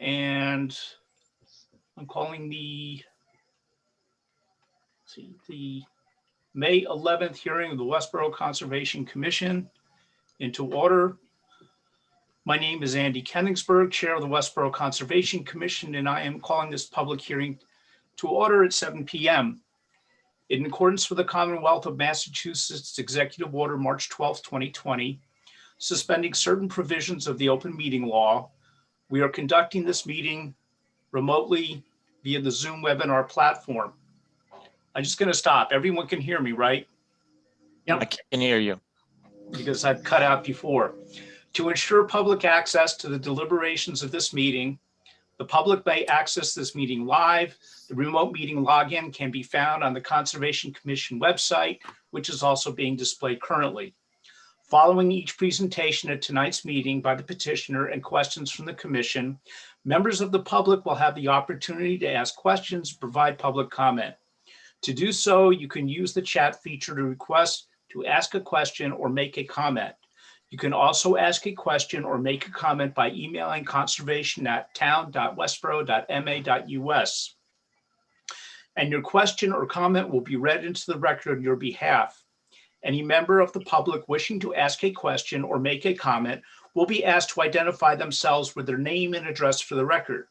And I'm calling the May 11th hearing of the Westborough Conservation Commission into order. My name is Andy Kenningsberg, Chair of the Westborough Conservation Commission, and I am calling this public hearing to order at 7 p.m. In accordance with the Commonwealth of Massachusetts Executive Order, March 12, 2020, suspending certain provisions of the open meeting law, we are conducting this meeting remotely via the Zoom webinar platform. I'm just going to stop. Everyone can hear me, right? Yep. I can hear you. Because I've cut out before. To ensure public access to the deliberations of this meeting, the public may access this meeting live. The remote meeting login can be found on the Conservation Commission website, which is also being displayed currently. Following each presentation at tonight's meeting by the petitioner and questions from the commission, members of the public will have the opportunity to ask questions, provide public comment. To do so, you can use the chat feature to request to ask a question or make a comment. You can also ask a question or make a comment by emailing conservation@town.westborough.ma.us. And your question or comment will be read into the record on your behalf. Any member of the public wishing to ask a question or make a comment will be asked to identify themselves with their name and address for the record.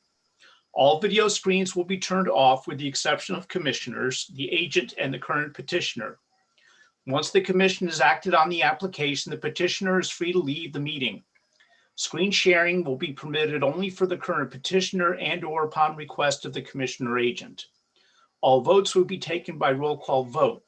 All video screens will be turned off with the exception of commissioners, the agent, and the current petitioner. Once the commission has acted on the application, the petitioner is free to leave the meeting. Screen sharing will be permitted only for the current petitioner and/or upon request of the commissioner agent. All votes will be taken by roll call vote.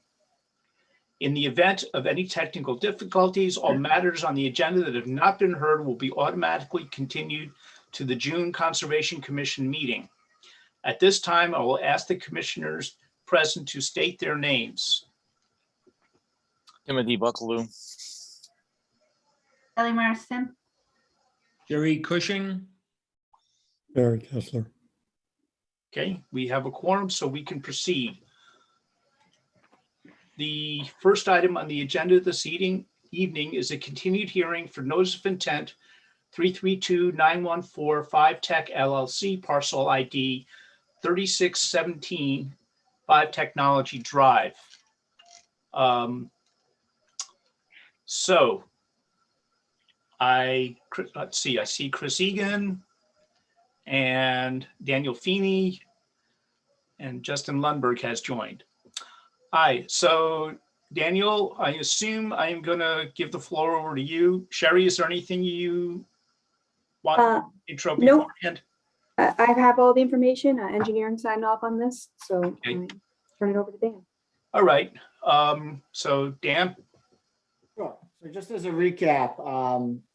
In the event of any technical difficulties, all matters on the agenda that have not been heard will be automatically continued to the June Conservation Commission meeting. At this time, I will ask the commissioners present to state their names. Timothy Buckaloo. Ellie Marston. Jerry Cushing. Barry Kessler. Okay, we have a quorum, so we can proceed. The first item on the agenda this evening is a continued hearing for notice of intent 332-914 5Tech LLC, parcel ID 3617 5 Technology Drive. So let's see, I see Chris Egan and Daniel Feeney and Justin Lundberg has joined. Hi, so Daniel, I assume I am going to give the floor over to you. Sherry, is there anything you want to intro beforehand? Nope. I have all the information. Engineering signed off on this, so Okay. I turn it over to Dan. All right. So Dan. Sure. So just as a recap,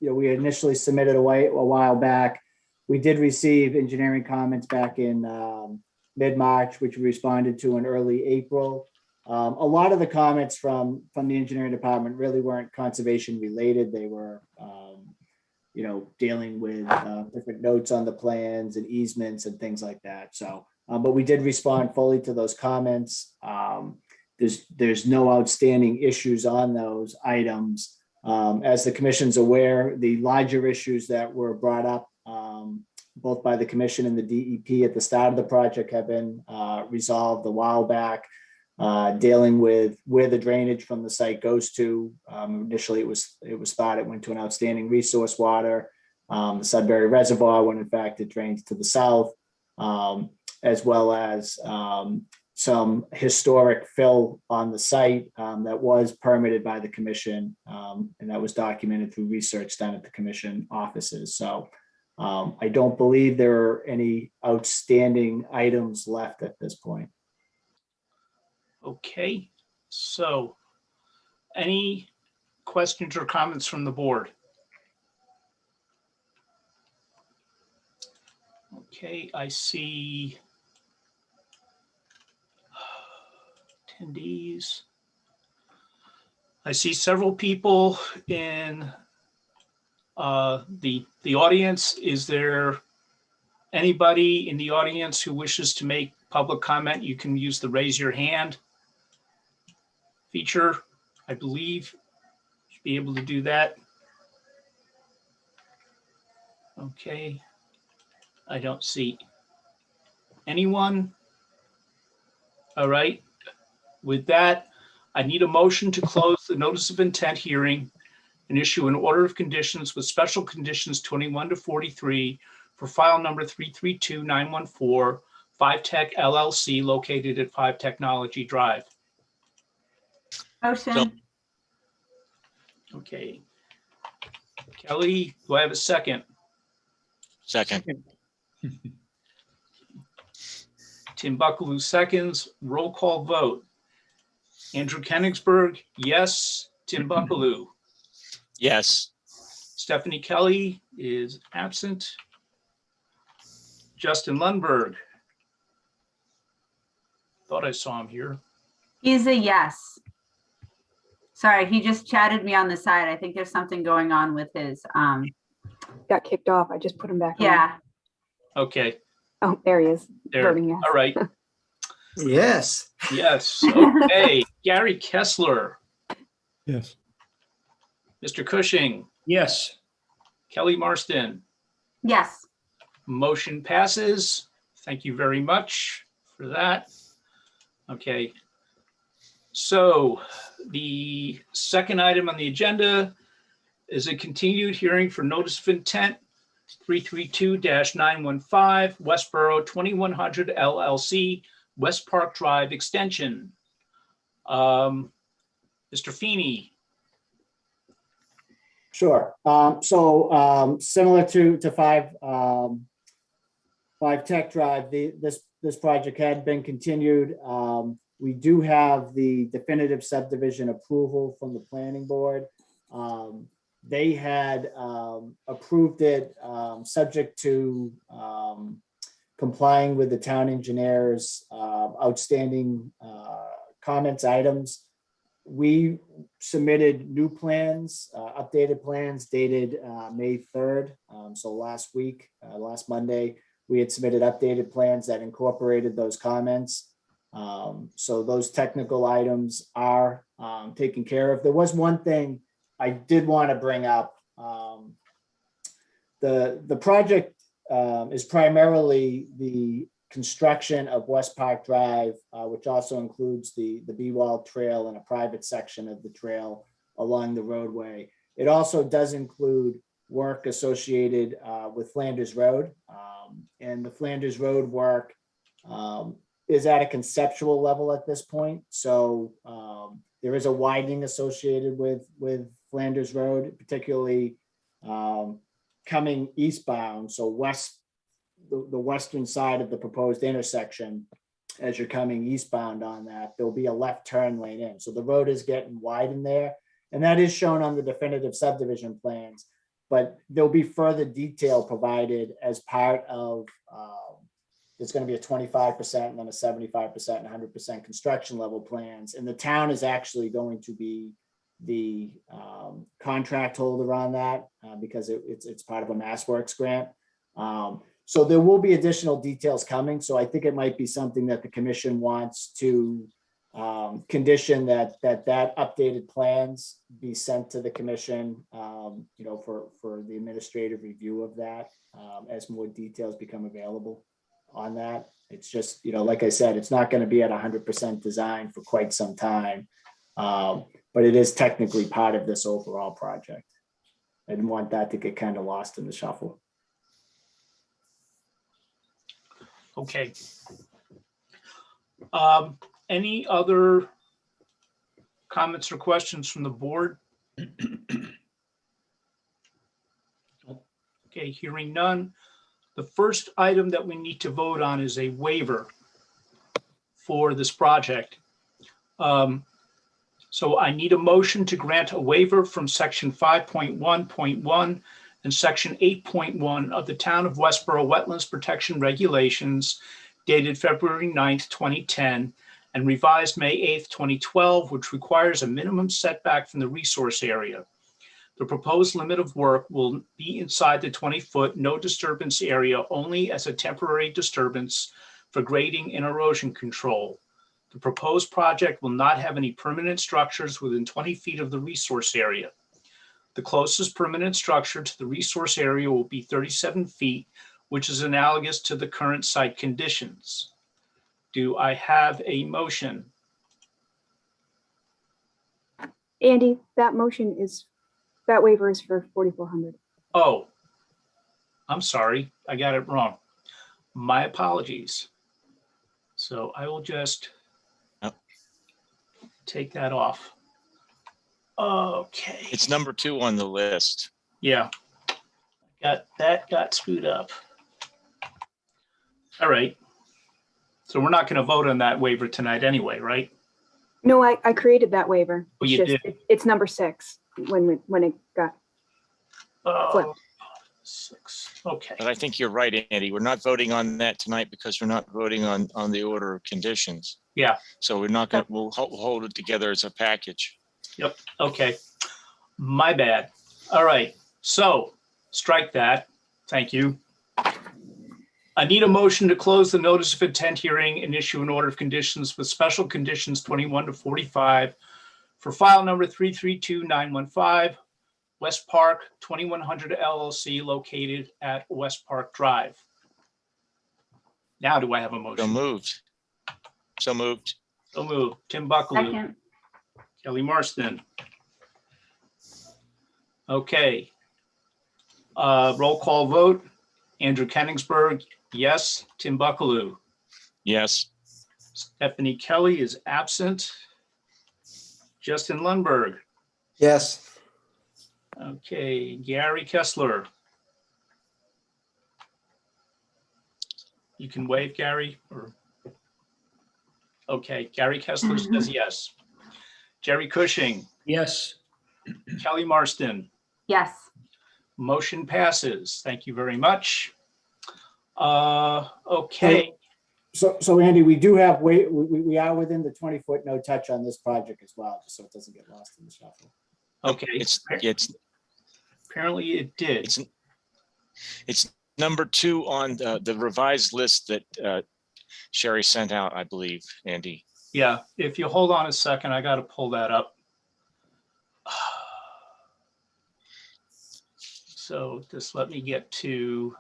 we initially submitted a while back. We did receive engineering comments back in mid-March, which we responded to in early April. A lot of the comments from the engineering department really weren't conservation related. They were, dealing with different notes on the plans and easements and things like that. So, but we did respond fully to those comments. There's no outstanding issues on those items. As the commission's aware, the larger issues that were brought up both by the commission and the DEP at the start of the project have been resolved a while back, dealing with where the drainage from the site goes to. Initially, it was thought it went to an outstanding resource water, the Sudbury Reservoir, when in fact it drains to the south, as well as some historic fill on the site that was permitted by the commission, and that was documented through research done at the commission offices. So I don't believe there are any outstanding items left at this point. Okay, so any questions or comments from the board? Okay, I see attendees. I see several people in the audience. Is there anybody in the audience who wishes to make public comment? You can use the raise your hand feature. I believe you should be able to do that. Okay. I don't see anyone. All right. With that, I need a motion to close the notice of intent hearing and issue an order of conditions with special conditions 21 to 43 for file number 332914, 5Tech LLC, located at 5 Technology Drive. Motion. Okay. Kelly, do I have a second? Second. Tim Buckaloo seconds. Roll call vote. Andrew Kenigsberg, yes. Tim Buckaloo. Yes. Stephanie Kelly is absent. Justin Lundberg. Thought I saw him here. He's a yes. Sorry, he just chatted me on the side. I think there's something going on with his, Got kicked off. I just put him back on. yeah. Okay, Oh, there he is. there. Voting yes. All right. Yes. Yes. Okay. Gary Kessler, Yes. Mr. Cushing, Yes. Kelly Marston. Yes. Motion passes. Thank you very much for that. Okay. So the second item on the agenda is a continued hearing for notice of intent 332-915 Westborough 2100 LLC, West Park Drive Extension. Mr. Feeney. Sure. Similar to 5 Tech Drive, this project had been continued. We do have the definitive subdivision approval from the planning board. They had approved it subject to complying with the town engineer's outstanding comments items. We submitted new plans, updated plans dated May 3rd. So last week, last Monday, we had submitted updated plans that incorporated those comments. So those technical items are taken care of. There was one thing I did want to bring up. The project is primarily the construction of West Park Drive, which also includes the B-Wall Trail and a private section of the trail along the roadway. It also does include work associated with Flanders Road. And the Flanders Road work is at a conceptual level at this point. So there is a widening associated with Flanders Road, particularly coming eastbound. So the western side of the proposed intersection, as you're coming eastbound on that, there'll be a left turn lane in. So the road is getting widened there. And that is shown on the definitive subdivision plans, but there'll be further detail provided as part of, there's going to be a 25% and then a 75% and 100% construction level plans. And the town is actually going to be the contract holder on that because it's part of a MassWorks grant. So there will be additional details coming. So I think it might be something that the commission wants to condition that updated plans be sent to the commission, for the administrative review of that as more details become available on that. It's just, like I said, it's not going to be at 100% design for quite some time, but it is technically part of this overall project. I didn't want that to get kind of lost in the shuffle. Okay. Any other comments or questions from the board? Okay, hearing none. The first item that we need to vote on is a waiver for this project. So I need a motion to grant a waiver from section 5.1.1 and section 8.1 of the Town of Westborough Wetlands Protection Regulations dated February 9th, 2010, and revised May 8th, 2012, which requires a minimum setback from the resource area. The proposed limit of work will be inside the 20-foot no disturbance area only as a temporary disturbance for grading and erosion control. The proposed project will not have any permanent structures within 20 feet of the resource area. The closest permanent structure to the resource area will be 37 feet which is analogous to the current site conditions. Do I have a motion? Andy, that waiver is for 4,400. Oh, I'm sorry, I got it wrong. My apologies. So I will just take that off. Okay. It's number 2 on the list. Yeah. Got screwed up. All right. So we're not going to vote on that waiver tonight anyway, right? No, I created that waiver. Oh, It's you just, did? it's number 6 when it got, Flip. 6. Okay. But I think you're right, Andy. We're not voting on that tonight because we're not voting on the order of conditions. Yeah. So we're not going to, we'll hold it together as a package. Yep. Okay. My bad. All right. So strike that. Thank you. I need a motion to close the notice of intent hearing and issue an order of conditions with special conditions 21 to 45 for file number 332915, West Park 2100 LLC located at West Park Drive. Now do I have a So motion? moved. So moved. So moved. Tim Buckaloo, Second. Kelly Marston. Okay. Roll call vote. Andrew Kenningsberg, yes. Tim Buckaloo. Yes. Stephanie Kelly is absent. Justin Lundberg. Yes. Okay, Gary Kessler. You can wave, Gary, or? Okay, Gary Kessler says yes. Jerry Cushing, Yes. Kelly Marston. Yes. Motion passes. Thank you very much. Okay, So Andy, we do have, we are within the 20-foot no touch on this project as well, just so it doesn't get lost in the shuffle. okay. It's Apparently it did. it's number 2 on the revised list that Sherry sent out, I believe, Andy. Yeah, if you hold on a second, I got to pull that up. So just let me get to,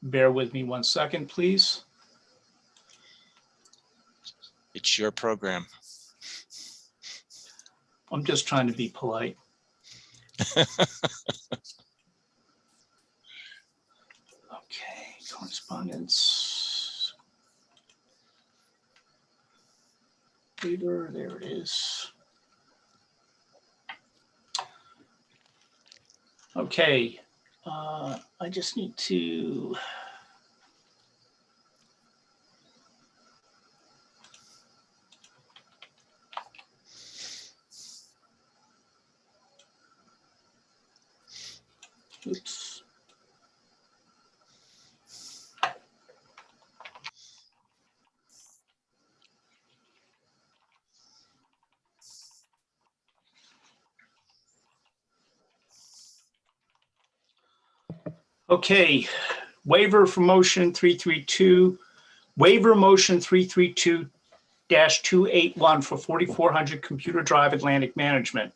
bear with me 1 second, please. It's your program. I'm just trying to be polite. Okay, correspondence. Reader, there it is. Okay, I just need to. Oops. Okay, waiver for motion 332, waiver motion 332-281 for 4400 Computer Drive Atlantic Management.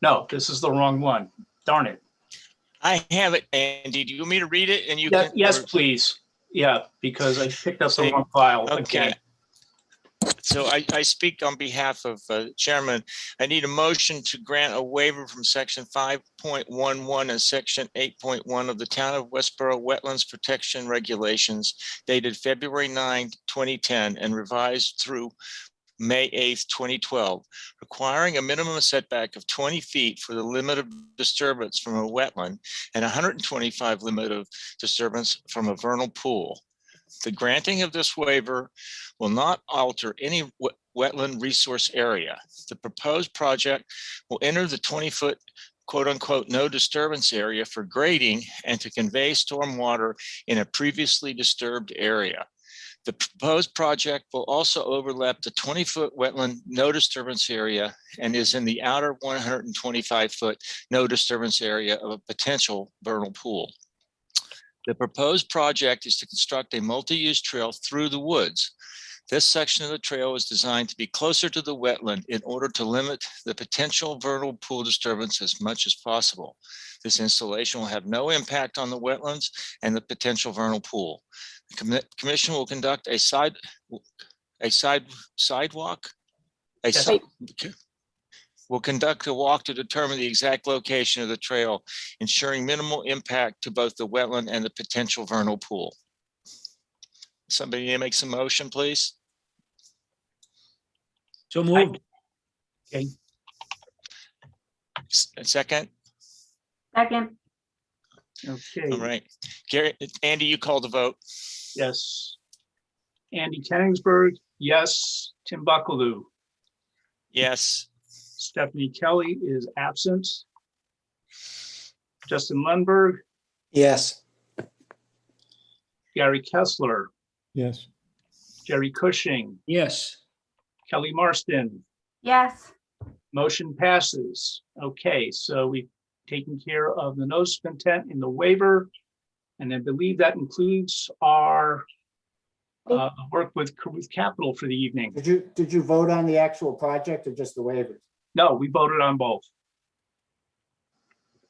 No, this is the wrong one. Darn it. I have it, Andy. Do you want me to read it? And you Yeah, can, yes, or- please. Yeah, because I picked up the See, wrong file. Okay. Okay. So I speak on behalf of Chairman. I need a motion to grant a waiver from section 5.11 and section 8.1 of the Town of Westborough Wetlands Protection Regulations dated February 9, 2010 and revised through May 8th, 2012, requiring a minimum setback of 20 feet for the limit of disturbance from a wetland and 125 limit of disturbance from a vernal pool. The granting of this waiver will not alter any wetland resource area. The proposed project will enter the 20-foot quote unquote no disturbance area for grading and to convey stormwater in a previously disturbed area. The proposed project will also overlap the 20-foot wetland no disturbance area and is in the outer 125-foot no disturbance area of a potential vernal pool. The proposed project is to construct a multi-use trail through the woods. This section of the trail is designed to be closer to the wetland in order to limit the potential vernal pool disturbance as much as possible. This installation will have no impact on the wetlands and the potential vernal pool. The commission will conduct a will conduct a walk to determine the exact location of the trail, ensuring minimal impact to both the wetland and the potential vernal pool. Somebody make some motion, please. So moved. Okay, A second. Second, okay, All right. Gary, Andy, you call the vote. yes. Andy Kenningsburg, yes. Tim Buckaloo. Yes. Stephanie Kelly is absent. Justin Lundberg, Yes. Gary Kessler, Yes. Jerry Cushing, Yes. Kelly Marston. yes. Motion passes. Okay, so we've taken care of the notice of intent in the waiver. And I believe that includes our work with Capital for the evening. Did you vote on the actual project or just the waivers? No, we voted on both.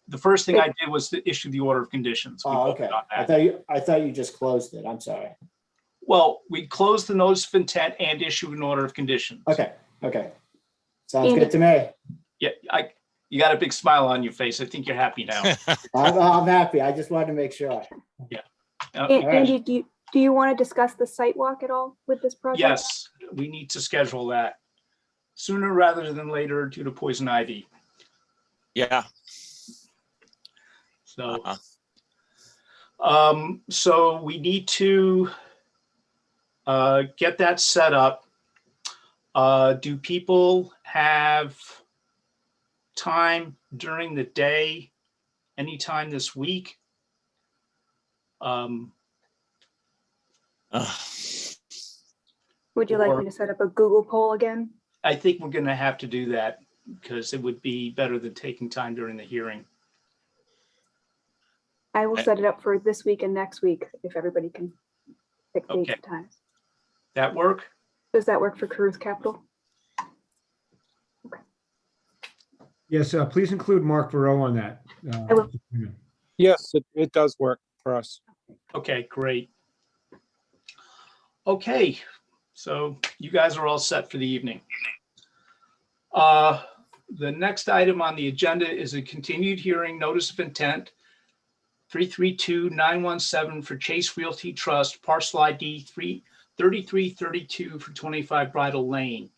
The first thing I did was to issue the order of conditions. We Oh, voted okay. on I that. thought you just closed it. I'm sorry. Well, we closed the notice of intent and issued an order of conditions. Okay. Sounds good to me. Yeah, you got a big smile on your face. I think you're happy now. I'm happy. I just wanted to make sure. Andy, do you want to discuss the site walk at all with this project? Yes, we need to schedule that sooner rather than later due to poison ivy. Yeah. So, so we need to get that set up. Do people have time during the day, anytime this week? Would you like or- me to set up a Google poll again? I think we're going to have to do that because it would be better than taking time during the hearing. I will set it up for this week and next week if everybody can pick dates Okay. and times. That work? Does that work for Caruth Capital? Yes, please include Mark Varro on that. I will. Yes, it does work for us. Okay, great. Okay, so you guys are all set for the evening. The next item on the agenda is a continued hearing notice of intent 332917 for Chase Realty Trust, parcel ID 3332 for 25 Bridle Lane.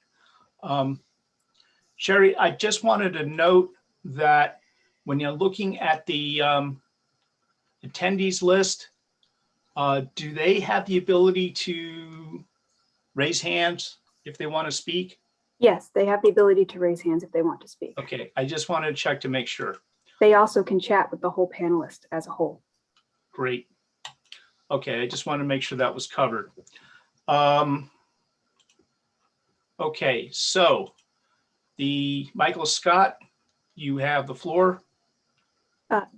Sherry, I just wanted to note that when you're looking at the attendees list, do they have the ability to raise hands if they want to speak? Yes, they have the ability to raise hands if they want to speak. Okay, I just wanted to check to make sure. They also can chat with the whole panelist as a whole. Great. Okay, I just want to make sure that was covered. Okay, so Michael Scott, you have the floor.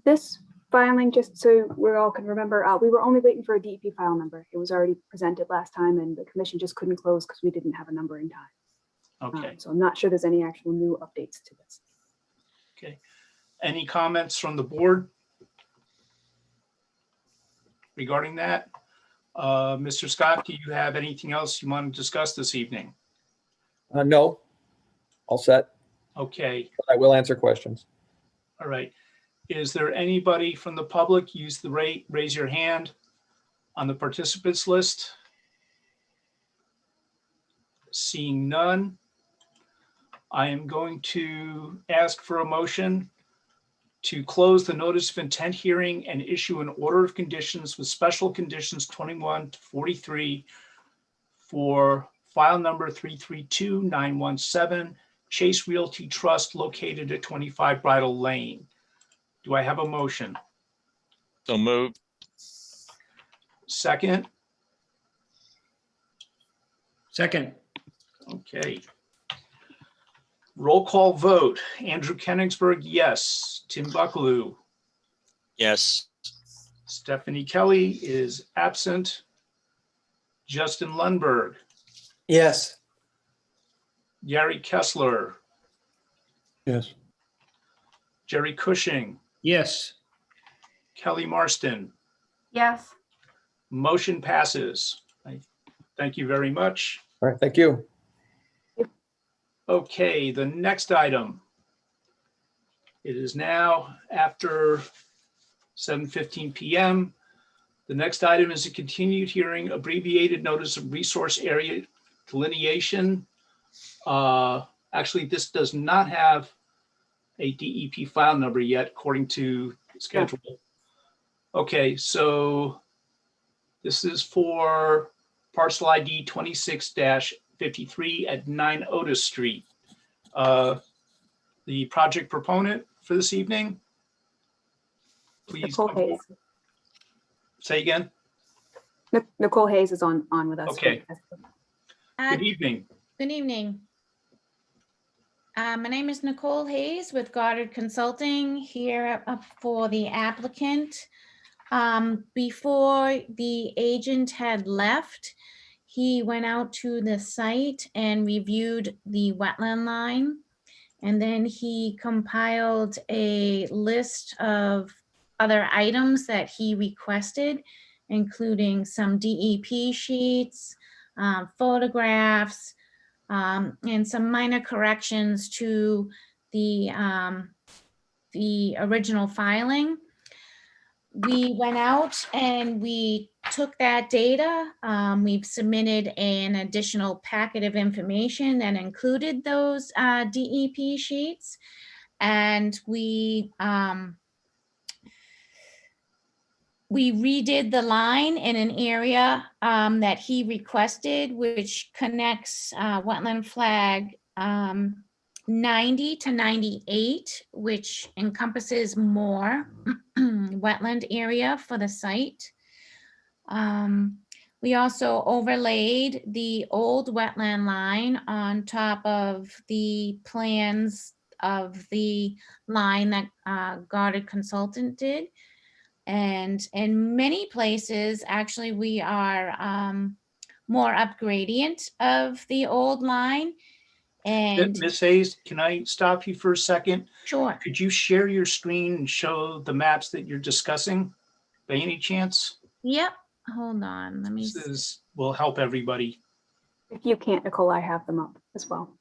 This filing, just so we all can remember, we were only waiting for a DEP file number. It was already presented last time and the commission just couldn't close because we didn't have a number in time. Okay, So I'm not sure there's any actual new updates to this. okay. Any comments from the board regarding that? Mr. Scott, do you have anything else you want to discuss this evening? No, all set. Okay, I will answer questions. all right. Is there anybody from the public? Use the raise your hand on the participants list. Seeing none, I am going to ask for a motion to close the notice of intent hearing and issue an order of conditions with special conditions 21 to 43 for file number 332917, Chase Realty Trust located at 25 Bridle Lane. Do I have a motion? So moved. Second? Second. Okay. Roll call vote. Andrew Kenningsburg, yes. Tim Buckaloo. Yes. Stephanie Kelly is absent. Justin Lundberg. Yes. Gary Kessler, Yes. Jerry Cushing, Yes. Kelly Marston. Yes. Motion passes. Thank you very much. All right, thank you. Okay, the next item. It is now after 7:15 PM. The next item is a continued hearing, abbreviated notice of resource area delineation. Actually, this does not have a DEP file number yet, according to schedule. Okay, so this is for parcel ID 26-53 at 9 Otis Street. The project proponent for this evening, please Nicole come Hayes. forward. Say again. Nicole Hayes is on with us. Okay. Good evening. Good evening. My name is Nicole Hayes with Goddard Consulting, here for the applicant. Before the agent had left, he went out to the site and reviewed the wetland line. And then he compiled a list of other items that he requested, including some DEP sheets, photographs, and some minor corrections to the original filing. We went out and we took that data. We've submitted an additional packet of information that included those DEP sheets. And we redid the line in an area that he requested, which connects wetland flag 90 to 98, which encompasses more wetland area for the site. We also overlaid the old wetland line on top of the plans of the line that Goddard Consultant did. And in many places, actually, we are more upgradient of the old line. And Ms. Hayes, can I stop you for a second? sure. Could you share your screen and show the maps that you're discussing by any chance? Yep. Hold on. Let me. Will help everybody. If you can't, Nicole, I have them up as well.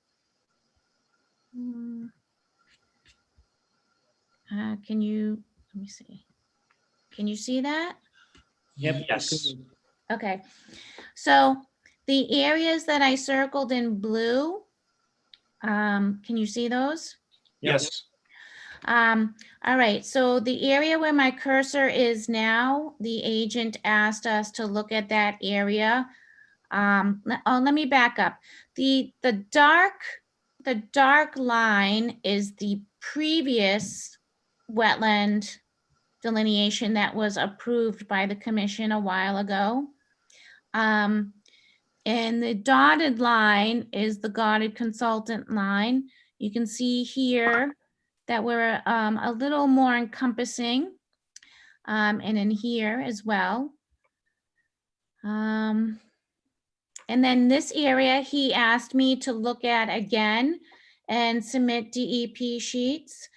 Can you, let me see. Can you see that? Yep. Yes. Okay. So the areas that I circled in blue, can you see those? Yes. All right, so the area where my cursor is now, the agent asked us to look at that area. Let me back up. The dark line is the previous wetland delineation that was approved by the commission a while ago. And the dotted line is the Goddard Consultant line. You can see here that we're a little more encompassing, and in here as well. And then this area, he asked me to look at again and submit DEP sheets.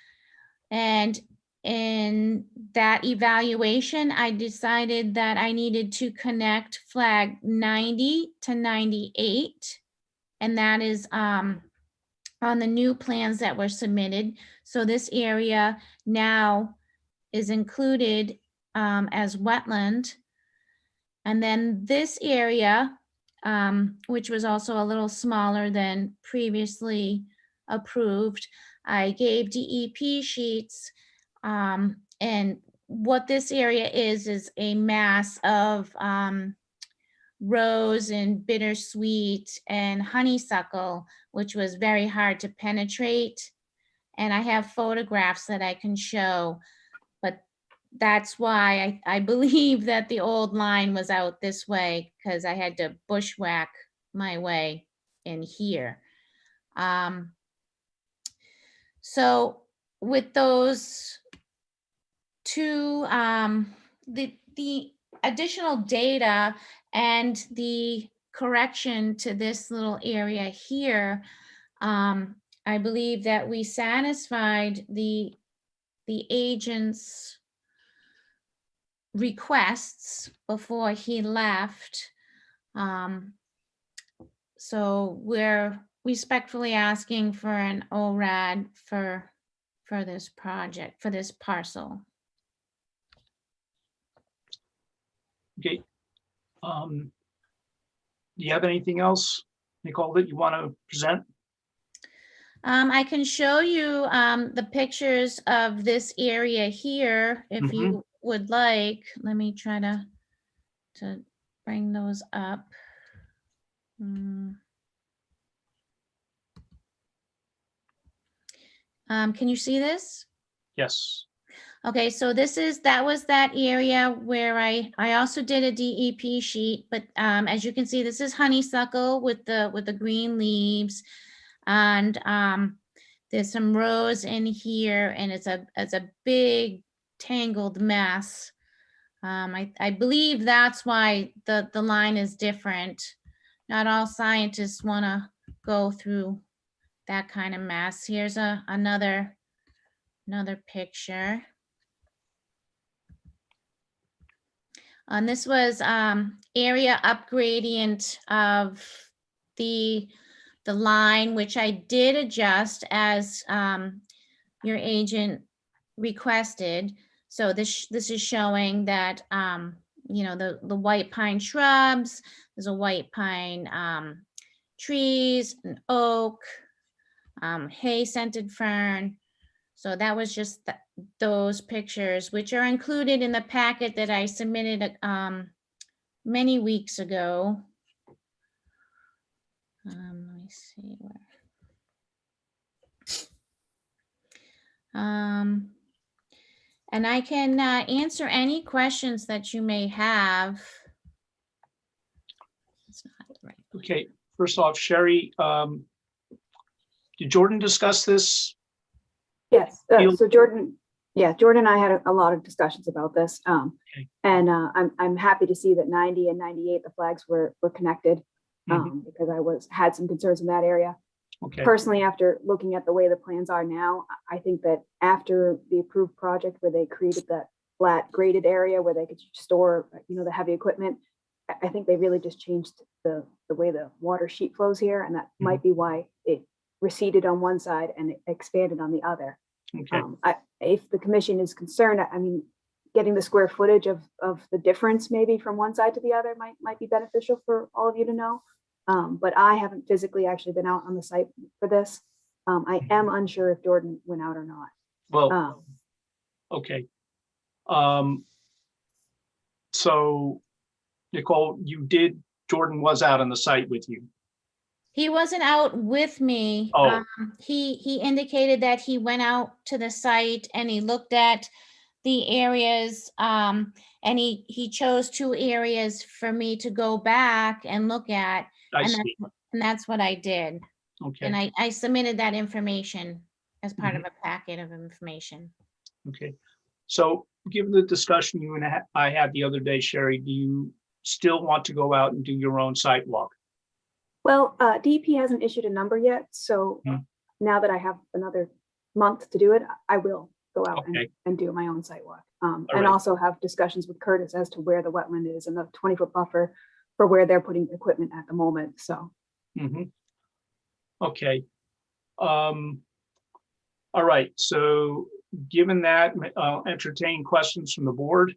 And in that evaluation, I decided that I needed to connect flag 90 to 98. And that is on the new plans that were submitted. So this area now is included as wetland. And then this area, which was also a little smaller than previously approved, I gave DEP sheets. And what this area is a mass of rose and bittersweet and honeysuckle, which was very hard to penetrate. And I have photographs that I can show, but that's why I believe that the old line was out this way, because I had to bushwhack my way in here. So with those two, the additional data and the correction to this little area here, I believe that we satisfied the agent's requests before he left. So we're respectfully asking for an ORAD for this project, for this parcel. Okay. Do you have anything else, Nicole, that you want to present? I can show you the pictures of this area here if you would like. Let me try to bring those up. Can you see this? Yes. Okay, so that was that area where I also did a DEP sheet, but as you can see, this is honeysuckle with the green leaves, and there's some rows in here, and it's a big tangled mess. I believe that's why the line is different. Not all scientists want to go through that kind of mess. Here's another picture. And this was area upgradient of the line, which I did adjust as your agent requested. So this is showing that you know, the white pine shrubs, there's a white pine trees, an oak, hay scented fern. So that was just those pictures, which are included in the packet that I submitted many weeks ago. Let me see where. And I can answer any questions that you may have. That's not the right one. Okay. First off, Sherry, did Jordan discuss this? Yes, so Jordan and I had a lot of discussions about this. Okay. And I'm happy to see that 90 and 98, the flags were connected, because I had some concerns in that area. Okay. Personally, after looking at the way the plans are now, I think that after the approved project where they created that flat graded area where they could store, you know, the heavy equipment, I think they really just changed the way the water sheet flows here, and that might be why it receded on one side and it expanded on the other. Okay. If the commission is concerned, I mean, getting the square footage of the difference maybe from one side to the other might be beneficial for all of you to know. But I haven't physically actually been out on the site for this. I am unsure if Jordan went out or not. Well, okay. So Nicole, Jordan was out on the site with you. He wasn't out with me. Oh. He indicated that he went out to the site and he looked at the areas, and he chose 2 areas for me to go back and look at. And that's what I did. Okay. And I submitted that information as part of a packet of information. Okay. So given the discussion you and I had the other day, Sherry, do you still want to go out and do your own site walk? Well, DEP hasn't issued a number yet, so now that I have another month to do it, I will go out and do my own site walk. And also have discussions with Curtis as to where the wetland is and the 20-foot buffer for where they're putting equipment at the moment, so. Okay. All right, so given that, entertain questions from the board.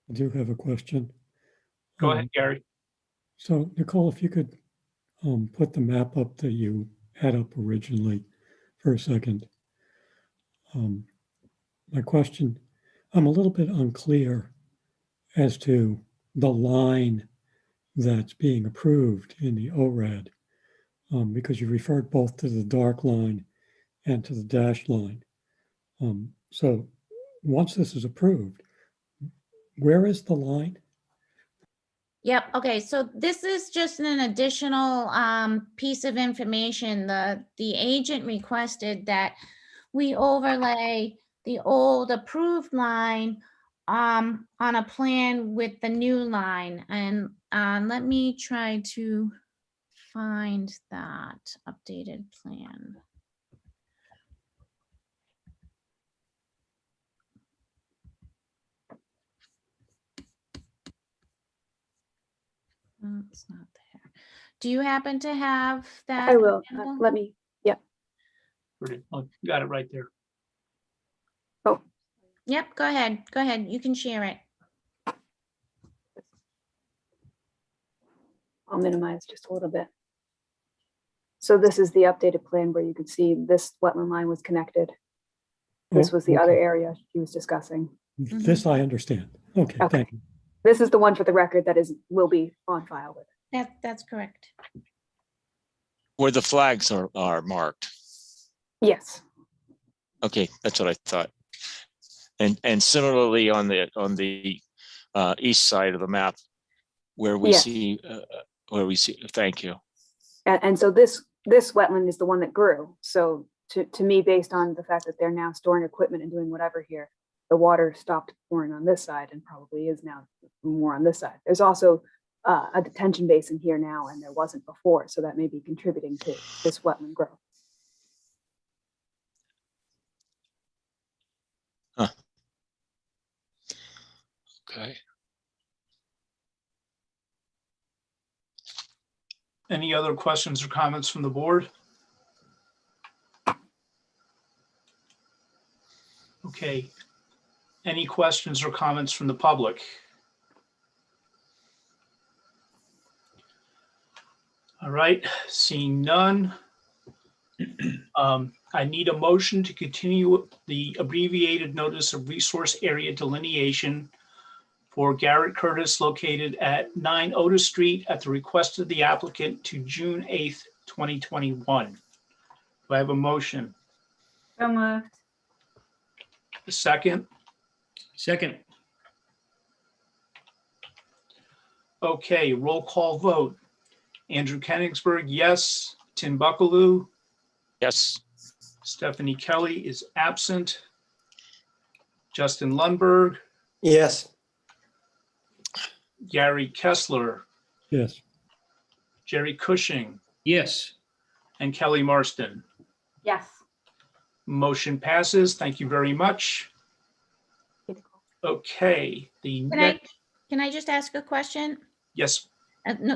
I do have a question. Go ahead, Gary. So Nicole, if you could put the map up that you had up originally for a second. My question, I'm a little bit unclear as to the line that's being approved in the ORAD, because you referred both to the dark line and to the dashed line. So once this is approved, where is the line? Yep. Okay. So this is just an additional piece of information. The agent requested that we overlay the old approved line on a plan with the new line, and let me try to find that updated plan. It's not there. Do you happen to have that? I will. available? Let me, yep. Oh, got it right there. Oh, Yep, go ahead. Go ahead. You can share it. I'll minimize just a little bit. So this is the updated plan where you can see this wetland line was connected. This Oh, was the other okay. area he was discussing. This I understand. Okay, Okay. thank you. This is the one for the record that will be on file with. That's correct. Where the flags are marked. Yes. Okay, that's what I thought. And similarly on the east side of the map, where we Yes. see thank you. And so this wetland is the one that grew. So to me, based on the fact that they're now storing equipment and doing whatever here, the water stopped pouring on this side and probably is now more on this side. There's also a detention basin here now, and there wasn't before. So that may be contributing to this wetland growth. Huh. Okay. Any other questions or comments from the board? Okay. Any questions or comments from the public? All right, seeing none. I need a motion to continue the abbreviated notice of resource area delineation for Garrett Curtis located at 9 Otis Street at the request of the applicant to June 8th, 2021. Do I have a motion? So moved. A second? Second. Okay, roll call vote. Andrew Kenigsberg, yes. Tim Buckaloo, Yes. Stephanie Kelly is absent. Justin Lundberg, Yes. Gary Kessler, Yes, Jerry Cushing, Yes. and Kelly Marston. Yes. Motion passes. Thank you very much. Okay, the next, Can I just ask a question? yes,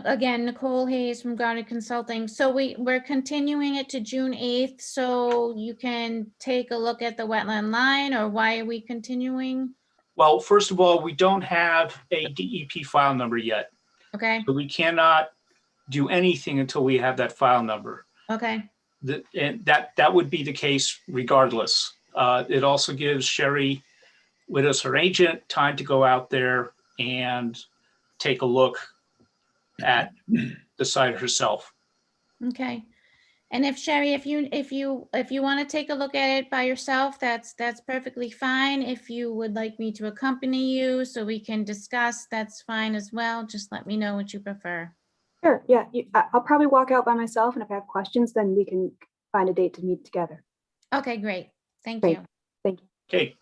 Again, Nicole Hayes from Garnet Consulting. So we're continuing it to June 8th, so you can take a look at the wetland line, or why are we continuing? well, first of all, we don't have a DEP file number yet. Okay, So we cannot do anything until we have that file number. okay, And that would be the case regardless. It also gives Sherry Widows, her agent, time to go out there and take a look at the site herself. okay. And if Sherry, if you want to take a look at it by yourself, that's perfectly fine. If you would like me to accompany you so we can discuss, that's fine as well. Just let me know what you prefer. Sure. Yeah. I'll probably walk out by myself, and if I have questions, then we can find a date to meet together. Okay, great. Thank Great. you. Thank you. Okay.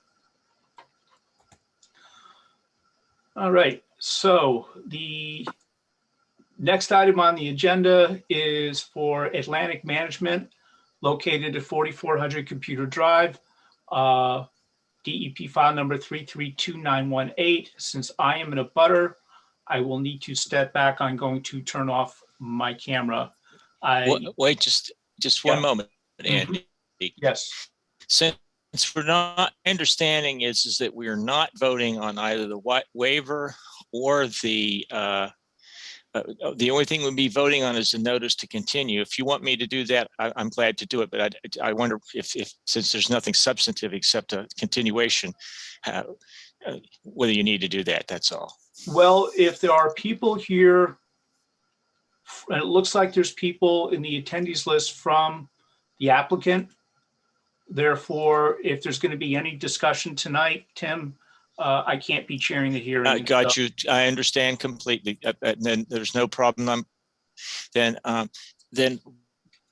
All right, so the next item on the agenda is for Atlantic Management located at 4400 Computer Drive, DEP file number 332918. Since I am in a butter, I will need to step back. I'm going to turn off my camera. Wait, just one moment, Andy. Yes. Since we're not, my understanding is that we are not voting on either the waiver or the only thing we'll be voting on is the notice to continue. If you want me to do that, I'm glad to do it. But I wonder if since there's nothing substantive except a continuation, whether you need to do that. That's all. Well, if there are people here, and it looks like there's people in the attendees list from the applicant. Therefore, if there's going to be any discussion tonight, Tim, I can't be chairing the hearing. I got you. I understand completely. And then there's no problem. Then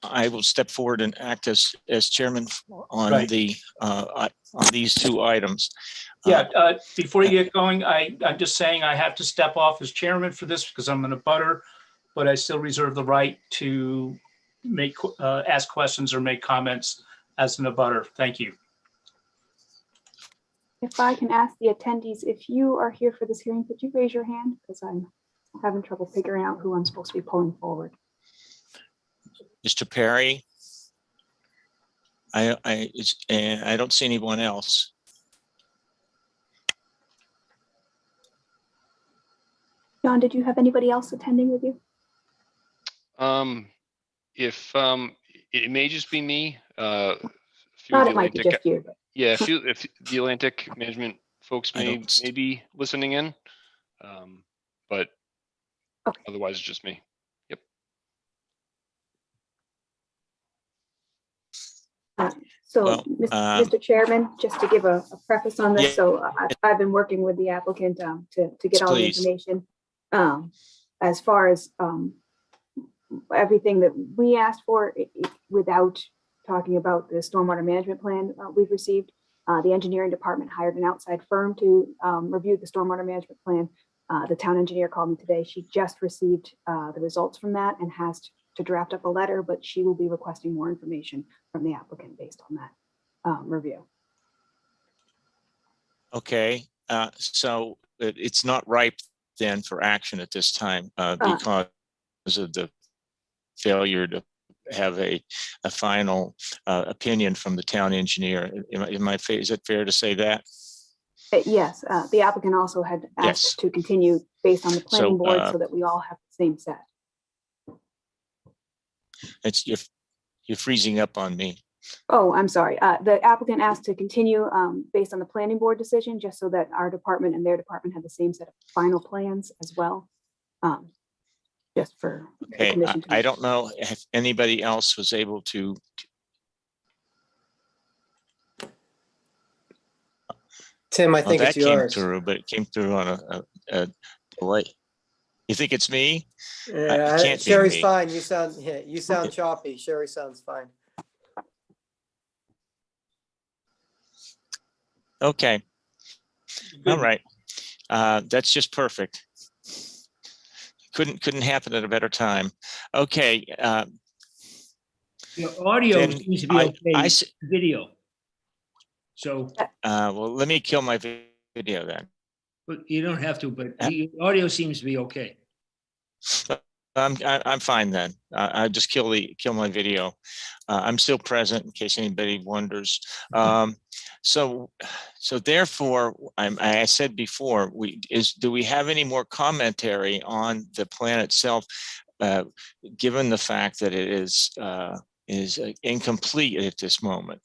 I will step forward and act as chairman on Right. on these two items. Yeah, before you get going, I'm just saying I have to step off as chairman for this because I'm in a butter, but I still reserve the right to ask questions or make comments as an abutter. Thank you. If I can ask the attendees, if you are here for this hearing, could you raise your hand? Because I'm having trouble figuring out who I'm supposed to be pulling forward. Mr. Perry, I don't see anyone else. John, did you have anybody else attending with you? If it may just be me. Thought it might be just you. But... Yeah, if the Atlantic management folks may be listening in, but okay. Otherwise it's just me. Yep. Mr. Chairman, just to give a preface on this, I've been working with the applicant to get all the information. As far as everything that we asked for, without talking about the stormwater management plan we've received, the engineering department hired an outside firm to review the stormwater management plan. The town engineer called me today. She just received the results from that and has to draft up a letter, but she will be requesting more information from the applicant based on that review. Okay, so it's not ripe then for action at this time because of the failure to have a final opinion from the town engineer. Is it fair to say that? Yes, the applicant also had asked to continue based on the planning board so that we all have the same set. You're freezing up on me. Oh, I'm sorry. The applicant asked to continue based on the planning board decision, just so that our department and their department had the same set of final plans as well. Just for okay, I don't know if anybody else was able to. Tim, I think it's yours. Came through, but it came through on a delay. You think it's me? Yeah, Sherry's fine. You sound choppy. Sherry sounds fine. Okay. All right. That's just perfect. Couldn't happen at a better time. Okay. Your audio seems to be okay. Video. So. Well, let me kill my video then. But you don't have to. But the audio seems to be okay. I'm fine then. I just kill my video. I'm still present in case anybody wonders. So therefore, I said before, do we have any more commentary on the plan itself, given the fact that it is incomplete at this moment?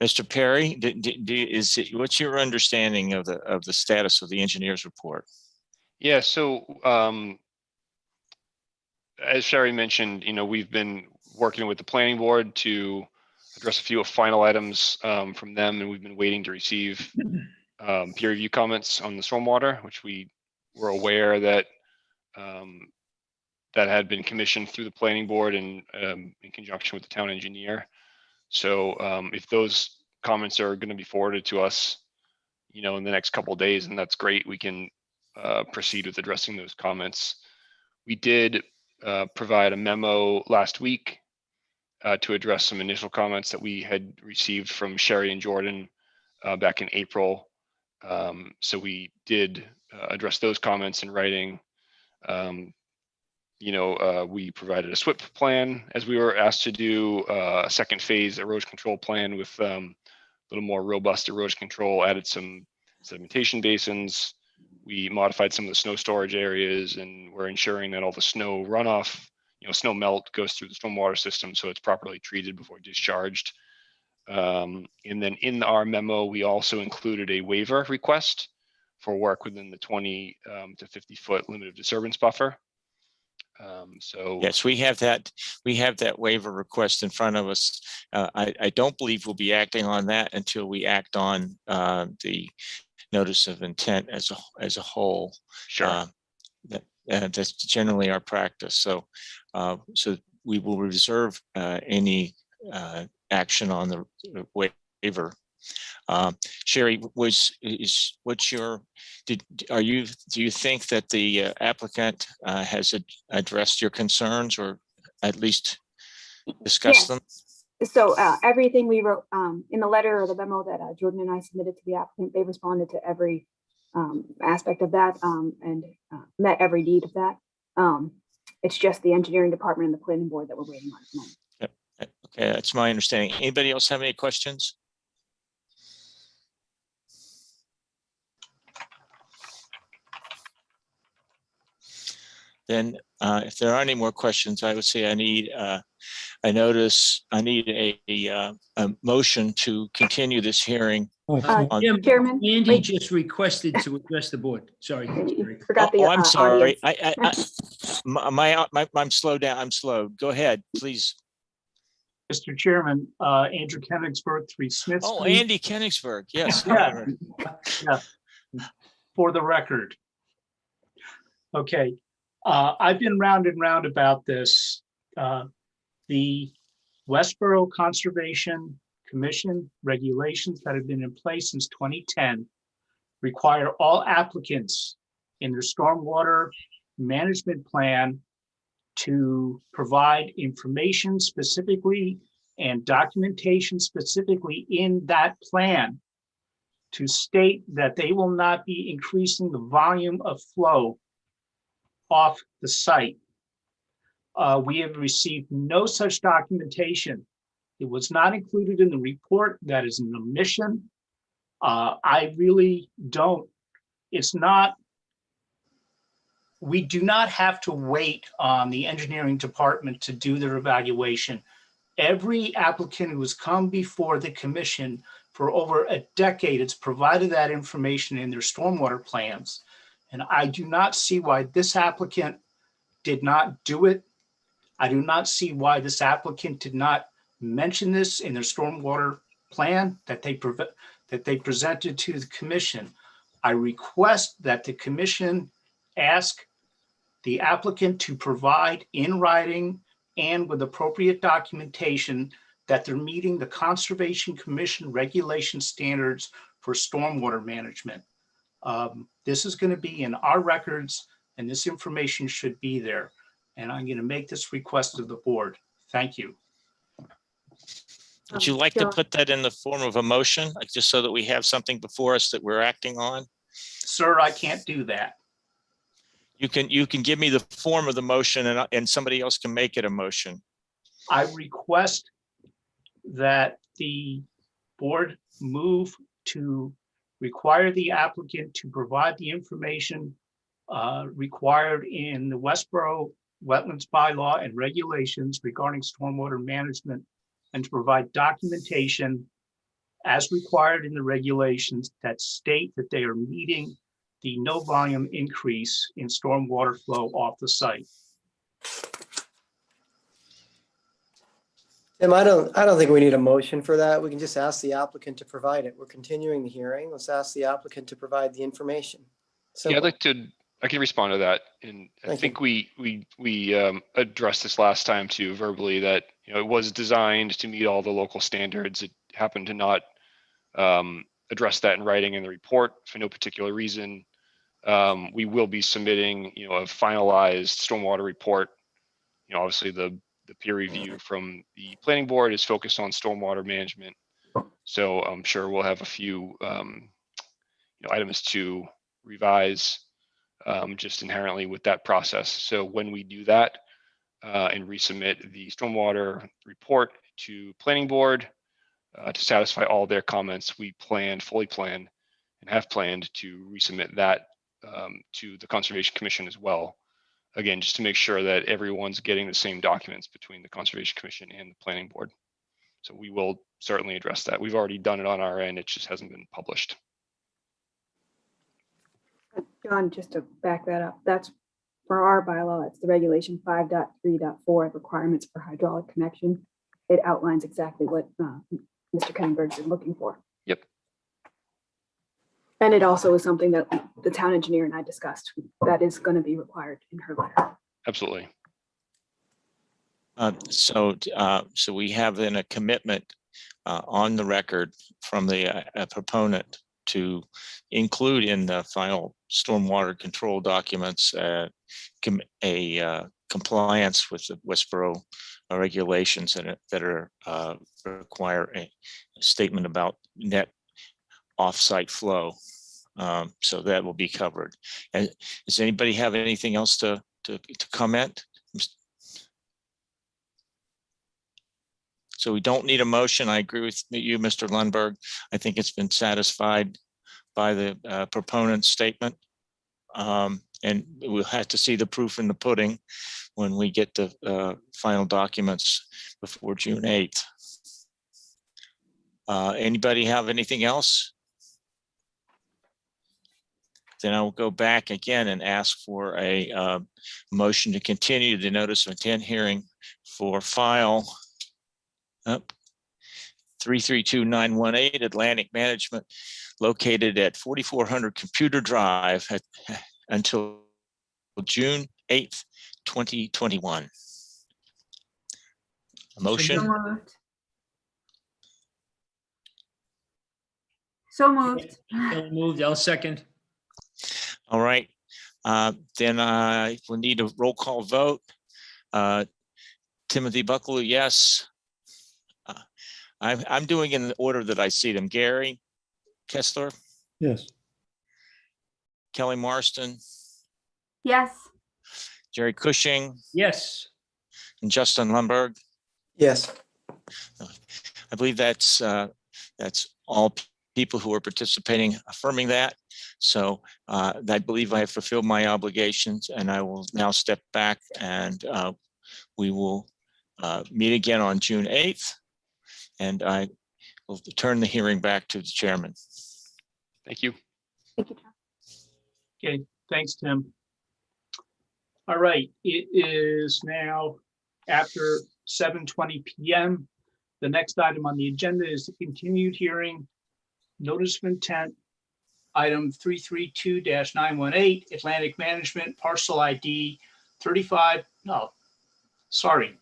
Mr. Perry, what's your understanding of the status of the engineer's report? Yeah, so as Sherry mentioned, we've been working with the planning board to address a few final items from them, and we've been waiting to receive peer review comments on the stormwater, which we were aware that that had been commissioned through the planning board in conjunction with the town engineer. So if those comments are going to be forwarded to us, in the next couple of days, and that's great, we can proceed with addressing those comments. We did provide a memo last week to address some initial comments that we had received from Sherry and Jordan back in April. So we did address those comments in writing. We provided a SWIP plan as we were asked to do, a second phase erosion control plan with a little more robust erosion control, added some sedimentation basins. We modified some of the snow storage areas, and we're ensuring that all the snow runoff, snow melt goes through the stormwater system so it's properly treated before discharged. And then in our memo, we also included a waiver request for work within the 20 to 50 foot limit of disturbance buffer. So yes, we have that waiver request in front of us. I don't believe we'll be acting on that until we act on the notice of intent as a whole. Sure. That's generally our practice. So, so we will reserve any action on the waiver. Sherry, do you think that the applicant has addressed your concerns or at least discussed them? So everything we wrote in the letter or the memo that Jordan and I submitted to the applicant, they responded to every aspect of that and met every need of that. It's just the engineering department and the planning board that we're waiting on at the moment. Yep. Okay, that's my understanding. Anybody else have any questions? Then if there are any more questions, I would say I need a motion to continue this hearing. Chairman, Andy just requested to address the board. Sorry. Forgot the I'm sorry. audience. I'm slow down. I'm slow. Go ahead, please. Mr. Chairman, Andrew Kenigsberg, 3 Smith Oh, Street. Andy Kenigsberg. Yes. Yeah. Yeah. For the record. Okay. I've been round and round about this. The Westborough Conservation Commission regulations that have been in place since 2010 require all applicants in their stormwater management plan to provide information specifically and documentation specifically in that plan to state that they will not be increasing the volume of flow off the site. We have received no such documentation. It was not included in the report. That is an omission. I really don't. We do not have to wait on the engineering department to do their evaluation. Every applicant who has come before the commission for over a decade has provided that information in their stormwater plans. And I do not see why this applicant did not do it. I do not see why this applicant did not mention this in their stormwater plan that they presented to the commission. I request that the commission ask the applicant to provide in writing and with appropriate documentation that they're meeting the Conservation Commission regulation standards for stormwater management. This is going to be in our records and this information should be there. And I'm going to make this request of the board. Thank you. Would you like to put that in the form of a motion, like just so that we have something before us that we're acting on? Sir, I can't do that. You can give me the form of the motion and somebody else can make it a motion. I request that the board move to require the applicant to provide the information required in the Westborough Wetlands bylaw and regulations regarding stormwater management and to provide documentation as required in the regulations that state that they are meeting the no volume increase in stormwater flow off the site. Tim, I don't think we need a motion for that. We can just ask the applicant to provide it. We're continuing the hearing. Let's ask the applicant to provide the information. So yeah, I can respond to that. And I think we addressed this last time too, verbally, that it was designed to meet all the local standards. It happened to not address that in writing in the report for no particular reason. We will be submitting, a finalized stormwater report. Obviously the peer review from the planning board is focused on stormwater management. So I'm sure we'll have a few items to revise just inherently with that process. So when we do that and resubmit the stormwater report to planning board to satisfy all their comments, we fully plan and have planned to resubmit that to the Conservation Commission as well. Again, just to make sure that everyone's getting the same documents between the Conservation Commission and the planning board. So we will certainly address that. We've already done it on our end. It just hasn't been published. John, just to back that up, that's for our bylaw. It's the regulation 5.3.4 requirements for hydraulic connection. It outlines exactly what Mr. Kenigsberg is looking for. Yep. And it also is something that the town engineer and I discussed, that is going to be required in her letter. Absolutely. So we have then a commitment on the record from the proponent to include in the final stormwater control documents a compliance with the Westborough regulations that are require a statement about net off-site flow. So that will be covered. And does anybody have anything else to comment? So we don't need a motion. I agree with you, Mr. Lundberg. I think it's been satisfied by the proponent's statement. And we'll have to see the proof in the pudding when we get the final documents before June 8th. Anybody have anything else? Then I will go back again and ask for a motion to continue the notice of intent hearing for file 332918 Atlantic Management located at 4400 Computer Drive until June 8th, 2021. A motion? So moved. So moved. I'll second. All right. Then I will need a roll call vote. Timothy Bucklew, yes. I'm doing in the order that I see them. Gary Kessler, Yes. Kelly Marston, Yes. Jerry Cushing, Yes. and Justin Lundberg. Yes. I believe that's all people who are participating affirming that. So I believe I have fulfilled my obligations, and I will now step back and we will meet again on June 8th. And I will turn the hearing back to the chairman. Thank you. Thank you, John. Okay, thanks, Tim. All right, it is now after 7:20 p.m. The next item on the agenda is the continued hearing, notice of intent, item 332-918, Atlantic Management, parcel ID 35, no, sorry,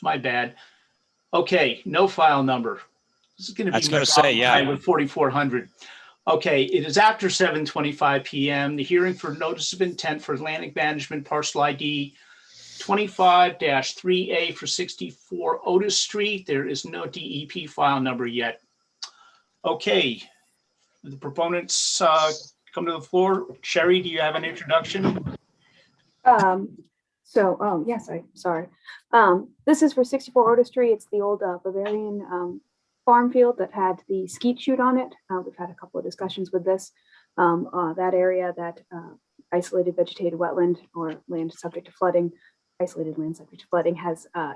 my bad. Okay, no file number. This is going to be. I was going to say, yeah. With 4400. Okay, it is after 7:25 p.m. The hearing for notice of intent for Atlantic Management parcel ID 25-3A for 64 Otis Street. There is no DEP file number yet. Okay, the proponents come to the floor. Sherry, do you have an introduction? Yes, sorry. This is for 64 Otis Street. It's the old Bavarian farm field that had the skeet chute on it. We've had a couple of discussions with this. That area, that isolated vegetated wetland or land subject to flooding, isolated land subject to flooding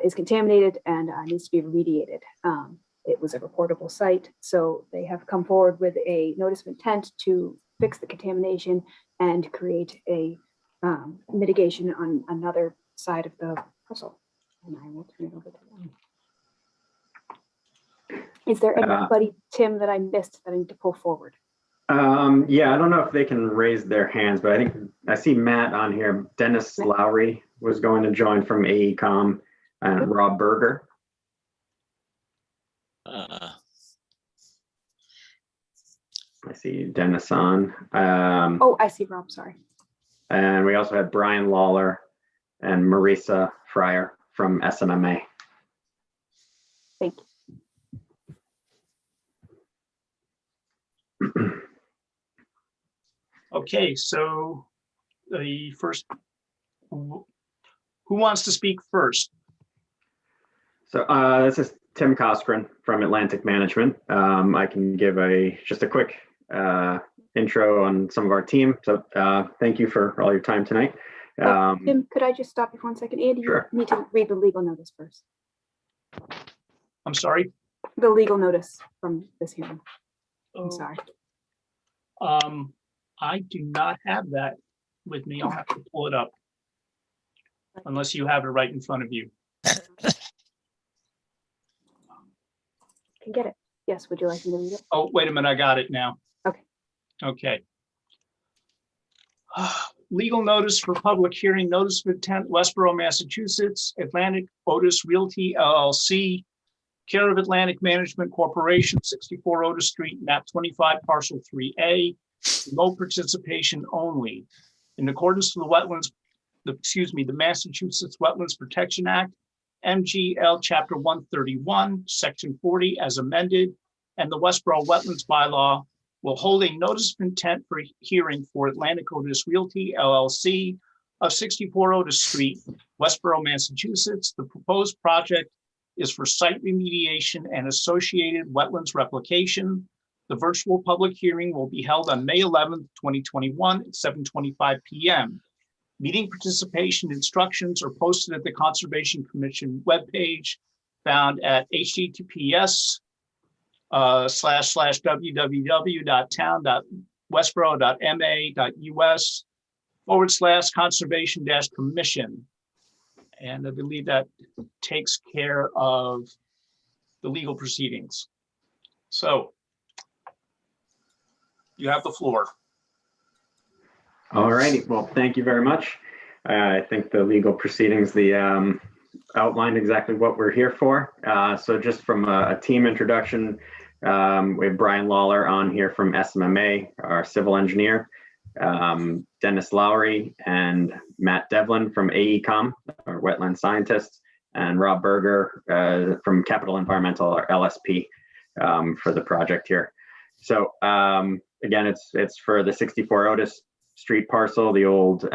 is contaminated and needs to be remediated. It was a reportable site, so they have come forward with a notice of intent to fix the contamination and create a mitigation on another side of the parcel. And I will turn it over to them. Is there anybody, Tim, that I missed that I need to pull forward? Yeah, I don't know if they can raise their hands, but I think I see Matt on here. Dennis Lowry was going to join from AECom, and Rob Berger. I see Dennis on. Oh, I see Rob, sorry. And we also had Brian Lawler and Marisa Fryer from SMMA. Thank you. Okay, so the first, who wants to speak first? So this is Tim Coskren from Atlantic Management. I can give just a quick intro on some of our team. So thank you for all your time tonight. Tim, could I just stop you for 1 second? Andy, sure. You need to read the legal notice first. I'm sorry? The legal notice from this hearing. I'm sorry. I do not have that with me. I'll have to pull it up. Unless you have it right in front of you. Can get it. Yes, would you like me to read it? Oh, wait a minute, I got it now. Okay. Okay. Legal notice for public hearing, notice of intent, Westborough, Massachusetts, Atlantic Otis Realty LLC, care of Atlantic Management Corporation, 64 Otis Street, map 25, parcel 3A, remote participation only. In accordance to the the Massachusetts Wetlands Protection Act, MGL Chapter 131, Section 40 as amended, and the Westborough Wetlands Bylaw, will hold a notice of intent for hearing for Atlantic Otis Realty LLC of 64 Otis Street, Westborough, Massachusetts. The proposed project is for site remediation and associated wetlands replication. The virtual public hearing will be held on May 11th, 2021 at 7:25 p.m. Meeting participation instructions are posted at the Conservation Commission webpage found at https://www.town.westborough.ma.us/conservation-commission. And I believe that takes care of the legal proceedings. So you have the floor. All righty. Well, thank you very much. I think the legal proceedings, outlined exactly what we're here for. So just from a team introduction, we have Brian Lawler on here from SMMA, our civil engineer, Dennis Lowry and Matt Devlin from AECOM, our wetland scientists, and Rob Berger from Capital Environmental, our LSP, for the project here. So again, it's for the 64 Otis Street parcel, the old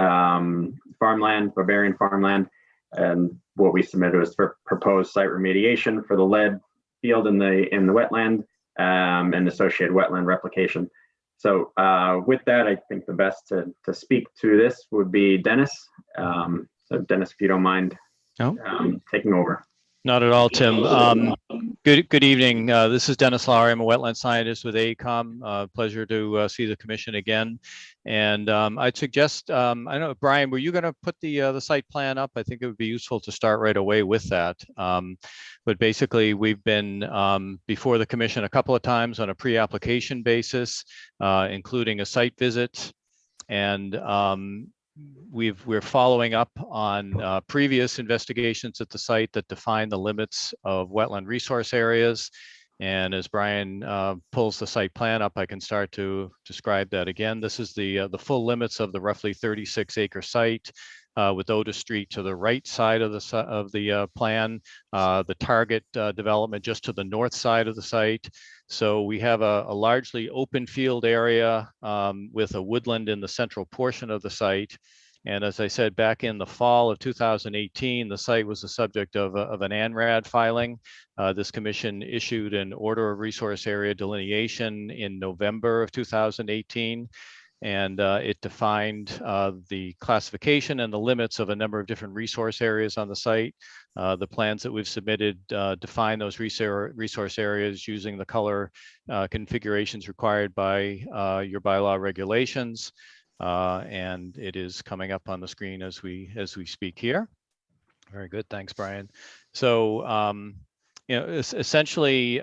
farmland, Bavarian farmland, and what we submitted was for proposed site remediation for the lead field in the wetland and associated wetland replication. So with that, I think the best to speak to this would be Dennis. So Dennis, if you don't mind taking over. Not at all, Tim. Good evening. This is Dennis Lowry. I'm a wetland scientist with AECOM. Pleasure to see the commission again. And I'd suggest, I don't know, Brian, were you going to put the site plan up? I think it would be useful to start right away with that. But basically, we've been before the commission a couple of times on a pre-application basis, including a site visit. And we're following up on previous investigations at the site that define the limits of wetland resource areas. And as Brian pulls the site plan up, I can start to describe that again. This is the full limits of the roughly 36-acre site with Otis Street to the right side of the plan, the target development just to the north side of the site. So we have a largely open field area with a woodland in the central portion of the site. And as I said, back in the fall of 2018, the site was the subject of an ANRAD filing. This commission issued an order of resource area delineation in November of 2018. And it defined the classification and the limits of a number of different resource areas on the site. The plans that we've submitted define those resource areas using the color configurations required by your bylaw regulations. And it is coming up on the screen as we speak here. Very good, thanks, Brian. So essentially,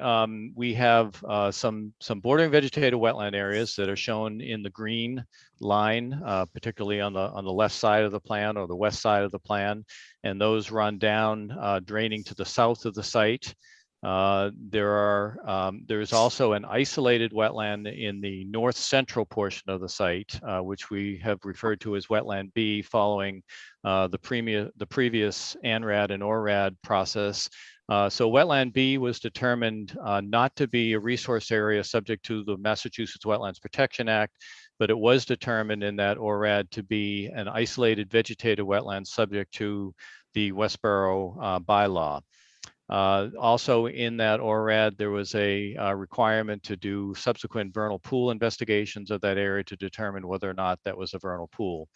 we have some bordering vegetated wetland areas that are shown in the green line, particularly on the left side of the plan or the west side of the plan, and those run down, draining to the south of the site. There's also an isolated wetland in the north central portion of the site, which we have referred to as Wetland B, following the previous ANRAD and ORAD process. So Wetland B was determined not to be a resource area subject to the Massachusetts Wetlands Protection Act, but it was determined in that ORAD to be an isolated vegetated wetland subject to the Westborough bylaw. Also in that ORAD, there was a requirement to do subsequent vernal pool investigations of that area to determine whether or not that was a vernal pool.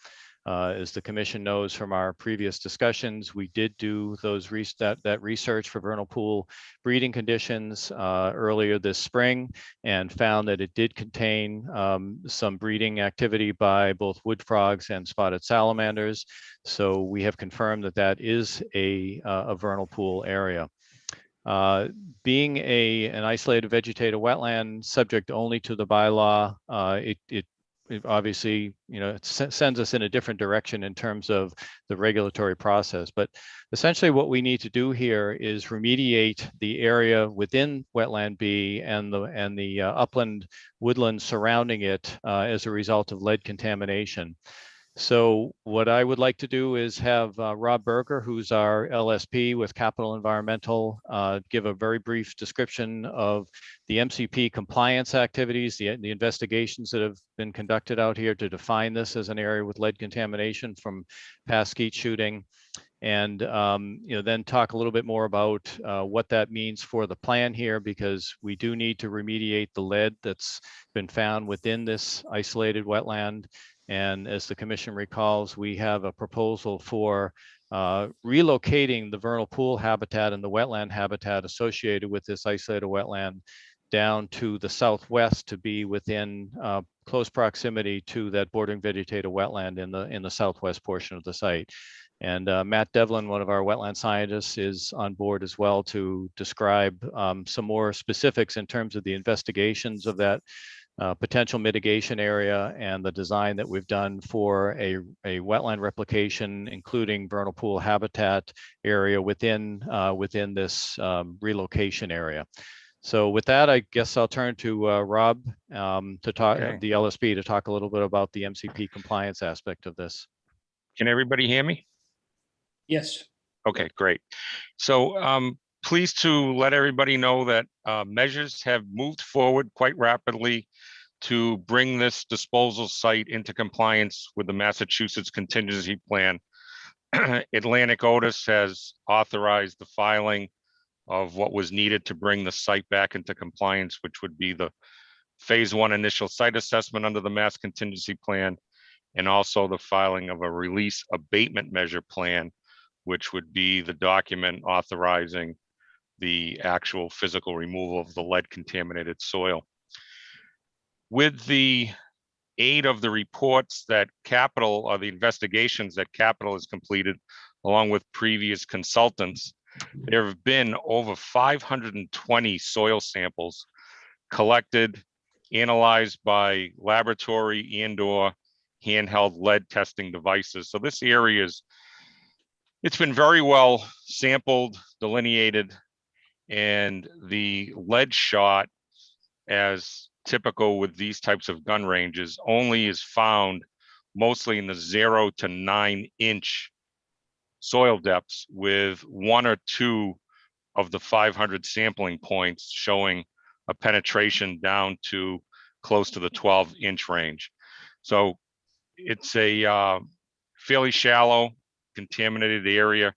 As the commission knows from our previous discussions, we did do that research for vernal pool breeding conditions earlier this spring and found that it did contain some breeding activity by both wood frogs and spotted salamanders. So we have confirmed that that is a vernal pool area. Being an isolated vegetative wetland subject only to the bylaw, it obviously, it sends us in a different direction in terms of the regulatory process. But essentially what we need to do here is remediate the area within Wetland B and the upland woodland surrounding it as a result of lead contamination. So what I would like to do is have Rob Berger, who's our LSP with Capital Environmental, give a very brief description of the MCP compliance activities, the investigations that have been conducted out here to define this as an area with lead contamination from past skeet shooting. And then talk a little bit more about what that means for the plan here, because we do need to remediate the lead that's been found within this isolated wetland. And as the commission recalls, we have a proposal for relocating the vernal pool habitat and the wetland habitat associated with this isolated wetland down to the southwest to be within close proximity to that bordering vegetative wetland in the southwest portion of the site. And Matt Devlin, one of our wetland scientists, is on board as well to describe some more specifics in terms of the investigations of that potential mitigation area and the design that we've done for a wetland replication, including vernal pool habitat area within this relocation area. So with that, I guess I'll turn to Rob to talk, the LSP, to talk a little bit about the MCP compliance aspect of this. Can everybody hear me? Yes. Okay, great. So pleased to let everybody know that measures have moved forward quite rapidly to bring this disposal site into compliance with the Massachusetts contingency plan. Atlantic Otis has authorized the filing of what was needed to bring the site back into compliance, which would be the phase 1 initial site assessment under the Mass contingency plan, and also the filing of a release abatement measure plan, which would be the document authorizing the actual physical removal of the lead contaminated soil. With the aid of the reports that Capital, or the investigations that Capital has completed, along with previous consultants, there have been over 520 soil samples collected, analyzed by laboratory and/or handheld lead testing devices. So this area it's been very well sampled, delineated, and the lead shot, as typical with these types of gun ranges, only is found mostly in the 0 to 9 inch soil depths, with 1 or 2 of the 500 sampling points showing a penetration down to close to the 12-inch range. So it's a fairly shallow contaminated area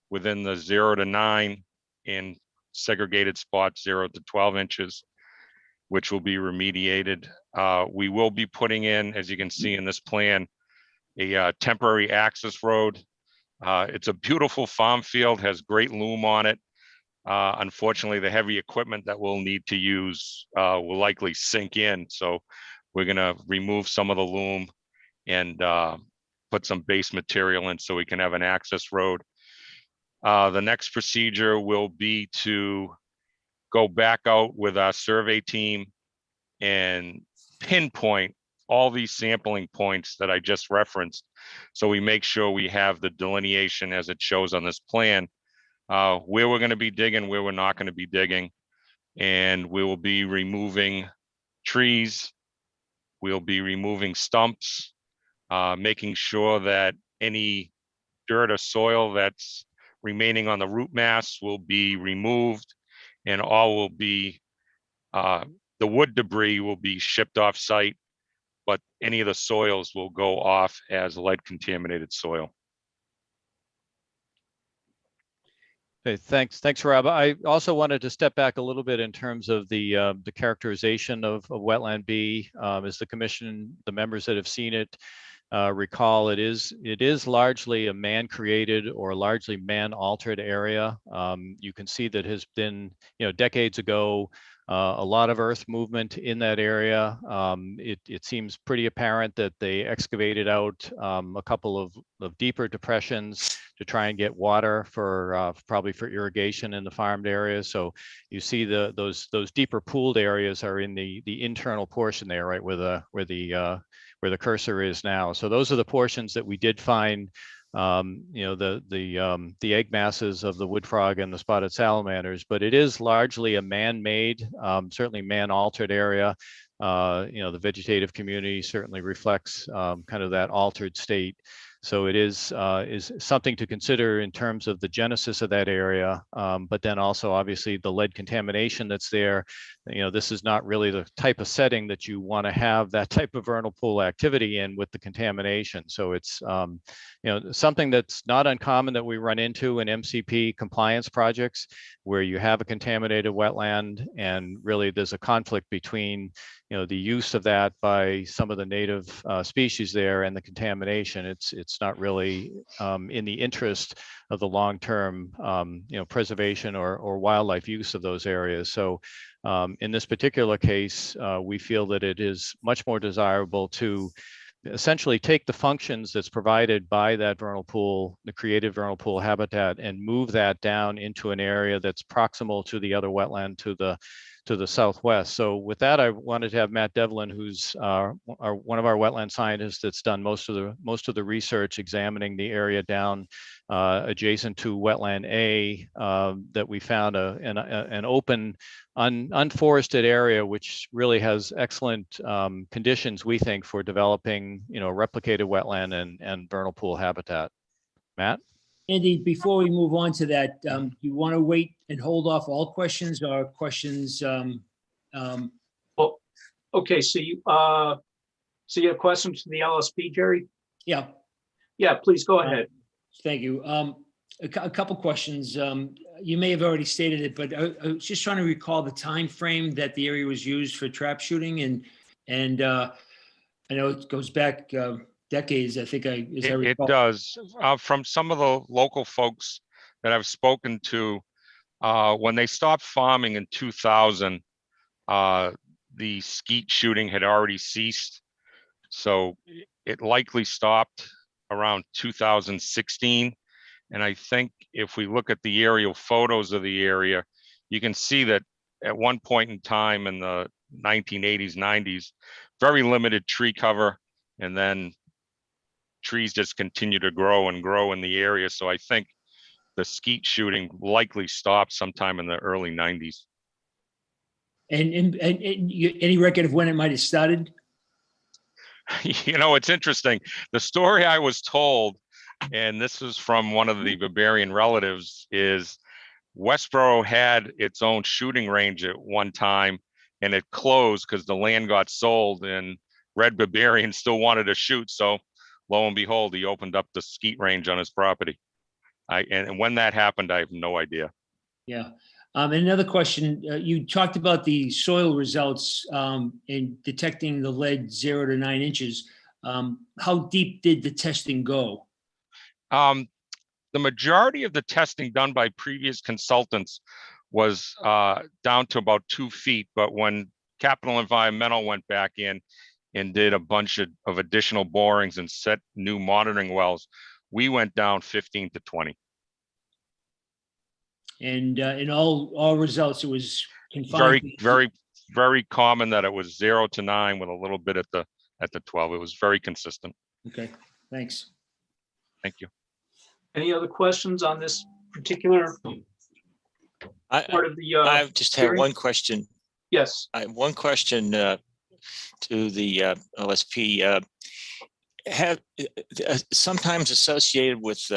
within the 0 to 9 and segregated spots 0 to 12 inches, which will be remediated. We will be putting in, as you can see in this plan, a temporary access road. It's a beautiful farm field, has great loam on it. Unfortunately, the heavy equipment that we'll need to use will likely sink in. So we're gonna remove some of the loam and put some base material in so we can have an access road. The next procedure will be to go back out with our survey team and pinpoint all these sampling points that I just referenced. So we make sure we have the delineation as it shows on this plan, where we're going to be digging, where we're not going to be digging. And we will be removing trees. We'll be removing stumps, making sure that any dirt or soil that's remaining on the root mass will be removed, and all will be, the wood debris will be shipped off site, but any of the soils will go off as lead contaminated soil. Okay, thanks, Rob. I also wanted to step back a little bit in terms of the characterization of Wetland B. As the commission, the members that have seen it recall, it is largely a man-created or largely man-altered area. You can see that has been, decades ago, a lot of earth movement in that area. It seems pretty apparent that they excavated out a couple of deeper depressions to try and get water for probably for irrigation in the farmed areas. So you see those deeper pooled areas are in the internal portion there, right where the cursor is now. So those are the portions that we did find. The egg masses of the wood frog and the spotted salamanders, but it is largely a man-made, certainly man-altered area. The vegetative community certainly reflects kind of that altered state. So it is something to consider in terms of the genesis of that area, but then also obviously the lead contamination that's there. This is not really the type of setting that you want to have that type of vernal pool activity in with the contamination. So it's something that's not uncommon that we run into in MCP compliance projects where you have a contaminated wetland and really there's a conflict between the use of that by some of the native species there and the contamination. It's not really in the interest of the long-term preservation or wildlife use of those areas. So in this particular case, we feel that it is much more desirable to essentially take the functions that's provided by that vernal pool, the created vernal pool habitat, and move that down into an area that's proximal to the other wetland to the southwest. So with that, I wanted to have Matt Devlin, who's one of our wetland scientists that's done most of the research examining the area down adjacent to wetland A that we found an open, unforested area, which really has excellent conditions, we think, for developing replicated wetland and vernal pool habitat. Matt? Andy, before we move on to that, do you want to wait and hold off all questions or questions? Well, okay, so you have questions from the LSP, Jerry? Yeah. Yeah, please go ahead. Thank you. A couple questions. You may have already stated it, but I was just trying to recall the time frame that the area was used for trap shooting, and I know it goes back decades. I think it does. From some of the local folks that I've spoken to, when they stopped farming in 2000, the skeet shooting had already ceased. So it likely stopped around 2016. And I think if we look at the aerial photos of the area, you can see that at one point in time in the 1980s, 90s, very limited tree cover, and then trees just continue to grow and grow in the area. So I think the skeet shooting likely stopped sometime in the early 90s. And any record of when it might have started? It's interesting. The story I was told, and this is from one of the Barbarian relatives, is Westborough had its own shooting range at one time, and it closed because the land got sold, and Red Barbarian still wanted to shoot. So lo and behold, he opened up the skeet range on his property. And when that happened, I have no idea. Yeah. And another question, you talked about the soil results in detecting the lead 0 to 9 inches. How deep did the testing go? The majority of the testing done by previous consultants was down to about 2 feet. But when Capital Environmental went back in and did a bunch of additional borings and set new monitoring wells, we went down 15 to 20. And in all results, it was confined. Very common that it was 0 to 9 with a little bit at the 12. It was very consistent. Okay, thanks. Thank you. Any other questions on this particular part of the? I just have one question. Yes. I have one question to the OSP. Sometimes associated with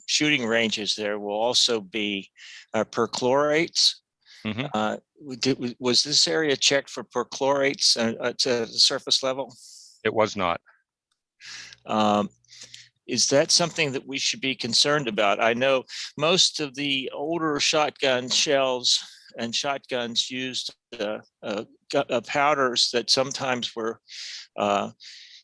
shooting ranges, there will also be perchlorates. Mm-hmm. Was this area checked for perchlorates at the surface level? It was not. Is that something that we should be concerned about? I know most of the older shotgun shells and shotguns used powders that sometimes were,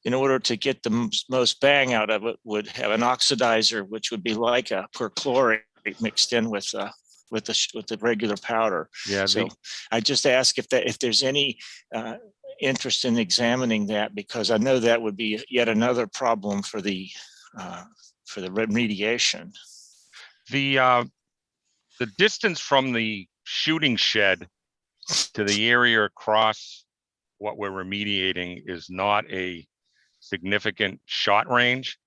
in order to get the most bang out of it, would have an oxidizer, which would be like a perchlorate mixed in with with the regular powder. Yeah, So I just ask if there's any interest in examining that, because I know that would be yet another problem for the remediation. the distance from the shooting shed to the area across what we're remediating is not a significant shot range.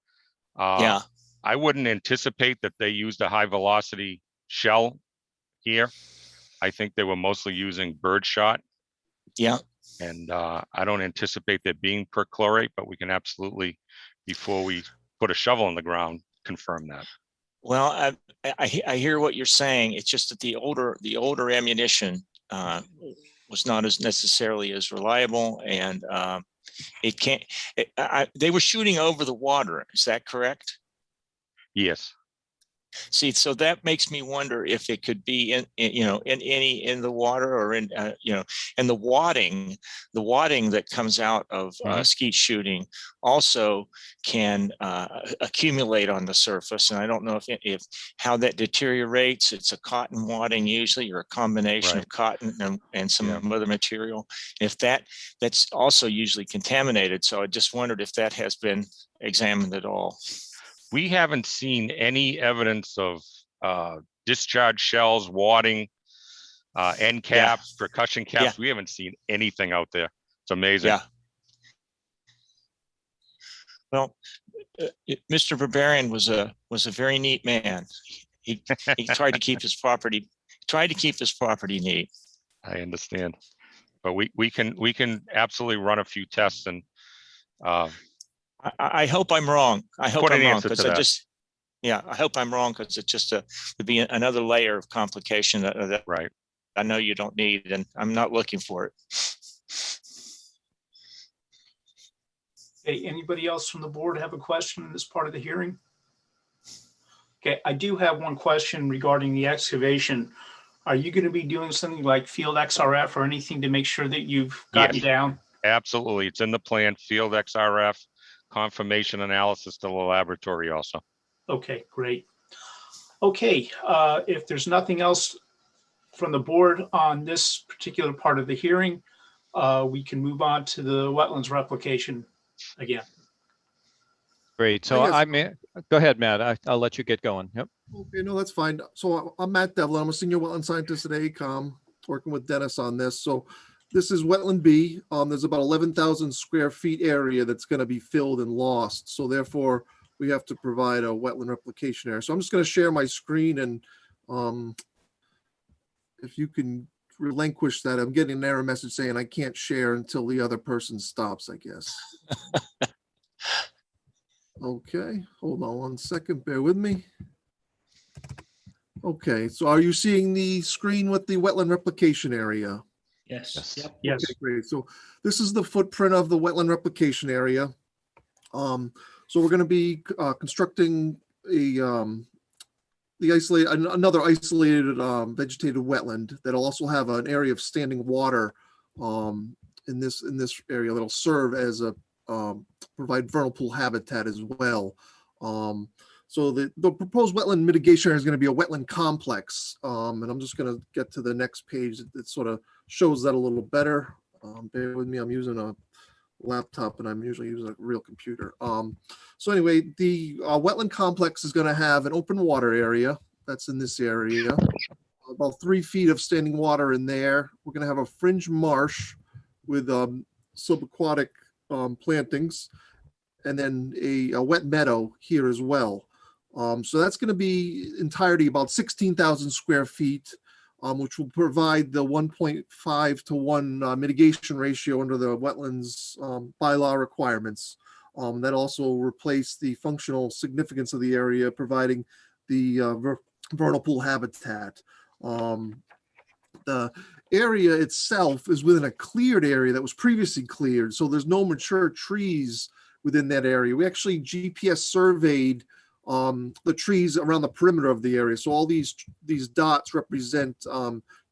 Yeah. I wouldn't anticipate that they used a high velocity shell here. I think they were mostly using bird shot. Yeah. And I don't anticipate there being perchlorate, but we can absolutely, before we put a shovel in the ground, confirm that. Well, I hear what you're saying. It's just that the older ammunition was not as necessarily as reliable, and it can't. They were shooting over the water. Is that correct? Yes. See, so that makes me wonder if it could be in the water, or in and the wadding that comes out of skeet shooting also can accumulate on the surface. And I don't know if how that deteriorates. It's a cotton wadding usually, or a combination of cotton and some other material. If that's also usually contaminated. So I just wondered if that has been examined at all. We haven't seen any evidence of discharge shells, wadding, end caps, percussion caps. We haven't seen anything out there. It's amazing. Yeah. Well, Mr. Barbarian was a very neat man. He tried to keep his property neat. I understand, but we can absolutely run a few tests and. I hope I'm wrong. I hope I'm wrong, because I hope I'm wrong, because it just would be another layer of complication that right. I know you don't need, and I'm not looking for it. Okay, anybody else from the board have a question in this part of the hearing? Okay, I do have one question regarding the excavation. Are you going to be doing something like field XRF or anything to make sure that you've gotten down? Absolutely. It's in the plan, field XRF, confirmation analysis to the laboratory also. Okay, great. Okay, if there's nothing else from the board on this particular part of the hearing, we can move on to the wetlands replication again. Great. So go ahead, Matt. I'll let you get going. Yep. Okay, no, that's fine. So I'm Matt Devlin. I'm a senior wetland scientist at AECOM, working with Dennis on this. So this is wetland B. There's about 11,000 square feet area that's going to be filled and lost. So therefore, we have to provide a wetland replication area. So I'm just going to share my screen, and if you can relinquish that, I'm getting an error message saying I can't share until the other person stops, I guess. Okay, hold on one second. Bear with me. Okay, so are you seeing the screen with the wetland replication area? Yes. Yep. Yes. Okay, great. So this is the footprint of the wetland replication area. So we're going to be constructing another isolated vegetated wetland that'll also have an area of standing water in this area that'll serve as a provide vernal pool habitat as well. So the proposed wetland mitigation area is going to be a wetland complex, and I'm just going to get to the next page that sort of shows that a little better. Bear with me, I'm using a laptop and I'm usually using a real computer. So anyway, the wetland complex is going to have an open water area that's in this area, about 3 feet of standing water in there. We're going to have a fringe marsh with subaquatic plantings, and then a wet meadow here as well. So that's going to be entirety about 16,000 square feet, which will provide the 1.5 to 1 mitigation ratio under the wetlands bylaw requirements. That also replace the functional significance of the area, providing the vernal pool habitat. The area itself is within a cleared area that was previously cleared, so there's no mature trees within that area. We actually GPS surveyed the trees around the perimeter of the area. So all these dots represent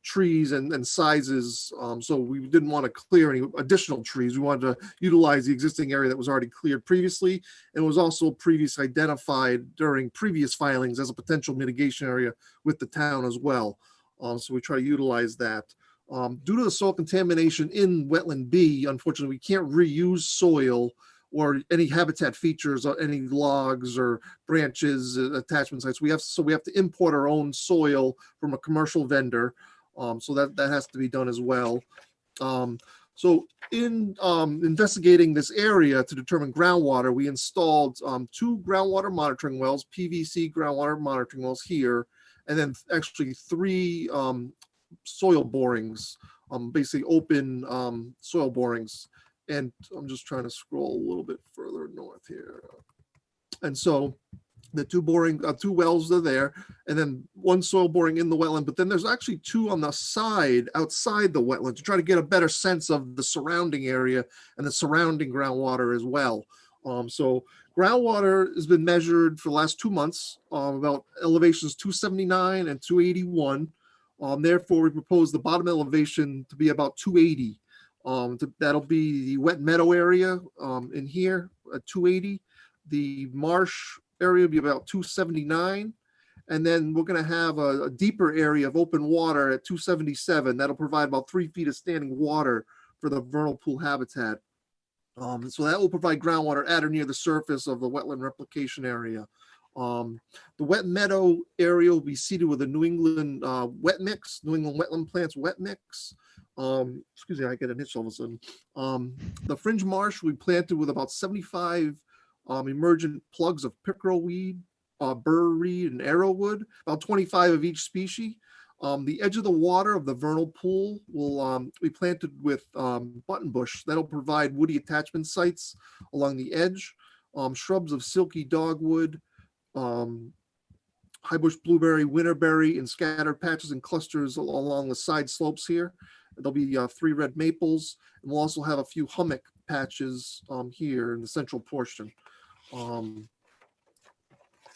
trees and sizes. So we didn't want to clear any additional trees. We wanted to utilize the existing area that was already cleared previously and was also previously identified during previous filings as a potential mitigation area with the town as well. So we try to utilize that. Due to the soil contamination in wetland B, unfortunately, we can't reuse soil or any habitat features or any logs or branches, attachment sites. We have to import our own soil from a commercial vendor. So that has to be done as well. So in investigating this area to determine groundwater, we installed 2 groundwater monitoring wells, PVC groundwater monitoring wells here, and then actually 3 soil borings, basically open soil borings. And I'm just trying to scroll a little bit further north here. And so the 2 wells are there, and then 1 soil boring in the wetland, but then there's actually 2 on the side, outside the wetland, to try to get a better sense of the surrounding area and the surrounding groundwater as well. So groundwater has been measured for the last 2 months, about elevations 279 and 281. Therefore, we propose the bottom elevation to be about 280. That'll be the wet meadow area in here at 280. The marsh area will be about 279. And then we're going to have a deeper area of open water at 277. That'll provide about 3 feet of standing water for the vernal pool habitat. So that will provide groundwater at or near the surface of the wetland replication area. The wet meadow area will be seeded with a New England wet mix, New England wetland plants wet mix. Excuse me, I get an itch all of a sudden. The fringe marsh we planted with about 75 emergent plugs of pickerel weed, burr reed, and arrowwood, about 25 of each species. The edge of the water of the vernal pool will be planted with buttonbush. That'll provide woody attachment sites along the edge. Shrubs of silky dogwood, high bush blueberry, winterberry, and scattered patches and clusters along the side slopes here. There'll be 3 red maples, and we'll also have a few hummock patches here in the central portion.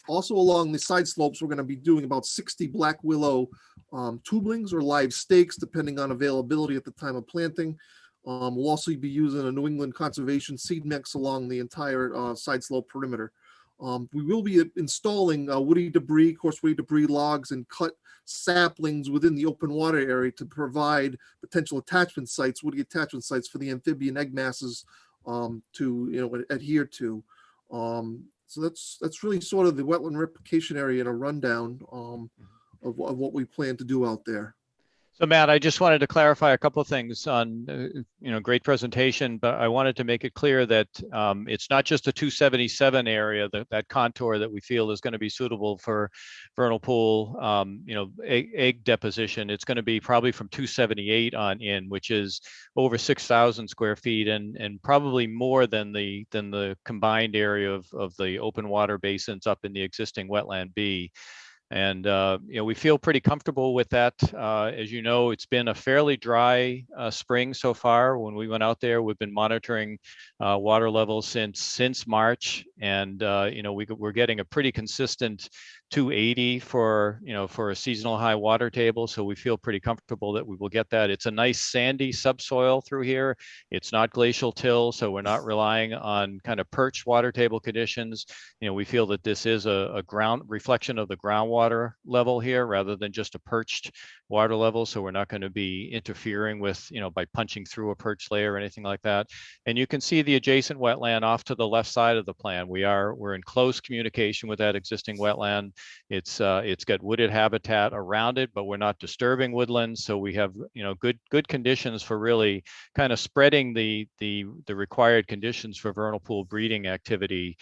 Also along the side slopes, we're going to be doing about 60 black willow tubulings or live stakes, depending on availability at the time of planting. We'll also be using a New England conservation seed mix along the entire side slope perimeter. We will be installing woody debris, coarse woody debris logs, and cut saplings within the open water area to provide potential attachment sites, woody attachment sites for the amphibian egg masses to adhere to. So that's really sort of the wetland replication area in a rundown of what we plan to do out there. So Matt, I just wanted to clarify a couple of things on, great presentation, but I wanted to make it clear that it's not just a 277 area, that contour that we feel is going to be suitable for vernal pool, egg deposition. It's going to be probably from 278 on in, which is over 6,000 square feet and probably more than the combined area of the open water basins up in the existing wetland B. And, we feel pretty comfortable with that. As you know, it's been a fairly dry spring so far. When we went out there, we've been monitoring water levels since March. And, we're getting a pretty consistent 280 for a seasonal high water table. So we feel pretty comfortable that we will get that. It's a nice sandy subsoil through here. It's not glacial till, so we're not relying on kind of perch water table conditions. We feel that this is a ground reflection of the groundwater level here rather than just a perched water level. So we're not going to be interfering with, by punching through a perch layer or anything like that. And you can see the adjacent wetland off to the left side of the plan. We're in close communication with that existing wetland. It's got wooded habitat around it, but we're not disturbing woodlands. So we have, good conditions for really kind of spreading the required conditions for vernal pool breeding activity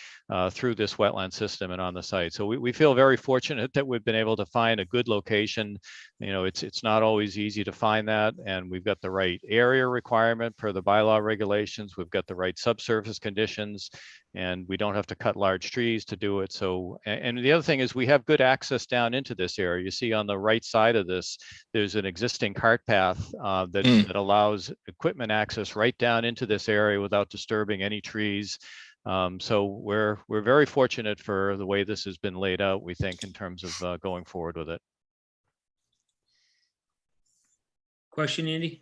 through this wetland system and on the site. So we feel very fortunate that we've been able to find a good location. It's not always easy to find that, and we've got the right area requirement per the bylaw regulations. We've got the right subsurface conditions, and we don't have to cut large trees to do it. So, and the other thing is we have good access down into this area. You see on the right side of this, there's an existing cart path that allows equipment access right down into this area without disturbing any trees. So we're very fortunate for the way this has been laid out, we think, in terms of going forward with it. Question, Andy?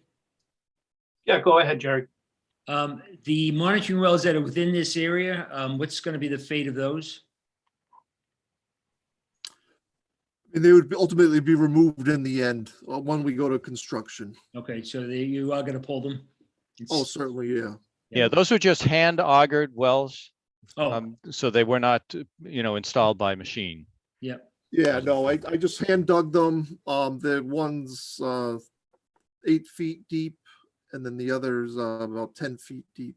Yeah, go ahead, Jerry. The monitoring wells that are within this area, what's going to be the fate of those? And they would ultimately be removed in the end, when we go to construction. Okay, so you are going to pull them? Oh, certainly, yeah. Yeah, those were just hand augered wells. Oh. So they were not, installed by machine. Yep. Yeah, no, I just hand dug them. The one's 8 feet deep, and then the other's about 10 feet deep.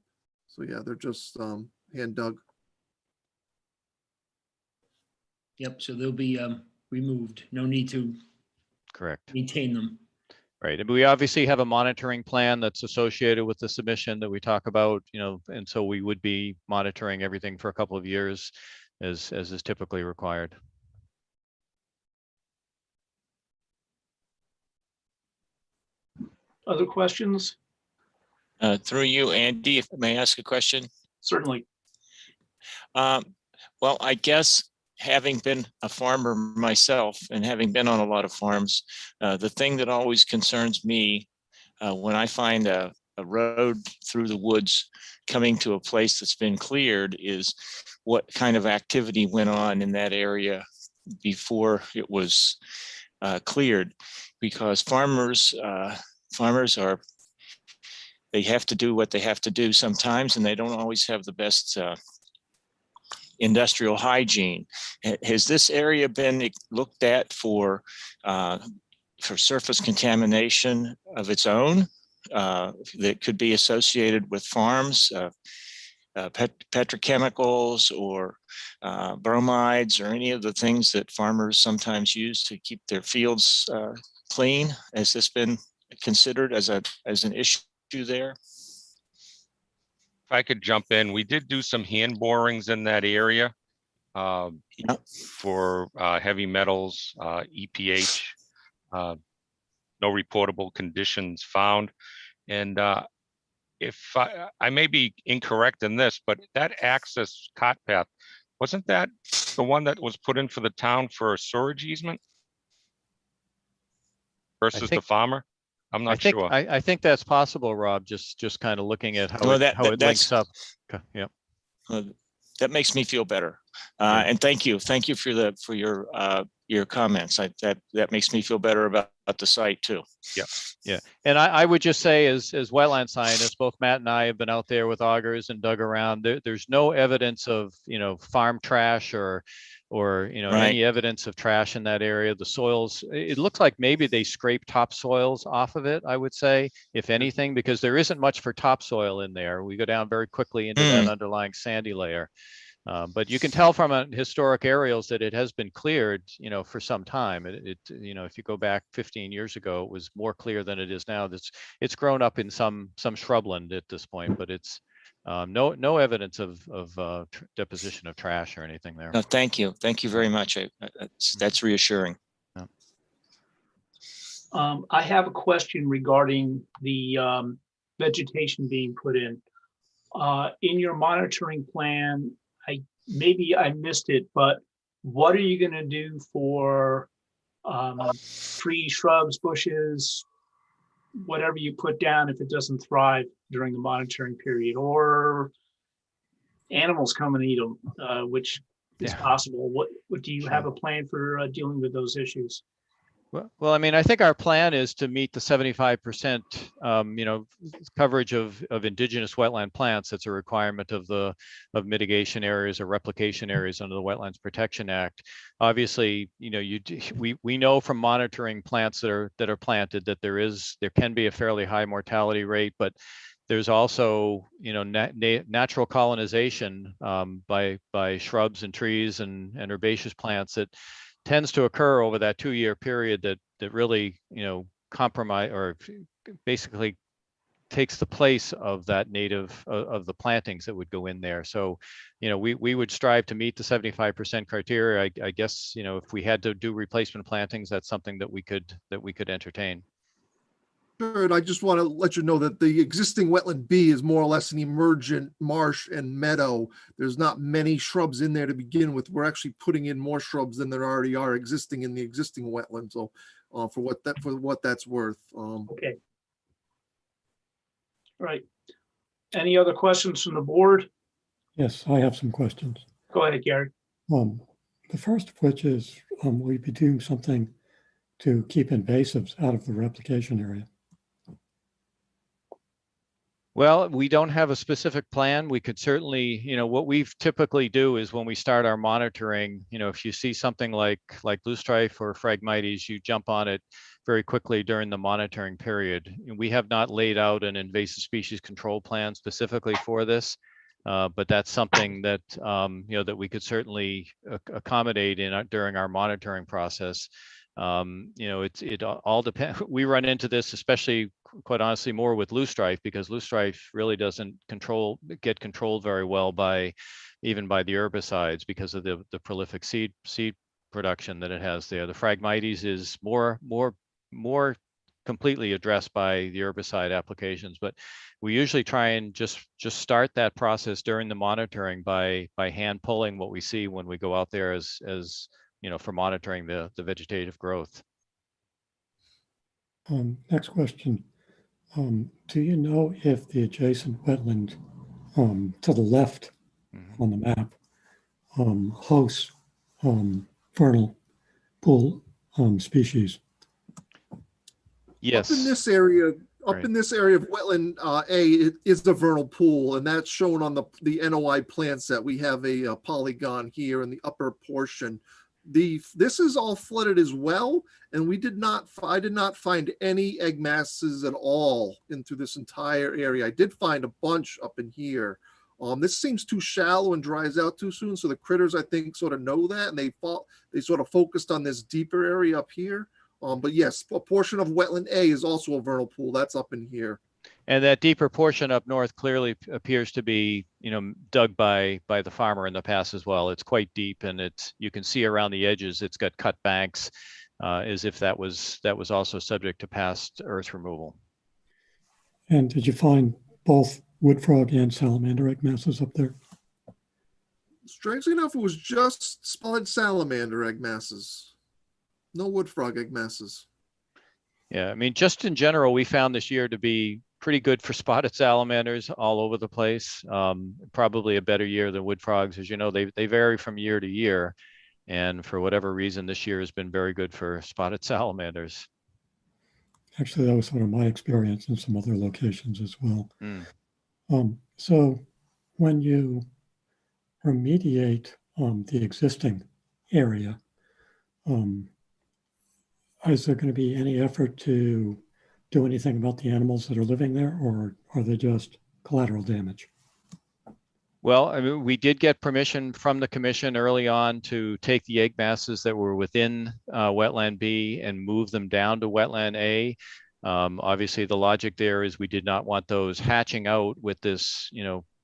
So yeah, they're just hand dug. Yep, so they'll be removed. No need to Correct. maintain them. Right. And we obviously have a monitoring plan that's associated with the submission that we talk about, and so we would be monitoring everything for a couple of years as is typically required. Other questions? Through you, Andy, if I may ask a question? Certainly. Well, I guess having been a farmer myself and having been on a lot of farms, the thing that always concerns me when I find a road through the woods coming to a place that's been cleared is what kind of activity went on in that area before it was cleared, because farmers they have to do what they have to do sometimes, and they don't always have the best industrial hygiene. Has this area been looked at for surface contamination of its own that could be associated with farms, petrochemicals or bromides, or any of the things that farmers sometimes use to keep their fields clean? Has this been considered as an issue there? If I could jump in, we did do some hand borings in that area for heavy metals, EPH, no reportable conditions found. And if I may be incorrect in this, but that access cart path, wasn't that the one that was put in for the town for a storage easement versus the farmer? I'm not sure. I think that's possible, Rob, just kind of looking at how Well, it links up. Okay, yeah. That makes me feel better. And thank you for your comments. That makes me feel better about the site too. Yeah. And I would just say, as wetland scientists, both Matt and I have been out there with augers and dug around. There's no evidence of farm trash or any evidence of trash in that area. The soils, it looks like maybe they scrape topsoils off of it, I would say, if anything, because there isn't much for topsoil in there. We go down very quickly into that underlying sandy layer. But you can tell from historic aerials that it has been cleared, for some time. If you go back 15 years ago, it was more clear than it is now. It's grown up in some shrubland at this point, but it's no evidence of deposition of trash or anything there. No, thank you very much. That's reassuring. I have a question regarding the vegetation being put in. In your monitoring plan, maybe I missed it, but what are you going to do for trees, shrubs, bushes, whatever you put down if it doesn't thrive during the monitoring period, or animals come and eat them, which is possible? What do you have a plan for dealing with those issues? Well, I mean, I think our plan is to meet the 75%, coverage of indigenous wetland plants. That's a requirement of mitigation areas or replication areas under the Wetlands Protection Act. Obviously, we know from monitoring plants that are planted that there can be a fairly high mortality rate, but there's also, natural colonization by shrubs and trees and herbaceous plants that tends to occur over that 2-year period that really, compromise or basically takes the place of that native of the plantings that would go in there. So, we would strive to meet the 75% criteria. I guess, if we had to do replacement plantings, that's something that we could entertain. Sure, and I just want to let you know that the existing wetland B is more or less an emergent marsh and meadow. There's not many shrubs in there to begin with. We're actually putting in more shrubs than there already are existing in the existing wetland. So, for what that's worth. Okay. Right. Any other questions from the board? Yes, I have some questions. Go ahead, Gary. The first of which is, will you be doing something to keep invasives out of the replication area? Well, we don't have a specific plan. We could certainly, what we typically do is when we start our monitoring, if you see something like loosestrife or Phragmites, you jump on it very quickly during the monitoring period. We have not laid out an invasive species control plan specifically for this, but that's something that that we could certainly accommodate during our monitoring process. It all depends. We run into this, especially quite honestly, more with loosestrife, because loosestrife really doesn't get controlled very well even by the herbicides because of the prolific seed production that it has there. The Phragmites is more completely addressed by the herbicide applications, but we usually try and just start that process during the monitoring by hand pulling what we see when we go out there as for monitoring the vegetative growth. Next question. Do you know if the adjacent wetland to the left on the map hosts vernal pool species? Yes. Up in this area, Right. in this area of wetland A, it is the vernal pool, and that's shown on the NOI plan set. We have a polygon here in the upper portion. This is all flooded as well, and I did not find any egg masses at all into this entire area. I did find a bunch up in here. This seems too shallow and dries out too soon, so the critters, I think, sort of know that, and they sort of focused on this deeper area up here. But yes, a portion of wetland A is also a vernal pool. That's up in here. And that deeper portion up north clearly appears to be, dug by the farmer in the past as well. It's quite deep, and you can see around the edges, it's got cut banks, as if that was also subject to past earth removal. And did you find both wood frog and salamander egg masses up there? Strangely enough, it was just spotted salamander egg masses. No wood frog egg masses. Yeah, I mean, just in general, we found this year to be pretty good for spotted salamanders all over the place. Probably a better year than wood frogs. As you know, they vary from year to year. And for whatever reason, this year has been very good for spotted salamanders. Actually, that was sort of my experience in some other locations as well. So when you remediate the existing area, is there going to be any effort to do anything about the animals that are living there, or are they just collateral damage? Well, I mean, we did get permission from the commission early on to take the egg masses that were within wetland B and move them down to wetland A. Obviously, the logic there is we did not want those hatching out with this,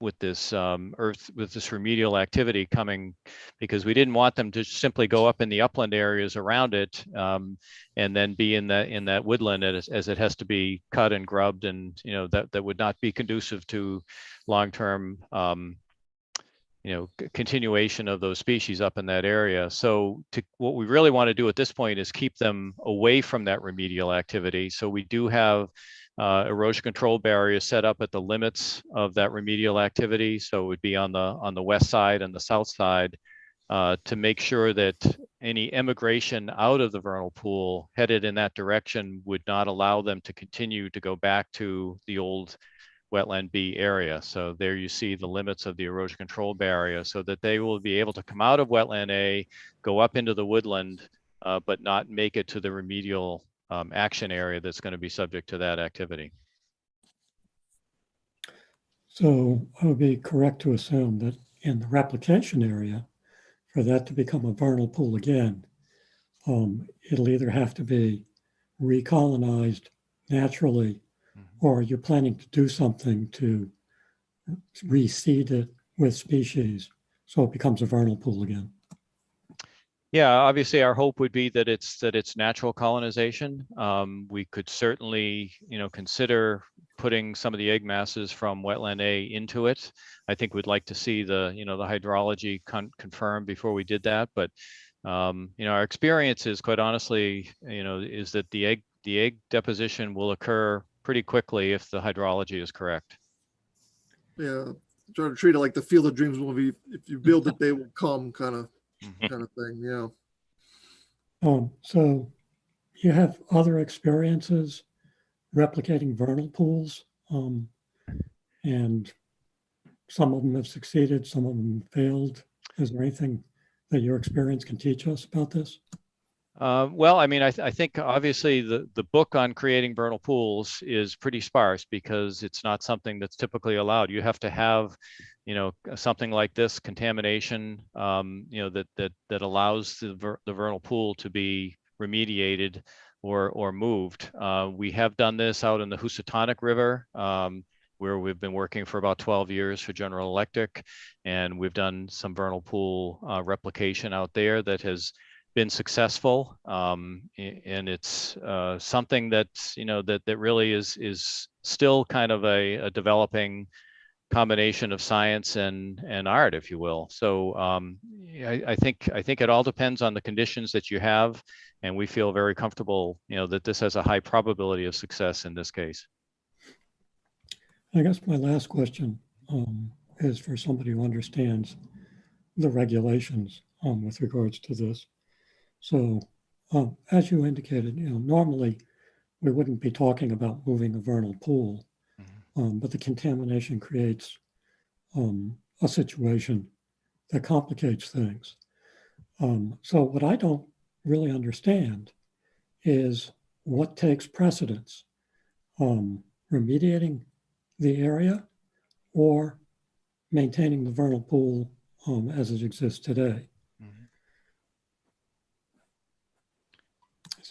with this remedial activity coming, because we didn't want them to simply go up in the upland areas around it and then be in that woodland as it has to be cut and grubbed, and that would not be conducive to long-term continuation of those species up in that area. So what we really want to do at this point is keep them away from that remedial activity. So we do have erosion control barriers set up at the limits of that remedial activity. So it would be on the west side and the south side to make sure that any emigration out of the vernal pool headed in that direction would not allow them to continue to go back to the old wetland B area. So there you see the limits of the erosion control barrier, so that they will be able to come out of wetland A, go up into the woodland, but not make it to the remedial action area that's going to be subject to that activity. So I would be correct to assume that in the replication area, for that to become a vernal pool again, it'll either have to be recolonized naturally, or you're planning to do something to reseed it with species so it becomes a vernal pool again. Yeah, obviously our hope would be that it's natural colonization. We could certainly, consider putting some of the egg masses from wetland A into it. I think we'd like to see the hydrology confirmed before we did that. But, our experience is, quite honestly, is that the egg deposition will occur pretty quickly if the hydrology is correct. Yeah, try to treat it like the Field of Dreams movie. If you build it, they will come kind of thing. Yeah. So you have other experiences replicating vernal pools, and some of them have succeeded, some of them failed. Is there anything that your experience can teach us about this? Well, I mean, I think obviously the book on creating vernal pools is pretty sparse because it's not something that's typically allowed. You have to have, something like this contamination, that allows the vernal pool to be remediated or moved. We have done this out in the Housatonic River, where we've been working for about 12 years for General Electric, and we've done some vernal pool replication out there that has been successful, and it's something that's that really is still kind of a developing combination of science and art, if you will. So I think it all depends on the conditions that you have, and we feel very comfortable that this has a high probability of success in this case. I guess my last question is for somebody who understands the regulations with regards to this. So as you indicated, normally we wouldn't be talking about moving a vernal pool, but the contamination creates a situation that complicates things. So what I don't really understand is what takes precedence, remediating the area or maintaining the vernal pool as it exists today.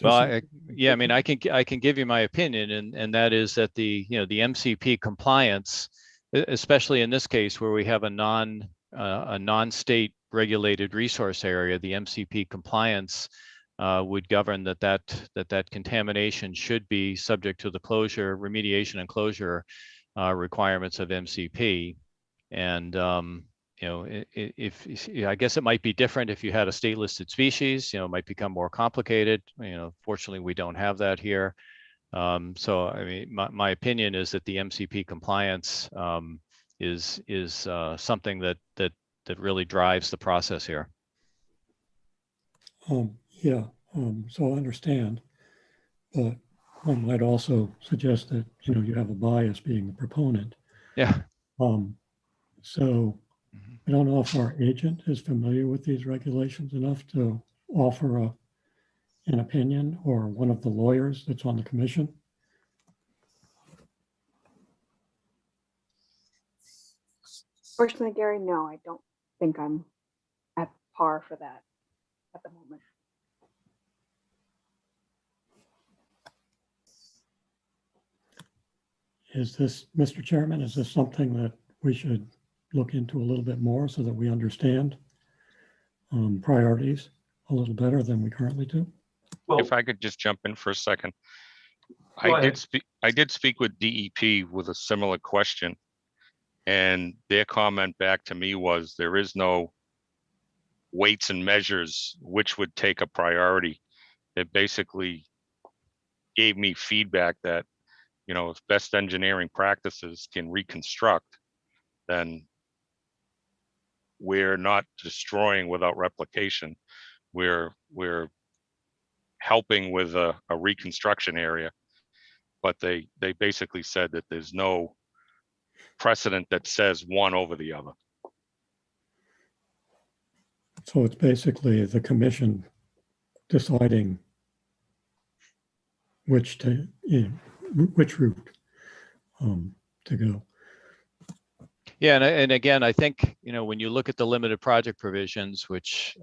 Well, I mean, I can give you my opinion, and that is that the MCP compliance, especially in this case where we have a non-state regulated resource area, the MCP compliance would govern that contamination should be subject to the closure, remediation, and closure requirements of MCP. And if I guess it might be different if you had a state listed species, it might become more complicated. Fortunately, we don't have that here. So I mean, my opinion is that the MCP compliance is something that really drives the process here. So I understand, but one might also suggest that you have a bias being the proponent. Yeah. So I don't know if our agent is familiar with these regulations enough to offer an opinion, or one of the lawyers that's on the commission. Fortunately, Gary, no, I don't think I'm at par for that at the moment. Is this, Mr. Chairman, is this something that we should look into a little bit more so that we understand priorities a little better than we currently do? Well, if I could just jump in for a second. I did speak with DEP with a similar question, and their comment back to me was there is no weights and measures which would take a priority. It basically gave me feedback that, if best engineering practices can reconstruct, then we're not destroying without replication. We're helping with a reconstruction area, but they basically said that there's no precedent that says one over the other. So it's basically the commission deciding which route to go. Yeah, and again, I think when you look at the limited project provisions, which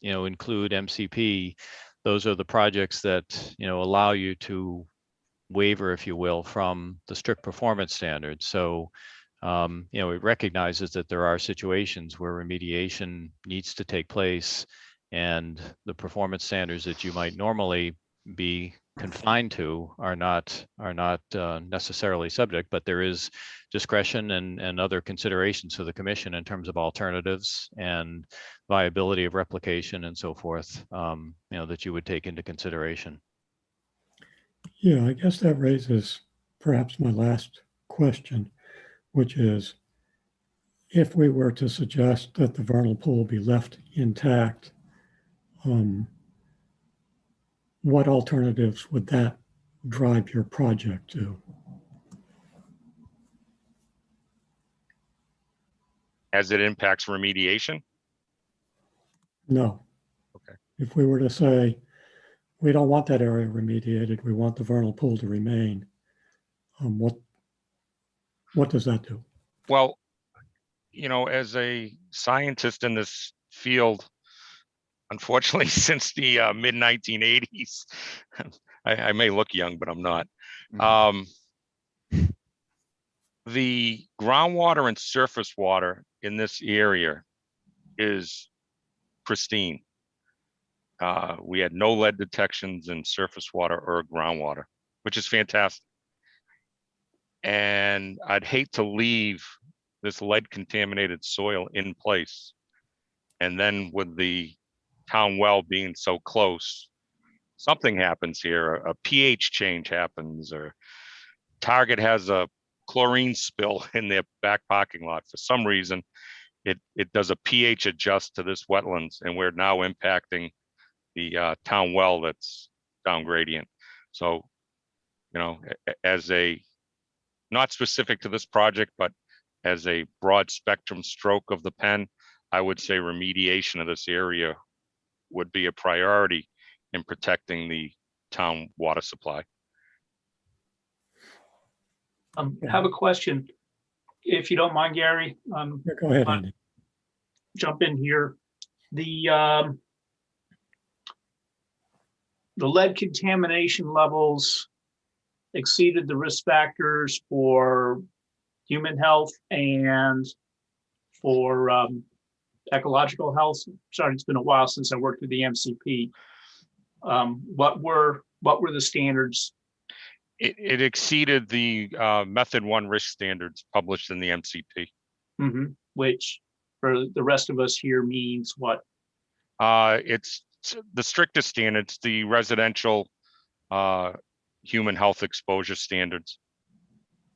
include MCP, those are the projects that allow you to waiver, if you will, from the strict performance standards. So it recognizes that there are situations where remediation needs to take place, and the performance standards that you might normally be confined to are not necessarily subject, but there is discretion and other considerations for the commission in terms of alternatives and viability of replication and so forth, that you would take into consideration. Yeah, I guess that raises perhaps my last question, which is, if we were to suggest that the vernal pool be left intact, what alternatives would that drive your project to? As it impacts remediation? No. Okay. If we were to say, we don't want that area remediated, we want the vernal pool to remain, what does that do? Well, you know, as a scientist in this field, unfortunately, since the mid 1980s, I may look young, but I'm not. The groundwater and surface water in this area is pristine. We had no lead detections in surface water or groundwater, which is fantastic. And I'd hate to leave this lead contaminated soil in place. And then with the town well being so close, something happens here, a pH change happens, or Target has a chlorine spill in their back parking lot. For some reason, it does a pH adjust to this wetlands, and we're now impacting the town well that's down gradient. So, you know, as a, not specific to this project, but as a broad spectrum stroke of the pen, I would say remediation of this area would be a priority in protecting the town water supply. I have a question, if you don't mind, Gary. Go ahead, Andy. Jump in here. The lead contamination levels exceeded the risk factors for human health and for ecological health. Sorry, it's been a while since I worked with the MCP. What were the standards? It exceeded the method 1 risk standards published in the MCP. Which for the rest of us here means what? It's the strictest standards, the residential human health exposure standards.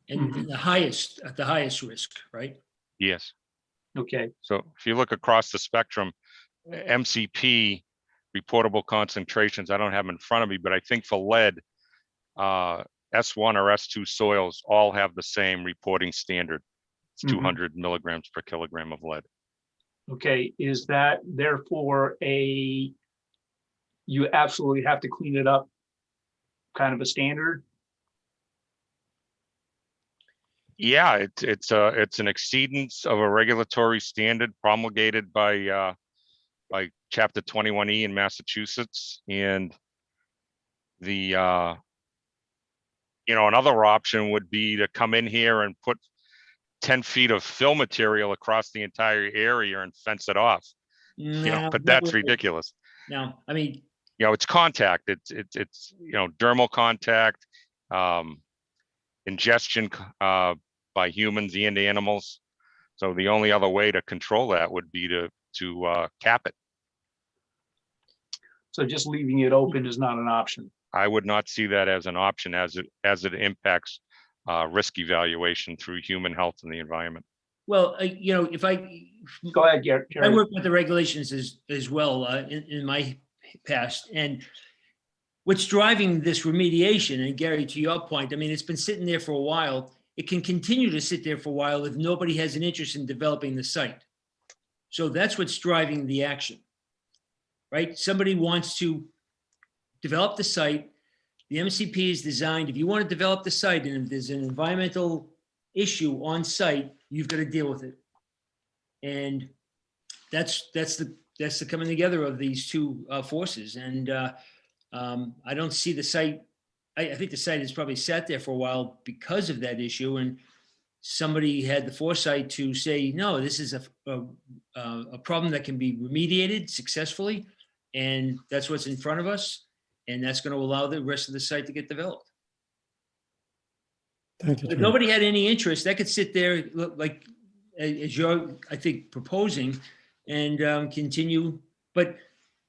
And the highest, at the highest risk, right? Yes. Okay. So if you look across the spectrum, MCP reportable concentrations, I don't have them in front of me, but I think for lead, S1 or S2 soils all have the same reporting standard. It's 200 milligrams per kilogram of lead. Okay, is that therefore you absolutely have to clean it up kind of a standard? Yeah, it's an exceedance of a regulatory standard promulgated by Chapter 21E in Massachusetts, and the another option would be to come in here and put 10 feet of fill material across the entire area and fence it off. No, but that's ridiculous. No, I mean, it's contact. It's dermal contact, ingestion by humans and animals. So the only other way to control that would be to cap it. So just leaving it open is not an option. I would not see that as an option as it impacts risk evaluation through human health and the environment. well, if I Go ahead, Gary. I work with the regulations as well in my past, and what's driving this remediation, and Gary, to your point, I mean, it's been sitting there for a while. It can continue to sit there for a while if nobody has an interest in developing the site. So that's what's driving the action, right? Somebody wants to develop the site. The MCP is designed, if you want to develop the site and if there's an environmental issue on site, you've got to deal with it. And that's the coming together of these two forces. And I don't see the site. I think the site has probably sat there for a while because of that issue, and somebody had the foresight to say, no, this is a problem that can be remediated successfully, and that's what's in front of us, and that's going to allow the rest of the site to get developed. Thank you. If nobody had any interest, that could sit there like as you're, I think, proposing, and continue. But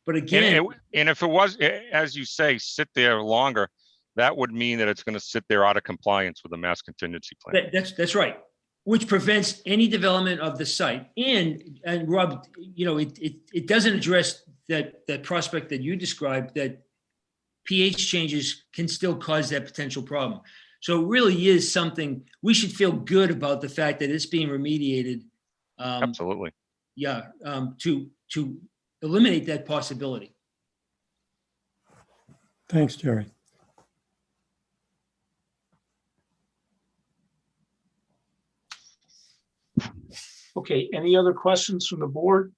again, and if it was, as you say, sit there longer, that would mean that it's going to sit there out of compliance with the mass contingency plan. That's right. Which prevents any development of the site. And Rob, it doesn't address that prospect that you described, that pH changes can still cause that potential problem. So it really is something we should feel good about, the fact that it's being remediated. Absolutely. Yeah, to eliminate that possibility. Thanks, Jerry. Okay, any other questions from the board?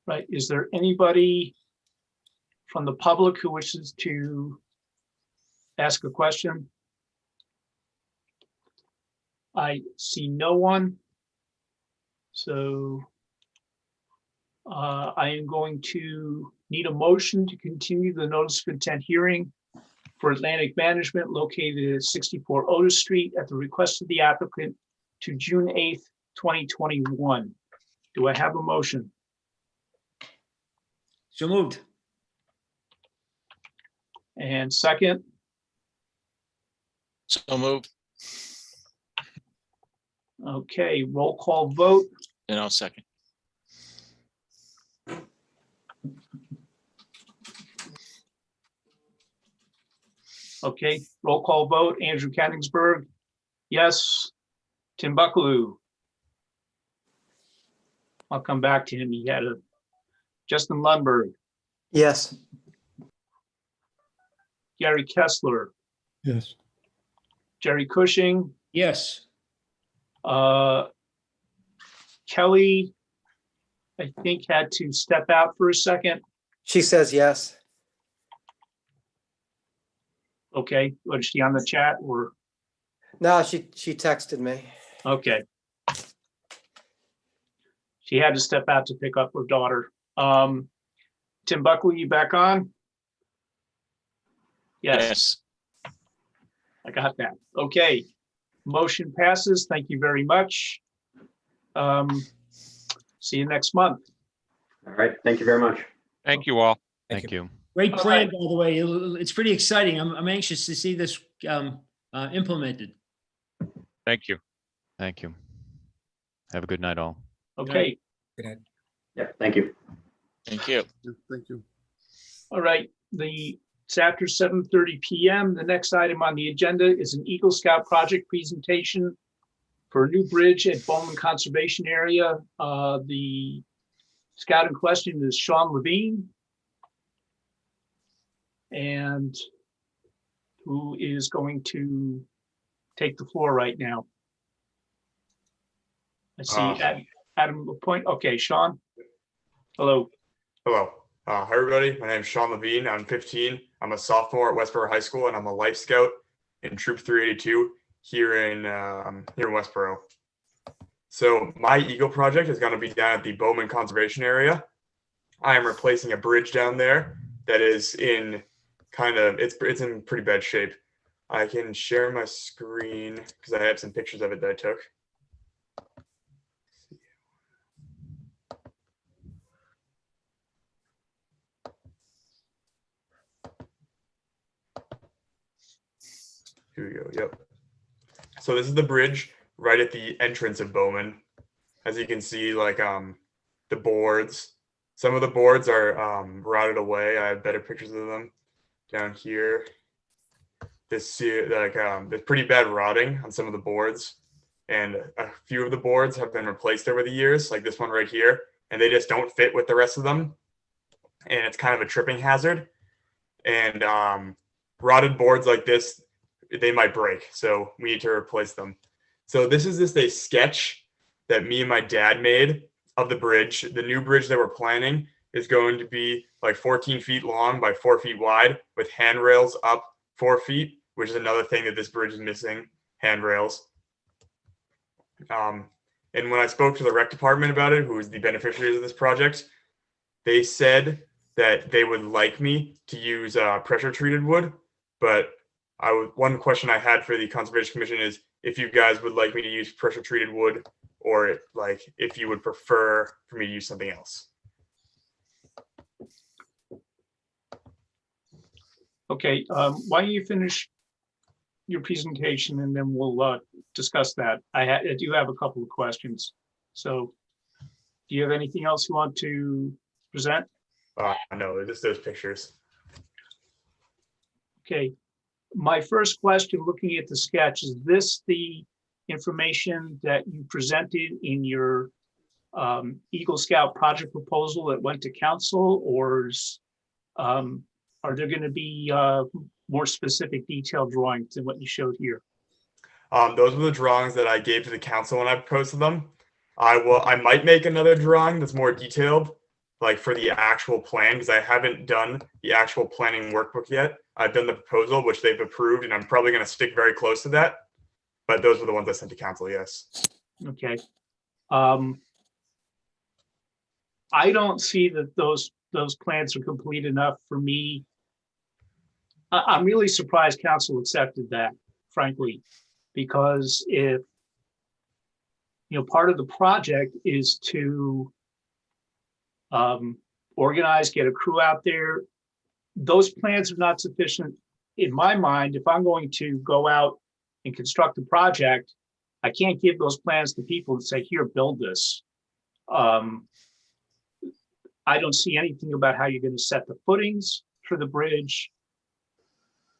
Right, is there anybody from the public who wishes to ask a question? I see no one. So I am going to need a motion to continue the notice of intent hearing for Atlantic Management located at 64 Otis Street at the request of the applicant to June 8th, 2021. Do I have a motion? So moved. And second? So moved. Okay, roll call vote. And I'll second. Okay, roll call vote. Andrew Kenningsburg, yes. Tim Buckaloo. I'll come back to him. He had a Justin Lundberg, Yes. Gary Kessler, Yes. Jerry Cushing, Yes. Kelly, I think, had to step out for a second. She says yes. Okay, was she on the chat or? No, she texted me. Okay. She had to step out to pick up her daughter. Tim Buckley, you back on? Yes. I got that. Okay. Motion passes. Thank you very much. See you next month. All right. Thank you very much. Thank you all. Thank you. Great All plan, right. by the way. It's pretty exciting. I'm anxious to see this implemented. Thank you. Thank you. Have a good night, all. Okay. Yeah. Thank you. Thank you. Thank you. All right. It's after 7:30 p.m. The next item on the agenda is an Eagle Scout project presentation for a new bridge at Bowman Conservation Area. The scout in question is Sean Levine, and who is going to take the floor right now. I see Adam LaPointe. Okay, Sean. Hello. Hello. Hi, everybody. My name is Sean Levine. I'm 15. I'm a sophomore at Westborough High School, and I'm a life scout in Troop 382 here in Westborough. So my Eagle project is going to be down at the Bowman Conservation Area. I am replacing a bridge down there that is in it's in pretty bad shape. I can share my screen because I have some pictures of it that I took. Here we go. Yep. So this is the bridge right at the entrance of Bowman. As you can see, like the boards. Some of the boards are rotted away. I have better pictures of them down here. There's pretty bad rotting on some of the boards, and a few of the boards have been replaced over the years, like this one right here, and they just don't fit with the rest of them, and it's kind of a tripping hazard. And rotted boards like this, they might break, so we need to replace them. So this is just a sketch that me and my dad made of the bridge. The new bridge that we're planning is going to be like 14 feet long by 4 feet wide with handrails up 4 feet, which is another thing that this bridge is missing, handrails. And when I spoke to the rec department about it, who is the beneficiaries of this project, they said that they would like me to use pressure treated wood, but one question I had for the Conservation Commission is if you guys would like me to use pressure treated wood, or like if you would prefer for me to use something else. Okay, why don't you finish your presentation and then we'll discuss that. I do have a couple of questions. So do you have anything else you want to present? No, just those pictures. Okay, my first question, looking at the sketch, is this the information that you presented in your Eagle Scout project proposal that went to council, or are there going to be more specific detailed drawings than what you showed here? Those were the drawings that I gave to the council when I posted them. I might make another drawing that's more detailed, like for the actual plan, because I haven't done the actual planning workbook yet. I've done the proposal, which they've approved, and I'm probably going to stick very close to that. But those were the ones I sent to council, yes. Okay. I don't see that those plans are complete enough for me. I'm really surprised council accepted that, frankly, because if, part of the project is to organize, get a crew out there, those plans are not sufficient in my mind. If I'm going to go out and construct a project, I can't give those plans to people and say, here, build this. I don't see anything about how you're going to set the footings for the bridge.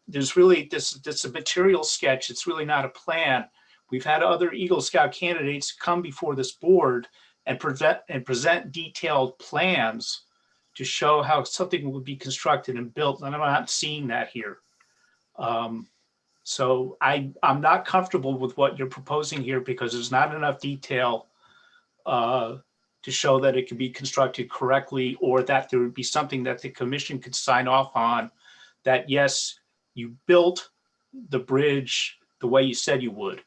There's really this a material sketch. It's really not a plan. We've had other Eagle Scout candidates come before this board and present detailed plans to show how something would be constructed and built, and I'm not seeing that here. So I'm not comfortable with what you're proposing here because there's not enough detail to show that it can be constructed correctly, or that there would be something that the commission could sign off on, that yes, you built the bridge the way you said you would.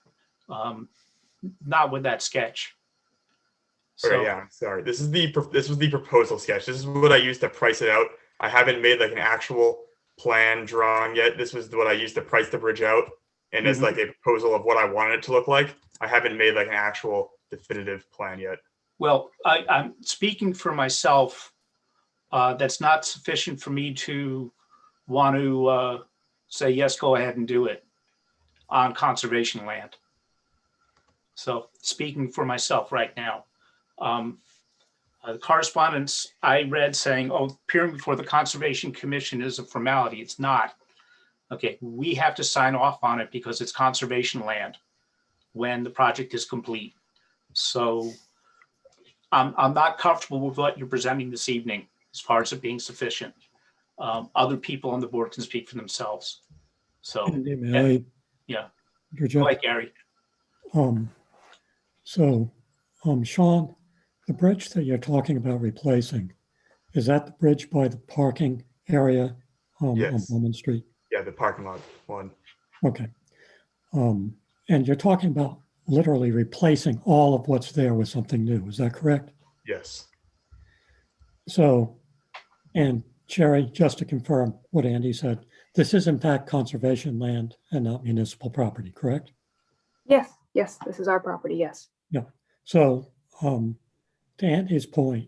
Not with that sketch. So, Okay, yeah, I'm sorry. This was the proposal sketch. This is what I used to price it out. I haven't made like an actual plan drawing yet. This was what I used to price the bridge out, and it's like a proposal of what I wanted it to look like. I haven't made like an actual definitive plan yet. well, I'm speaking for myself. That's not sufficient for me to want to say, yes, go ahead and do it on conservation land. So speaking for myself right now. The correspondence I read saying, oh, appearing before the Conservation Commission is a formality. It's not. Okay, we have to sign off on it because it's conservation land when the project is complete. So I'm not comfortable with what you're presenting this evening as far as it being sufficient. Other people on the board can speak for themselves. So, May yeah. interject? Go ahead, Gary. Sean, the bridge that you're talking about replacing, is that the bridge by the parking area Yes. on Bowman Street? Yeah, the parking lot one. Okay. And you're talking about literally replacing all of what's there with something new. Is that correct? Yes. So, and Sherry, just to confirm what Andy said, this is in fact conservation land and not municipal property, correct? Yes, yes, this is our property, yes. Yeah. So, to Andy's point,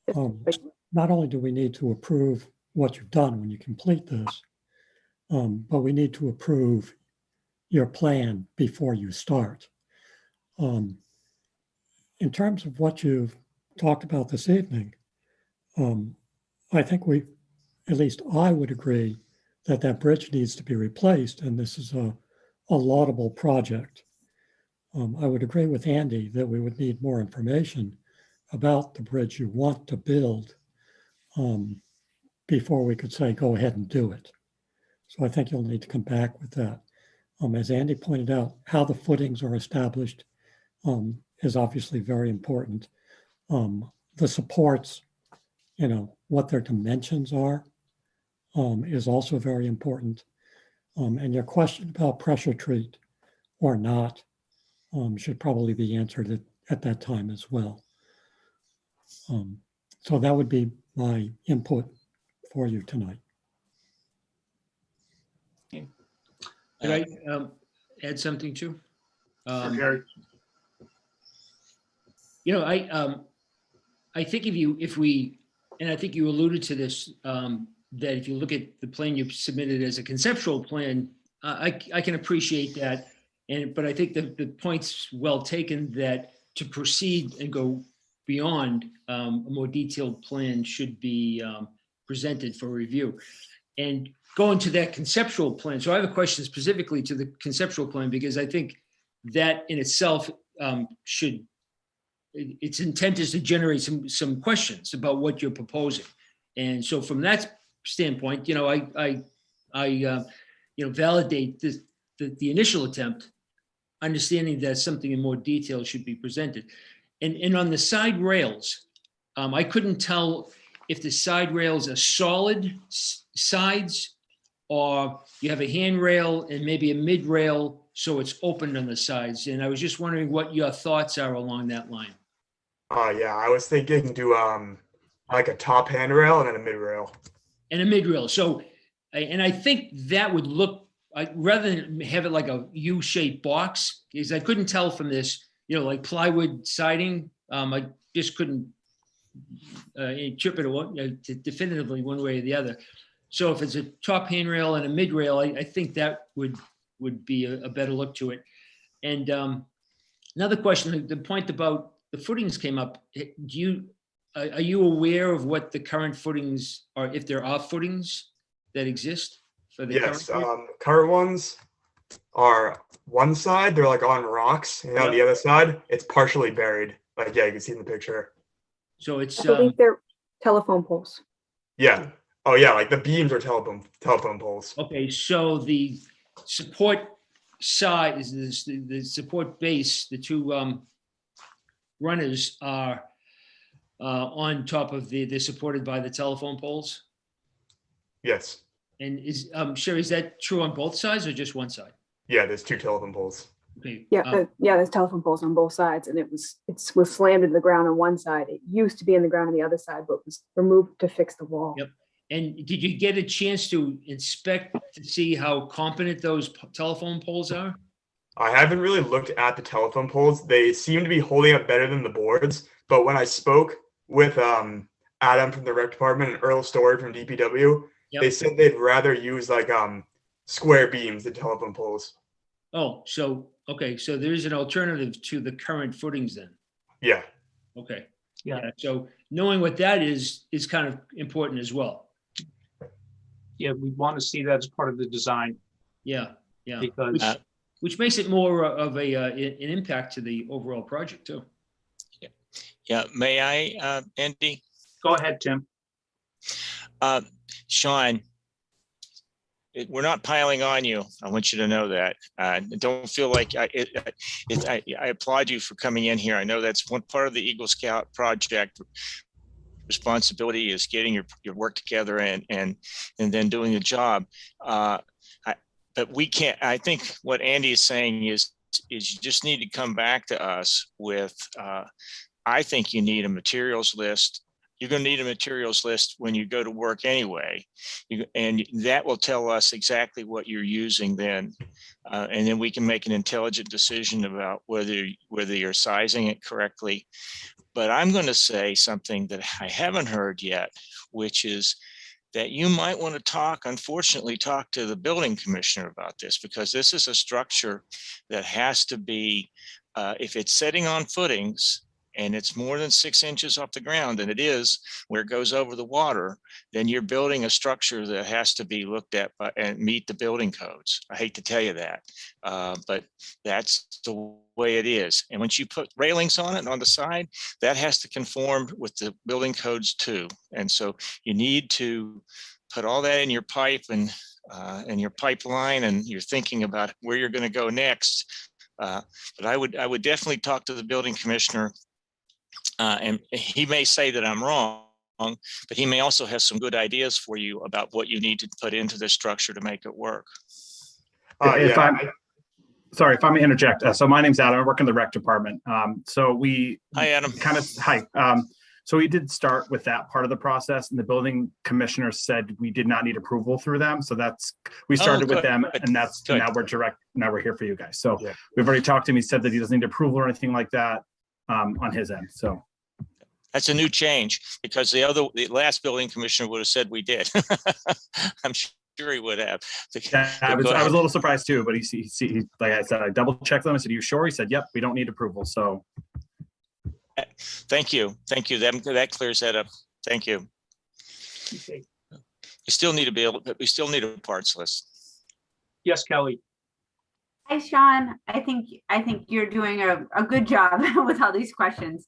not only do we need to approve what you've done when you complete this, but we need to approve your plan before you start. In terms of what you've talked about this evening, I think at least I would agree that that bridge needs to be replaced, and this is a laudable project. I would agree with Andy that we would need more information about the bridge you want to build before we could say, go ahead and do it. So I think you'll need to come back with that. As Andy pointed out, how the footings are established is obviously very important. The supports, what their dimensions are is also very important. And your question about pressure treat or not should probably be answered at that time as well. So that would be my input for you tonight. Could I add something too? Sure. I think if we, and I think you alluded to this that if you look at the plan you submitted as a conceptual plan, I can appreciate that. But I think the point's well taken that to proceed and go beyond, a more detailed plan should be presented for review. And going to that conceptual plan. So I have a question specifically to the conceptual plan, because I think that in itself its intent is to generate some questions about what you're proposing. And so from that standpoint, I validate the initial attempt, understanding that something in more detail should be presented. And on the side rails, I couldn't tell if the side rails are solid sides, or you have a handrail and maybe a mid rail, so it's open on the sides. And I was just wondering what your thoughts are along that line. Yeah, I was thinking do like a top handrail and then a mid rail. And a mid rail. So, and I think that would look, rather than have it like a U-shaped box, because I couldn't tell from this, like plywood siding. I just couldn't interpret it definitively one way or the other. So if it's a top handrail and a mid rail, I think that would be a better look to it. And another question, the point about the footings came up. Are you aware of what the current footings are, if there are footings that exist for the Yes, current ones are one side, they're like on rocks, and on the other side, it's partially buried. Like, yeah, you can see in the picture. So it's I believe they're telephone poles. Yeah. Oh yeah, like the beams are telephone poles. Okay, so the support side is the support base, the two runners are on top of they're supported by the telephone poles? Yes. And is Sherry, is that true on both sides or just one side? Yeah, there's two telephone poles. Okay. Yeah, there's telephone poles on both sides, and it was slammed into the ground on one side. It used to be in the ground on the other side, but was removed to fix the wall. Yep. And did you get a chance to inspect to see how competent those telephone poles are? I haven't really looked at the telephone poles. They seem to be holding up better than the boards, but when I spoke with Adam from the rec department and Earl Story from DPW, they said they'd rather use like square beams than telephone poles. Oh, so okay, so there is an alternative to the current footings then. Yeah. Okay. Yeah. So knowing what that is kind of important as well. Yeah, we want to see that as part of the design. Yeah. Yeah. Because which makes it more of an impact to the overall project too. Yeah. May I, Andy? Go ahead, Tim. Sean, we're not piling on you. I want you to know that. Don't feel like I applaud you for coming in here. I know that's one part of the Eagle Scout project. Responsibility is getting your work together and then doing the job. But we can't. I think what Andy is saying is you just need to come back to us with. I think you need a materials list. You're going to need a materials list when you go to work anyway. And that will tell us exactly what you're using then. And then we can make an intelligent decision about whether you're sizing it correctly. But I'm going to say something that I haven't heard yet, which is that you might want to unfortunately talk to the building commissioner about this, because this is a structure that has to be, if it's setting on footings, and it's more than 6 inches off the ground, and it is where it goes over the water, then you're building a structure that has to be looked at and meet the building codes. I hate to tell you that, but that's the way it is. And once you put railings on it on the side, that has to conform with the building codes too. And so you need to put all that in your pipe and your pipeline, and you're thinking about where you're going to go next. But I would definitely talk to the building commissioner. And he may say that I'm wrong, but he may also have some good ideas for you about what you need to put into this structure to make it work. Sorry, if I may interject. So my name's Adam. I work in the rec department. So we Hi, Adam. So we did start with that part of the process, and the building commissioner said we did not need approval through them. So we started with them, and now we're here for you guys. So we've already talked to him. He said that he doesn't need approval or anything like that on his end. So That's a new change because the last building commissioner would have said we did. I'm sure he would have. I was a little surprised too, but he like I said, I double checked them. I said, "Are you sure?" He said, "Yep, we don't need approval." So, thank you. That clears that up. Thank you. Okay. We still need a parts list. Yes, Kelly. Hi, Sean. I think you're doing a good job with all these questions.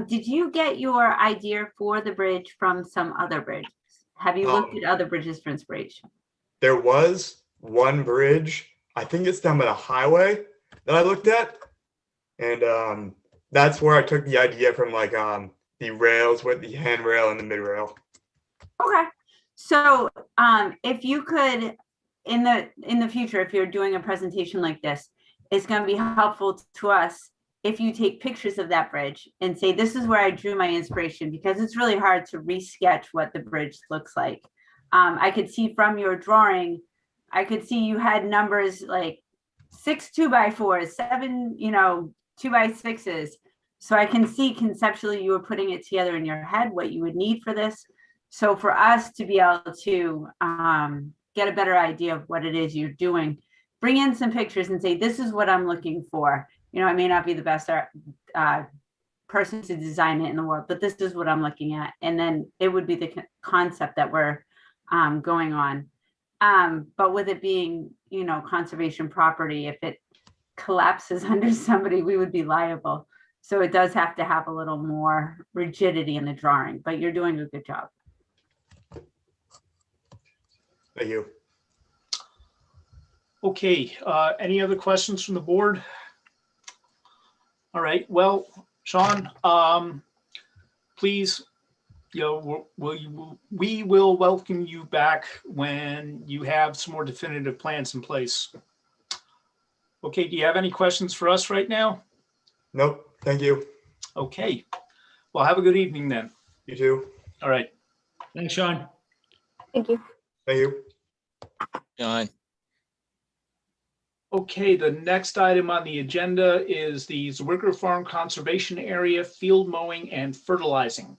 Did you get your idea for the bridge from some other bridges? Have you looked at other bridges for inspiration? There was one bridge, I think it's down by the highway, that I looked at. And that's where I took the idea from, like the rails with the handrail and the mid rail. Okay. So if you could, in the future, if you're doing a presentation like this, it's going to be helpful to us if you take pictures of that bridge and say, this is where I drew my inspiration, because it's really hard to resketch what the bridge looks like. I could see from your drawing, I could see you had numbers like 6 2x4s, 7, 2x6s. So I can see conceptually you were putting it together in your head, what you would need for this. So for us to be able to get a better idea of what it is you're doing, bring in some pictures and say, this is what I'm looking for. I may not be the best person to design it in the world, but this is what I'm looking at. And then it would be the concept that we're going on. But with it being, conservation property, if it collapses under somebody, we would be liable. So it does have to have a little more rigidity in the drawing, but you're doing a good job. Thank you. Okay, any other questions from the board? All right, well, Sean, please, we will welcome you back when you have some more definitive plans in place. Okay, do you have any questions for us right now? Nope, thank you. Okay, well, have a good evening then. You too. All right. Thanks, Sean. Thank you. Thank you. John. Okay, the next item on the agenda is the Zwicker Farm Conservation Area field mowing and fertilizing.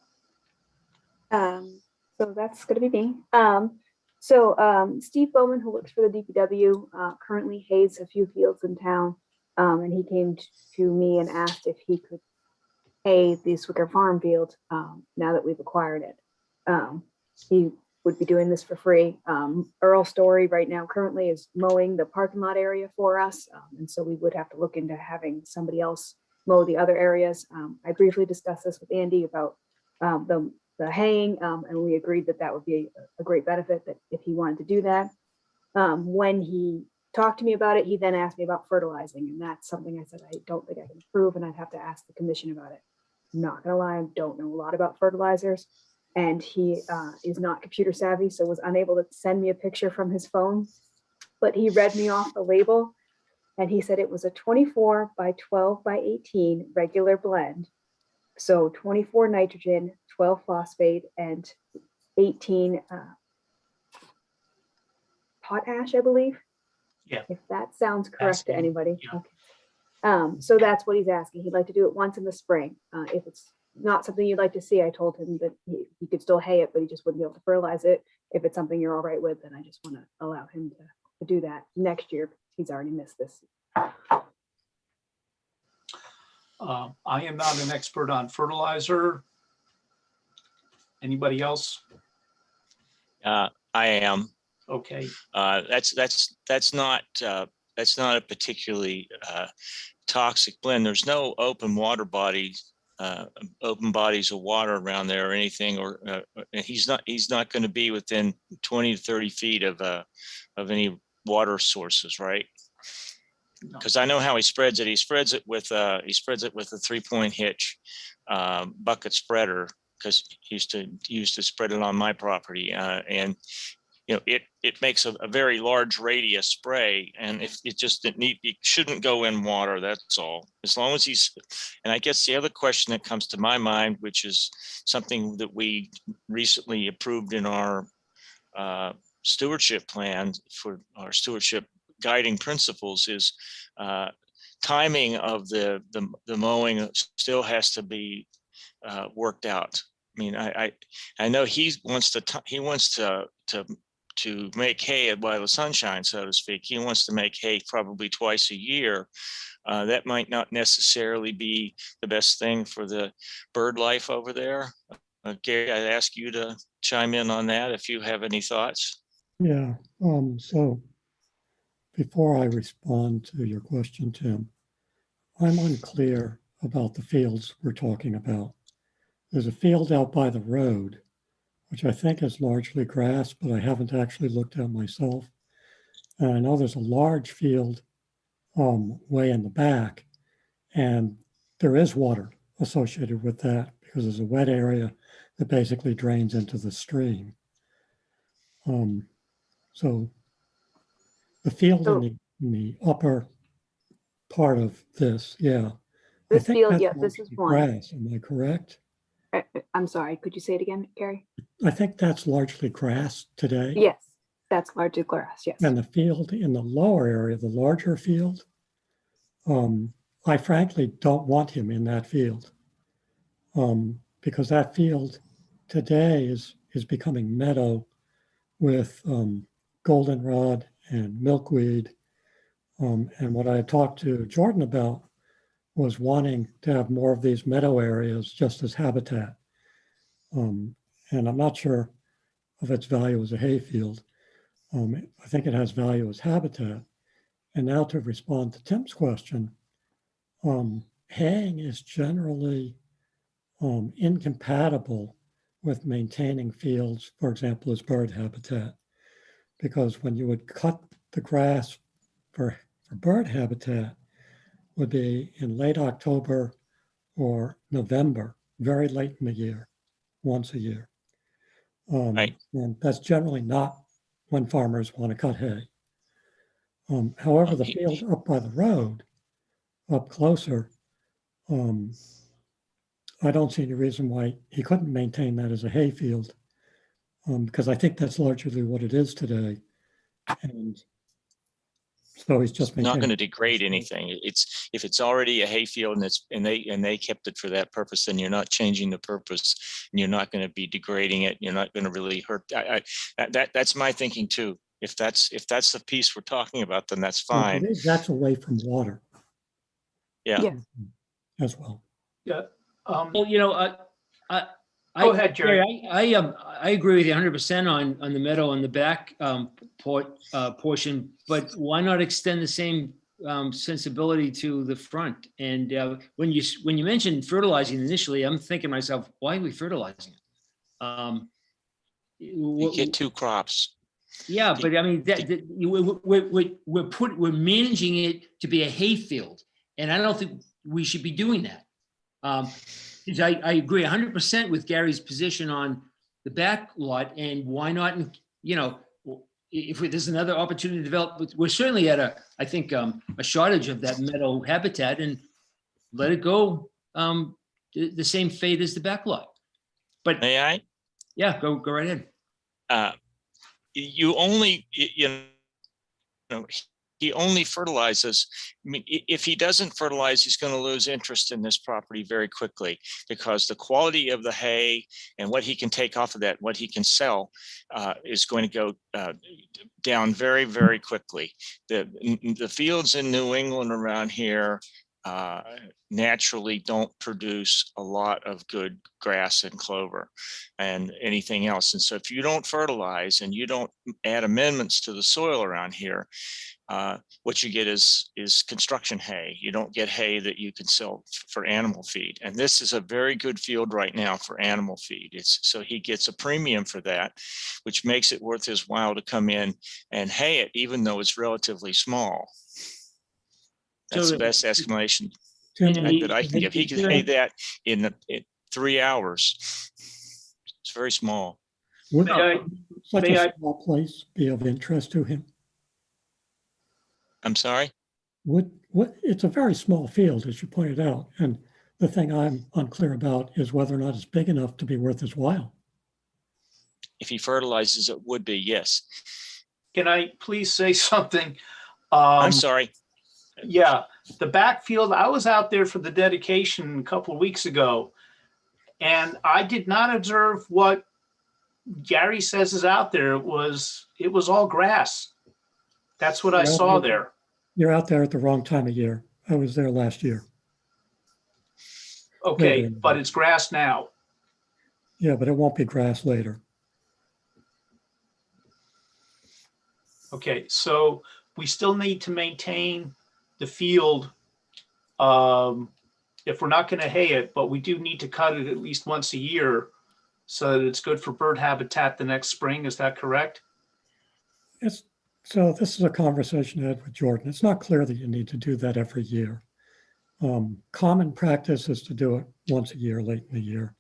So that's going to be me. Steve Bowman, who works for the DPW, currently hays a few fields in town, and he came to me and asked if he could hay the Zwicker Farm field now that we've acquired it. He would be doing this for free. Earl Story right now currently is mowing the parking lot area for us, and so we would have to look into having somebody else mow the other areas. I briefly discussed this with Andy about the haying, and we agreed that that would be a great benefit, that if he wanted to do that. When he talked to me about it, he then asked me about fertilizing, and that's something I said I don't think I can approve, and I'd have to ask the commission about it. I'm not gonna lie, I don't know a lot about fertilizers, and he is not computer savvy, so was unable to send me a picture from his phone, but he read me off the label, and he said it was a 24 by 12 by 18 regular blend. So 24 nitrogen, 12 phosphate, and 18 potash, I believe. Yeah. If that sounds correct to anybody. Yeah. Okay. So that's what he's asking. He'd like to do it once in the spring. If it's not something you'd like to see, I told him that he could still hay it, but he just wouldn't be able to fertilize it. If it's something you're all right with, then I just want to allow him to do that next year. He's already missed this. I am not an expert on fertilizer. Anybody else? I am. Okay. That's not a particularly toxic blend. There's no open bodies of water around there or anything, or he's not going to be within 20 to 30 feet of any water sources, right? Because I know how he spreads it. He spreads it with a 3-point hitch bucket spreader, because he used to spread it on my property, and it makes a very large radius spray, and it shouldn't go in water. That's all. As long as and I guess the other question that comes to my mind, which is something that we recently approved in our stewardship plan for our stewardship guiding principles, is timing of the mowing still has to be worked out. I mean, I know he wants to make hay while the sun shines, so to speak. He wants to make hay probably twice a year. That might not necessarily be the best thing for the bird life over there. Gary, I'd ask you to chime in on that if you have any thoughts. Yeah, so before I respond to your question, Tim, I'm unclear about the fields we're talking about. There's a field out by the road, which I think is largely grass, but I haven't actually looked at myself. And I know there's a large field way in the back, and there is water associated with that because there's a wet area that basically drains into the stream. So the field in the upper part of this, yeah. This field, that's yeah, this is largely one. grass, am I correct? I'm sorry, could you say it again, Gary? I think that's largely grass today. Yes, that's largely grass, yes. And the field in the lower area, the larger field, I frankly don't want him in that field because that field today is becoming meadow with goldenrod and milkweed. And what I had talked to Jordan about was wanting to have more of these meadow areas just as habitat. And I'm not sure of its value as a hayfield. I think it has value as habitat. And now to respond to Tim's question, haying is generally incompatible with maintaining fields, for example, as bird habitat, because when you would cut the grass for bird habitat would be in late October or November, very late in the year, once a year. Right. And that's generally not when farmers want to cut hay. However, the field up by the road, up closer, I don't see any reason why he couldn't maintain that as a hay field, because I think that's largely what it is today. And so he's just Not going to degrade anything. It's if it's already a hayfield and they kept it for that purpose, then you're not changing the purpose, and you're not going to be degrading it. You're not going to really hurt. That's my thinking too. If that's the piece we're talking about, then that's fine. That's away from water. Yeah. As well. Yeah. Well, you know, Go ahead, Jerry. I agree with you 100% on the meadow on the back portion, but why not extend the same sensibility to the front? And when you mentioned fertilizing initially, I'm thinking to myself, why are we fertilizing it? You get two crops. Yeah, but I mean, we're managing it to be a hayfield, and I don't think we should be doing that. I agree 100% with Gary's position on the back lot, and why not, you know, if there's another opportunity to develop, we're certainly at I think a shortage of that meadow habitat, and let it go the same fate as the back lot. But may I? Yeah, go right ahead. You only, you know, he only fertilizes. I mean, if he doesn't fertilize, he's going to lose interest in this property very quickly, because the quality of the hay and what he can take off of that, what he can sell, is going to go down very, very quickly. The fields in New England around here naturally don't produce a lot of good grass and clover and anything else. And so if you don't fertilize and you don't add amendments to the soil around here, what you get is construction hay. You don't get hay that you can sell for animal feed. And this is a very good field right now for animal feed. So he gets a premium for that, which makes it worth his while to come in and hay it, even though it's relatively small. That's the best explanation that I can give. He can hay that in 3 hours. It's very small. Would such a small place be of interest to him? I'm sorry? It's a very small field, as you pointed out. And the thing I'm unclear about is whether or not it's big enough to be worth his while. If he fertilizes, it would be, yes. Can I please say something? I'm sorry. Yeah, the backfield, I was out there for the dedication a couple of weeks ago. And I did not observe what Gary says is out there. It was all grass. That's what I saw there. You're out there at the wrong time of year. I was there last year. Okay, but it's grass now. Yeah, but it won't be grass later. Okay, so we still need to maintain the field. If we're not going to hay it, but we do need to cut it at least once a year so that it's good for bird habitat the next spring. Is that correct? So this is a conversation I had with Jordan. It's not clear that you need to do that every year. Common practice is to do it once a year, late in the year.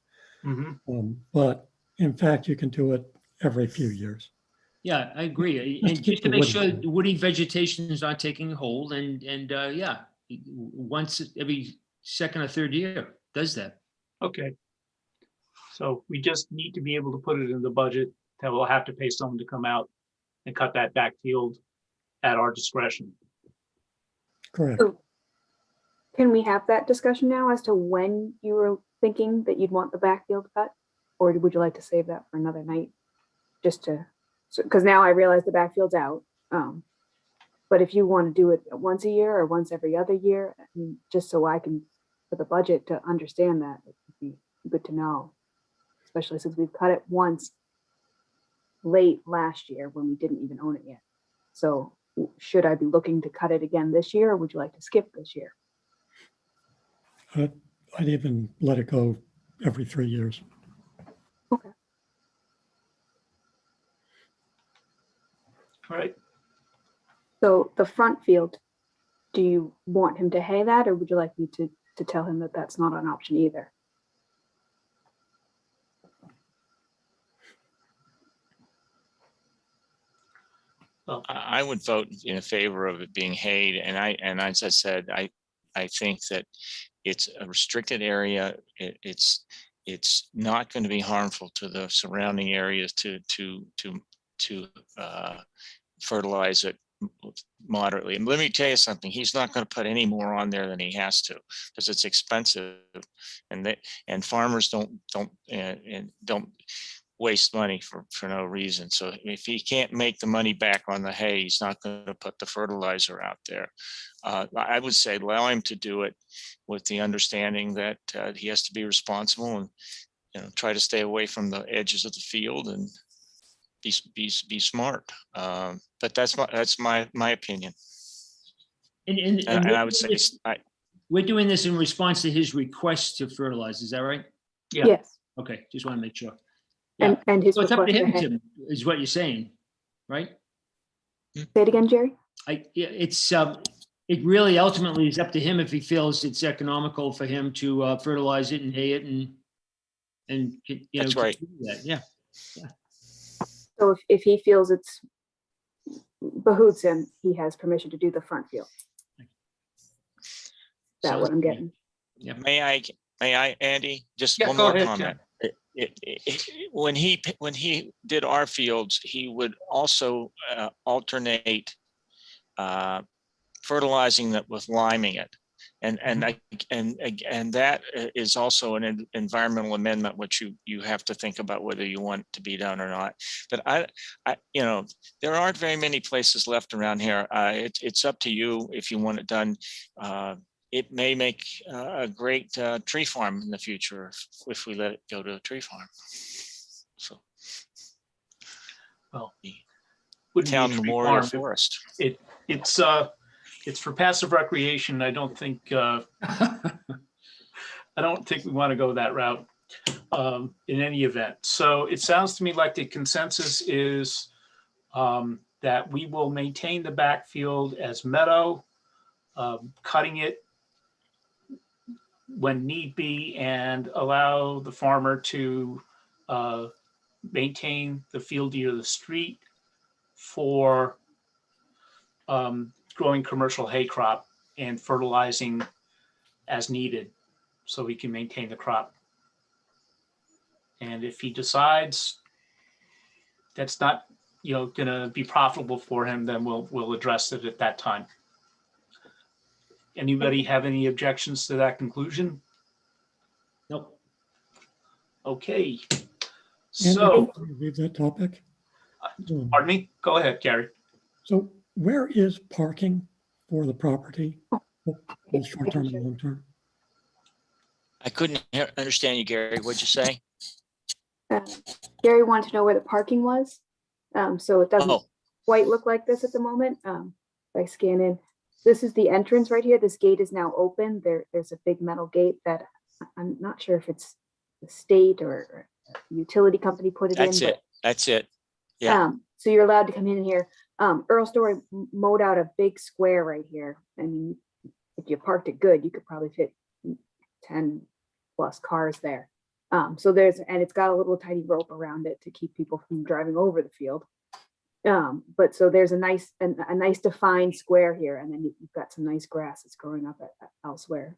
But in fact, you can do it every few years. Yeah, I agree. And just to make sure woody vegetation is not taking hold, and yeah, once every second or third year does that. Okay. So we just need to be able to put it in the budget that we'll have to pay someone to come out and cut that backfield at our discretion. Correct. So can we have that discussion now as to when you were thinking that you'd want the backfield cut? Or would you like to save that for another night? Just to, because now I realize the backfield's out. But if you want to do it once a year or once every other year, I mean, just so I can, for the budget to understand that, it would be good to know. Especially since we've cut it once late last year when we didn't even own it yet. So should I be looking to cut it again this year, or would you like to skip this year? I'd even let it go every 3 years. Okay. All right. So the front field, do you want him to hay that, or would you like me to tell him that that's not an option either? I would vote in favor of it being hayed, and as I said, I think that it's a restricted area. It's not going to be harmful to the surrounding areas to fertilize it moderately. And let me tell you something, he's not going to put any more on there than he has to, because it's expensive, and farmers don't waste money for no reason. So if he can't make the money back on the hay, he's not going to put the fertilizer out there. I would say allow him to do it with the understanding that he has to be responsible and try to stay away from the edges of the field and be smart. But that's my opinion. And I would say we're doing this in response to his request to fertilize. Is that right? Yeah. Yes. Okay, just want to make sure. And his So it's up to request him, to hay. Tim, is what you're saying, right? Say it again, Jerry. It really ultimately is up to him if he feels it's economical for him to fertilize it and hay it and That's right. That. Yeah. So if he feels it's behooves him, he has permission to do the front field. Is that what I'm getting? Yeah. May I, Andy? Just Yeah, one go more ahead, comment. When he did our fields, he would also alternate fertilizing that with liming it, and that is also an environmental amendment which you have to think about whether you want to be done or not. But I there aren't very many places left around here. It's up to you if you want it done. It may make a great tree farm in the future if we let it go to a tree farm. So, well, town memorial forest. It's for passive recreation. I don't think we want to go that route in any event. So it sounds to me like the consensus is that we will maintain the backfield as meadow, cutting it when need be, and allow the farmer to maintain the field near the street for growing commercial hay crop and fertilizing as needed so he can maintain the crop. And if he decides that's not going to be profitable for him, then we'll address it at that time. Anybody have any objections to that conclusion? Nope. Okay. And So, before we leave that topic. pardon me, go ahead, Gary. So where is parking for the property, both short-term and long-term? I couldn't understand you, Gary. What'd you say? Gary wanted to know where the parking was. So it doesn't Oh. quite look like this at the moment. If I scan in, this is the entrance right here. This gate is now open. There's a big metal gate that I'm not sure if it's the state or a utility company put it in. That's it. That's it. Yeah. So you're allowed to come in here. Earl Story mowed out a big square right here. I mean, if you parked it good, you could probably fit 10 plus cars there. So and it's got a little tiny rope around it to keep people from driving over the field. But so there's a nice defined square here, and then you've got some nice grass that's growing up elsewhere,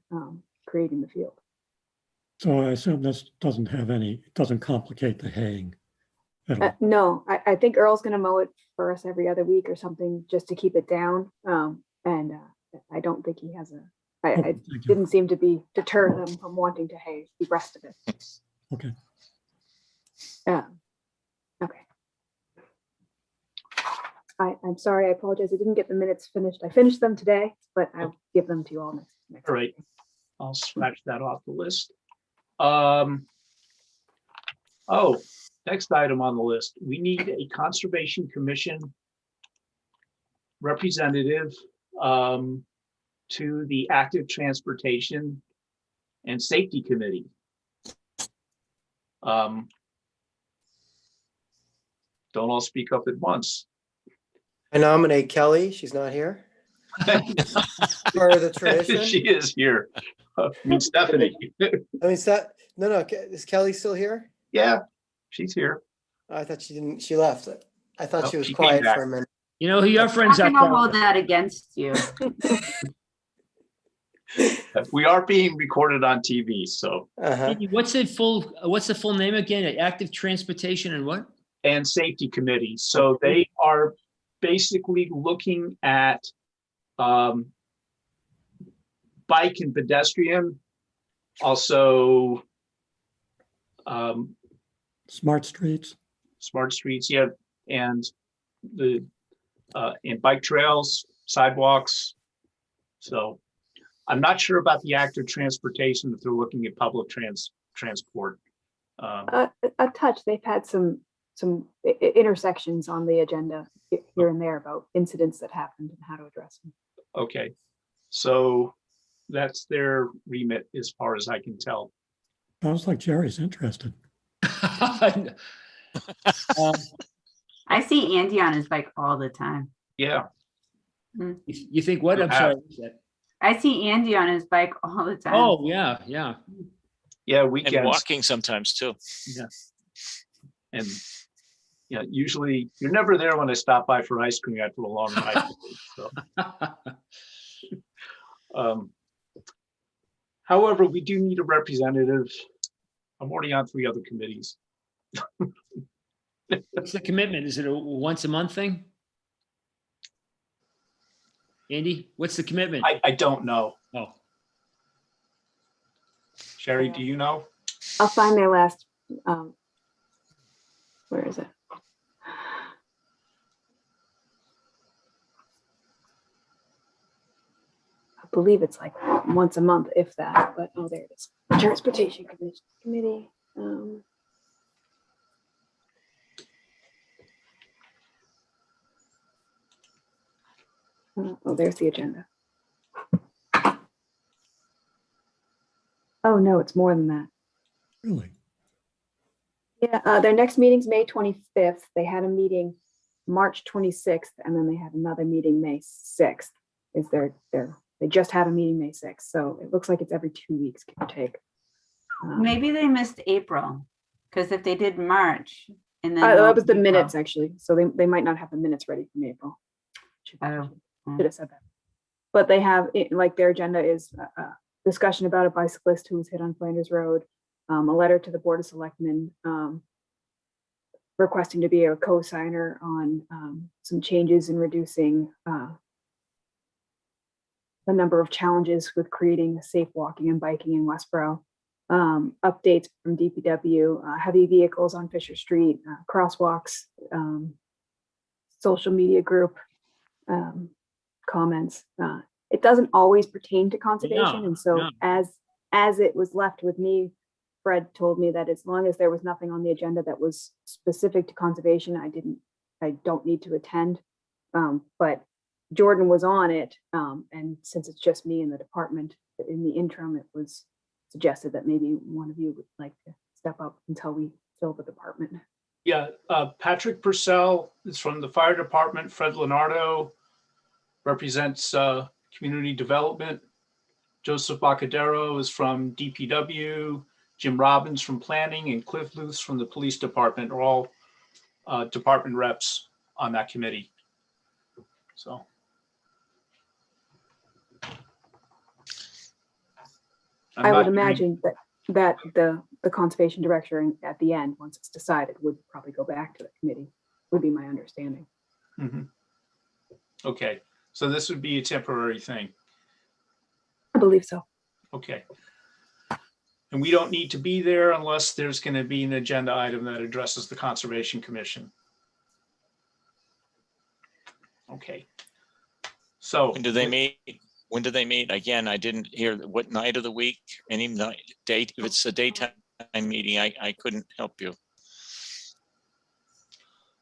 creating the field. So I assume this it doesn't complicate the haying at all. No, I think Earl's going to mow it for us every other week or something just to keep it down. And I don't think he has I didn't seem to deter them from wanting to hay the rest of it. Okay. Okay. I'm sorry, I apologize. I didn't get the minutes finished. I finished them today, but I'll give them to you all next. All right, I'll scratch that off the list. Next item on the list, we need a Conservation Commission representative to the Active Transportation and Safety Committee. Don't all speak up at once. I nominate Kelly. She's not here. Part of the tradition. She is here. I mean, Stephanie. No, is Kelly still here? Yeah, she's here. I thought she didn't, she left. I thought she was she quiet came back. for a minute. You know who your friends I'm are. gonna hold that against you. We are being recorded on TV, so. What's the full name again? Active Transportation and what? And Safety Committee. So they are basically looking at bike and pedestrian, also smart streets, yeah, and bike trails, sidewalks. So I'm not sure about the active transportation if they're looking at public transport. A touch. They've had some intersections on the agenda here and there about incidents that happened and how to address them. Okay, so that's their remit as far as I can tell. Sounds like Jerry's interested. I see Andy on his bike all the time. Yeah. You think what? I'm sorry. I see Andy on his bike all the time. Oh, yeah, yeah. Yeah, weekends. And walking sometimes too. Yeah. And yeah, usually you're never there when I stop by for ice cream after a long ride. So. However, we do need a representative. I'm already on 3 other committees. What's the commitment? Is it a once a month thing? Andy, what's the commitment? I don't know. Oh. Sherry, do you know? I'll find their last, where is it? I believe it's like once a month, if that, but oh, there it is. Transportation Committee. Oh, there's the agenda. Oh, no, it's more than that. Really? Yeah, their next meeting's May 25th. They had a meeting March 26th, and then they had another meeting May 6th. They just had a meeting May 6th, so it looks like it's every 2 weeks, give or take. Maybe they missed April, because if they did March and then that was the minutes actually, so they might not have the minutes ready from April. Should have said that. But they have like their agenda is discussion about a bicyclist who was hit on Flanders Road, a letter to the Board of Selectmen requesting to be a co-signer on some changes in reducing the number of challenges with creating safe walking and biking in Westborough. updates from DPW, heavy vehicles on Fisher Street, crosswalks, social media group comments. It doesn't always pertain to conservation, and so as it was left with me, Fred told me that as long as there was nothing on the agenda that was specific to conservation, I don't need to attend. But Jordan was on it, and since it's just me in the department, in the interim, it was suggested that maybe one of you would like to step up until we fill the department. Yeah, Patrick Purcell is from the fire department. Fred Leonardo represents community development. Joseph Bacadero is from DPW. Jim Robbins from planning and Cliff Luce from the police department are all department reps on that committee. So. I would imagine that the conservation director at the end, once it's decided, would probably go back to the committee, would be my understanding. Mm-hmm. Okay, so this would be a temporary thing. I believe so. Okay. And we don't need to be there unless there's going to be an agenda item that addresses the Conservation Commission. Okay. So when do they meet? When do they meet? Again, I didn't hear what night of the week, any night, date. If it's a daytime meeting, I couldn't help you.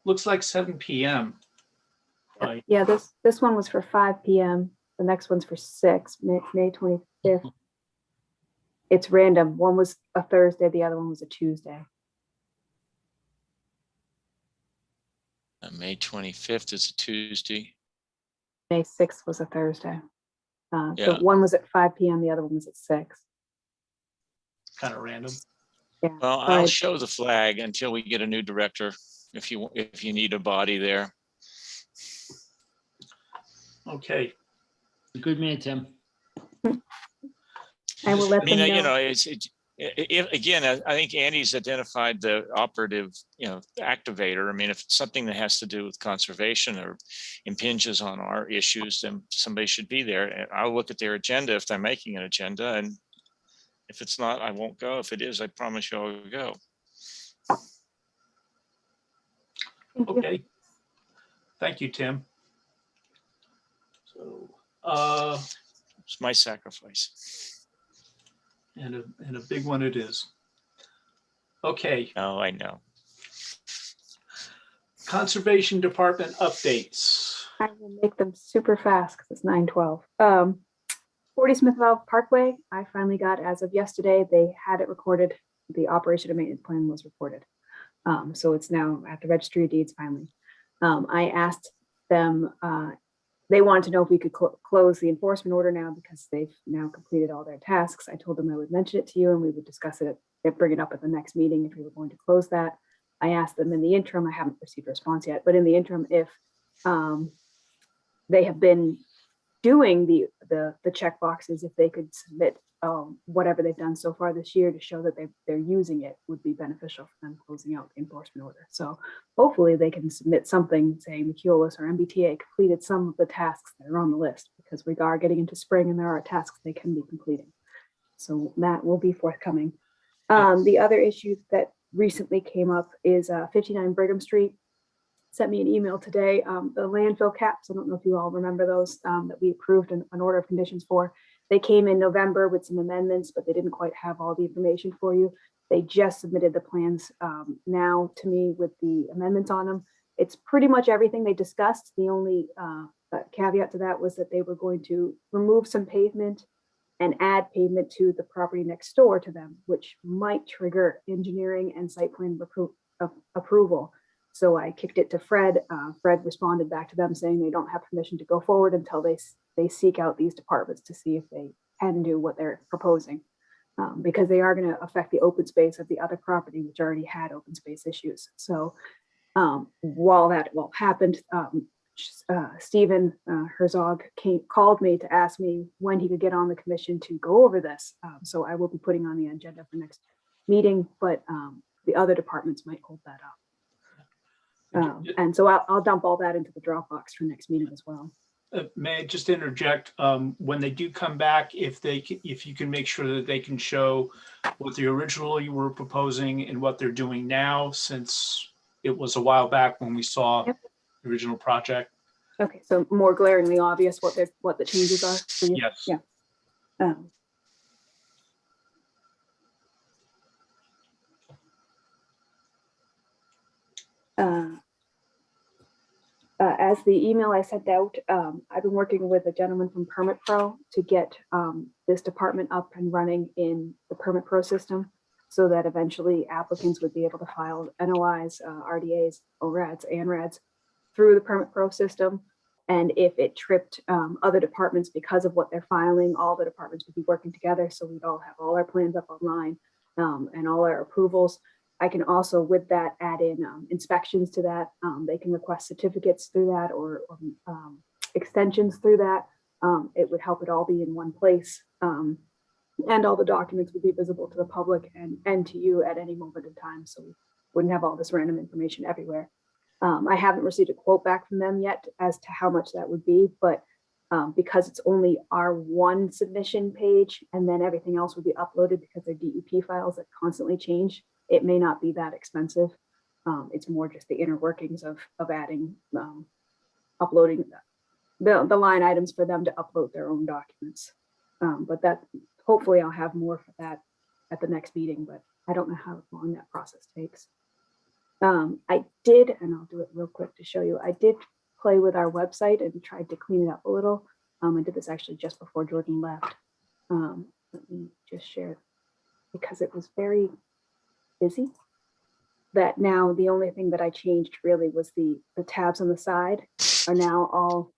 Looks like 7 p.m. Right. Yeah, this one was for 5 p.m. The next one's for 6, May 25th. It's random. One was a Thursday, the other one was a Tuesday. May 25th is a Tuesday. May 6th was a Thursday. Yeah. So one was at 5 p.m. The other one was at 6. Kind of random. Yeah. Well, I'll show the flag until we get a new director. If you need a body there. Okay. Good man, Tim. I will let them know. You know, again, I think Andy's identified the operative, activator. I mean, if it's something that has to do with conservation or impinges on our issues, then somebody should be there. And I'll look at their agenda if they're making an agenda. And if it's not, I won't go. If it is, I promise you I'll go. Okay. Thank you, Tim. So, it's my sacrifice. And a big one it is. Okay. Oh, I know. Conservation Department updates. I will make them super fast because it's 9:12. 40 Smith Valve Parkway, I finally got, as of yesterday, they had it recorded. The operation and maintenance plan was reported. So it's now at the registry of deeds finally. I asked them, they wanted to know if we could close the enforcement order now because they've now completed all their tasks. I told them I would mention it to you and we would discuss it, bring it up at the next meeting if we were going to close that. I asked them in the interim, I haven't received a response yet, but in the interim, if they have been doing the check boxes, if they could submit whatever they've done so far this year to show that they're using it, would be beneficial for them closing out the enforcement order. So hopefully they can submit something saying McEulus or MBTA completed some of the tasks that are on the list, because we are getting into spring and there are tasks they can be completing. So that will be forthcoming. The other issue that recently came up is 59 Brigham Street. Sent me an email today. The landfill caps, I don't know if you all remember those, that we approved an order of conditions for. They came in November with some amendments, but they didn't quite have all the information for you. They just submitted the plans now to me with the amendments on them. It's pretty much everything they discussed. The only caveat to that was that they were going to remove some pavement and add pavement to the property next door to them, which might trigger engineering and site plan approval. So I kicked it to Fred. Fred responded back to them saying they don't have permission to go forward until they seek out these departments to see if they can do what they're proposing, because they are going to affect the open space of the other property, which already had open space issues. So while that happened, Stephen Herzog called me to ask me when he could get on the commission to go over this. So I will be putting on the agenda for next meeting, but the other departments might hold that up. And so I'll dump all that into the Dropbox for next meeting as well. May I just interject? When they do come back, if you can make sure that they can show what they originally were proposing and what they're doing now, since it was a while back when we saw Yep. the original project. Okay, so more glaringly obvious what the changes are for you? Yes. Yeah. As the email I sent out, I've been working with a gentleman from Permit Pro to get this department up and running in the Permit Pro system, so that eventually applicants would be able to file NOIs, RDAs, ORADs, ANRADs through the Permit Pro system. And if it tripped other departments because of what they're filing, all the departments would be working together. So we'd all have all our plans up online and all our approvals. I can also, with that, add in inspections to that. They can request certificates through that or extensions through that. It would help it all be in one place. And all the documents would be visible to the public and to you at any moment in time. So we wouldn't have all this random information everywhere. I haven't received a quote back from them yet as to how much that would be, but because it's only our one submission page and then everything else would be uploaded because they're DEP files that constantly change, it may not be that expensive. It's more just the inner workings of adding, uploading the line items for them to upload their own documents. But that, hopefully I'll have more for that at the next meeting, but I don't know how long that process takes. I did, and I'll do it real quick to show you, I did play with our website and tried to clean it up a little. I did this actually just before Jordan left. Let me just share, because it was very busy, that now the only thing that I changed really was the tabs on the side are now all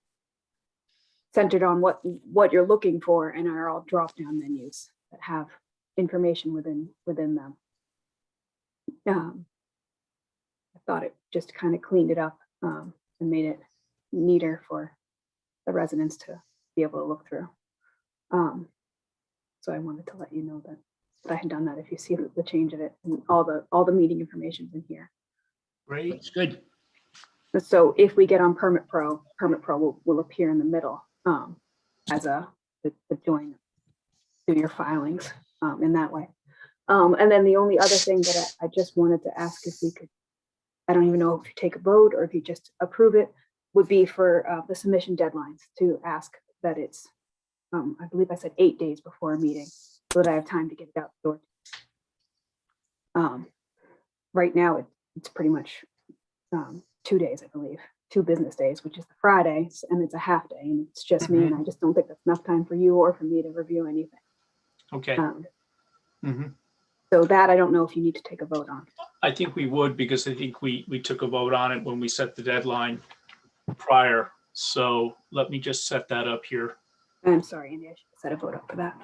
centered on what you're looking for and are all drop-down menus that have information within them. I thought it just kind of cleaned it up and made it neater for the residents to be able to look through. So I wanted to let you know that I had done that. If you see the change of it, and all the meeting information's in here. Great. That's good. So if we get on Permit Pro will appear in the middle as the join, do your filings in that way. And then the only other thing that I just wanted to ask if we could, I don't even know if you take a vote or if you just approve it, would be for the submission deadlines, to ask that it's, I believe I said 8 days before a meeting, so that I have time to get it out the door. Right now, it's pretty much 2 days, I believe, 2 business days, which is the Friday, and it's a half day, and it's just me, and I just don't think that's enough time for you or for me to review anything. Okay. So that I don't know if you need to take a vote on. I think we would, because I think we took a vote on it when we set the deadline prior. So let me just set that up here. I'm sorry, Andy, I should set a vote up for that.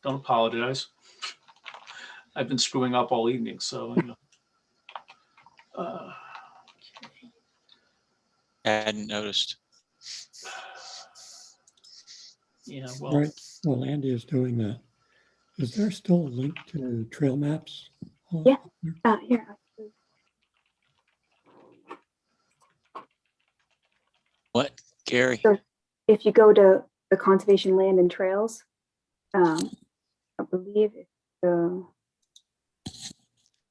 Don't apologize. I've been screwing up all evening, so. I hadn't noticed. Yeah, well. Right. Well, Andy is doing that. Is there still a link to trail maps? Yeah. Here. What, Gary? So if you go to the Conservation Land and Trails, I believe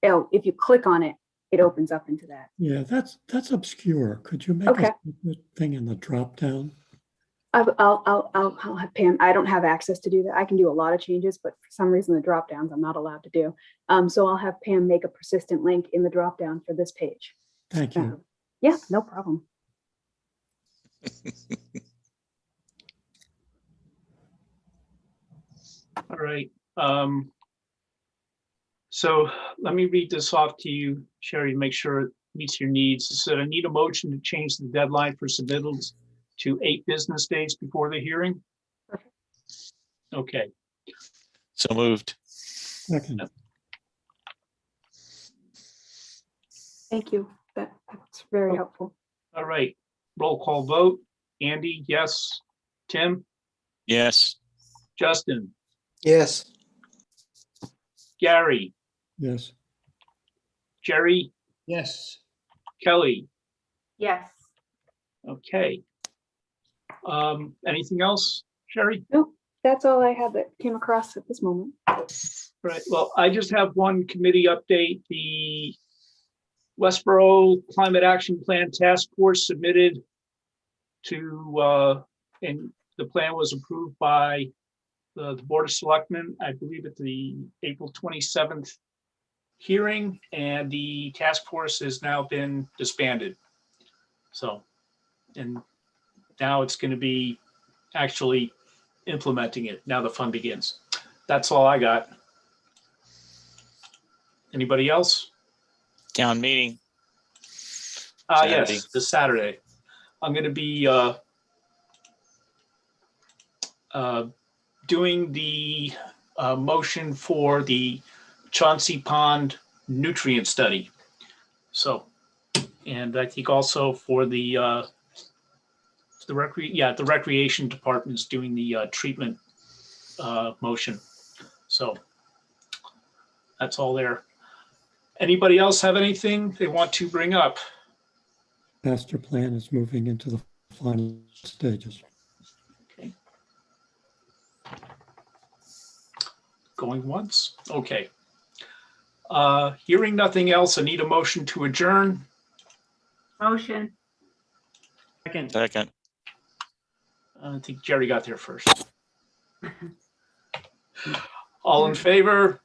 if you click on it, it opens up into that. Yeah, that's obscure. Could you make Okay. a separate thing in the drop down? I'll have Pam. I don't have access to do that. I can do a lot of changes, but for some reason the drop downs I'm not allowed to do. So I'll have Pam make a persistent link in the drop down for this page. Thank you. Yeah, no problem. All right. So let me read this off to you, Sherry, to make sure it meets your needs. It said, I need a motion to change the deadline for submittals to 8 business days before the hearing. Perfect. Okay. So moved. Second. Thank you. That's very helpful. All right. Roll call vote. Andy, yes. Tim? Yes. Justin? Yes. Gary? Yes. Jerry? Yes. Kelly? Yes. Okay. Anything else, Sherry? Nope, that's all I had that came across at this moment. Right, well, I just have one committee update. The Westborough Climate Action Plan Task Force submitted to, and the plan was approved by the Board of Selectmen, I believe at the April 27th hearing, and the task force has now been disbanded. So, and now it's going to be actually implementing it. Now the fun begins. That's all I got. Anybody else? Town meeting. Saturday. Yes, this Saturday. I'm going to be doing the motion for the Chauncey Pond nutrient study. So, and I think also for the recreation department is doing the treatment motion. So that's all there. Anybody else have anything they want to bring up? Master plan is moving into the final stages. Okay. Going once? Okay. Hearing nothing else, I need a motion to adjourn. Motion. Second. I think Jerry got there first. All in favor?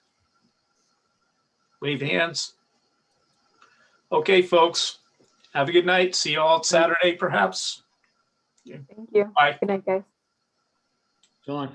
Wave hands. Okay, folks. Have a good night. See you all Saturday, perhaps. Thank you. Bye. Good night, guys. John.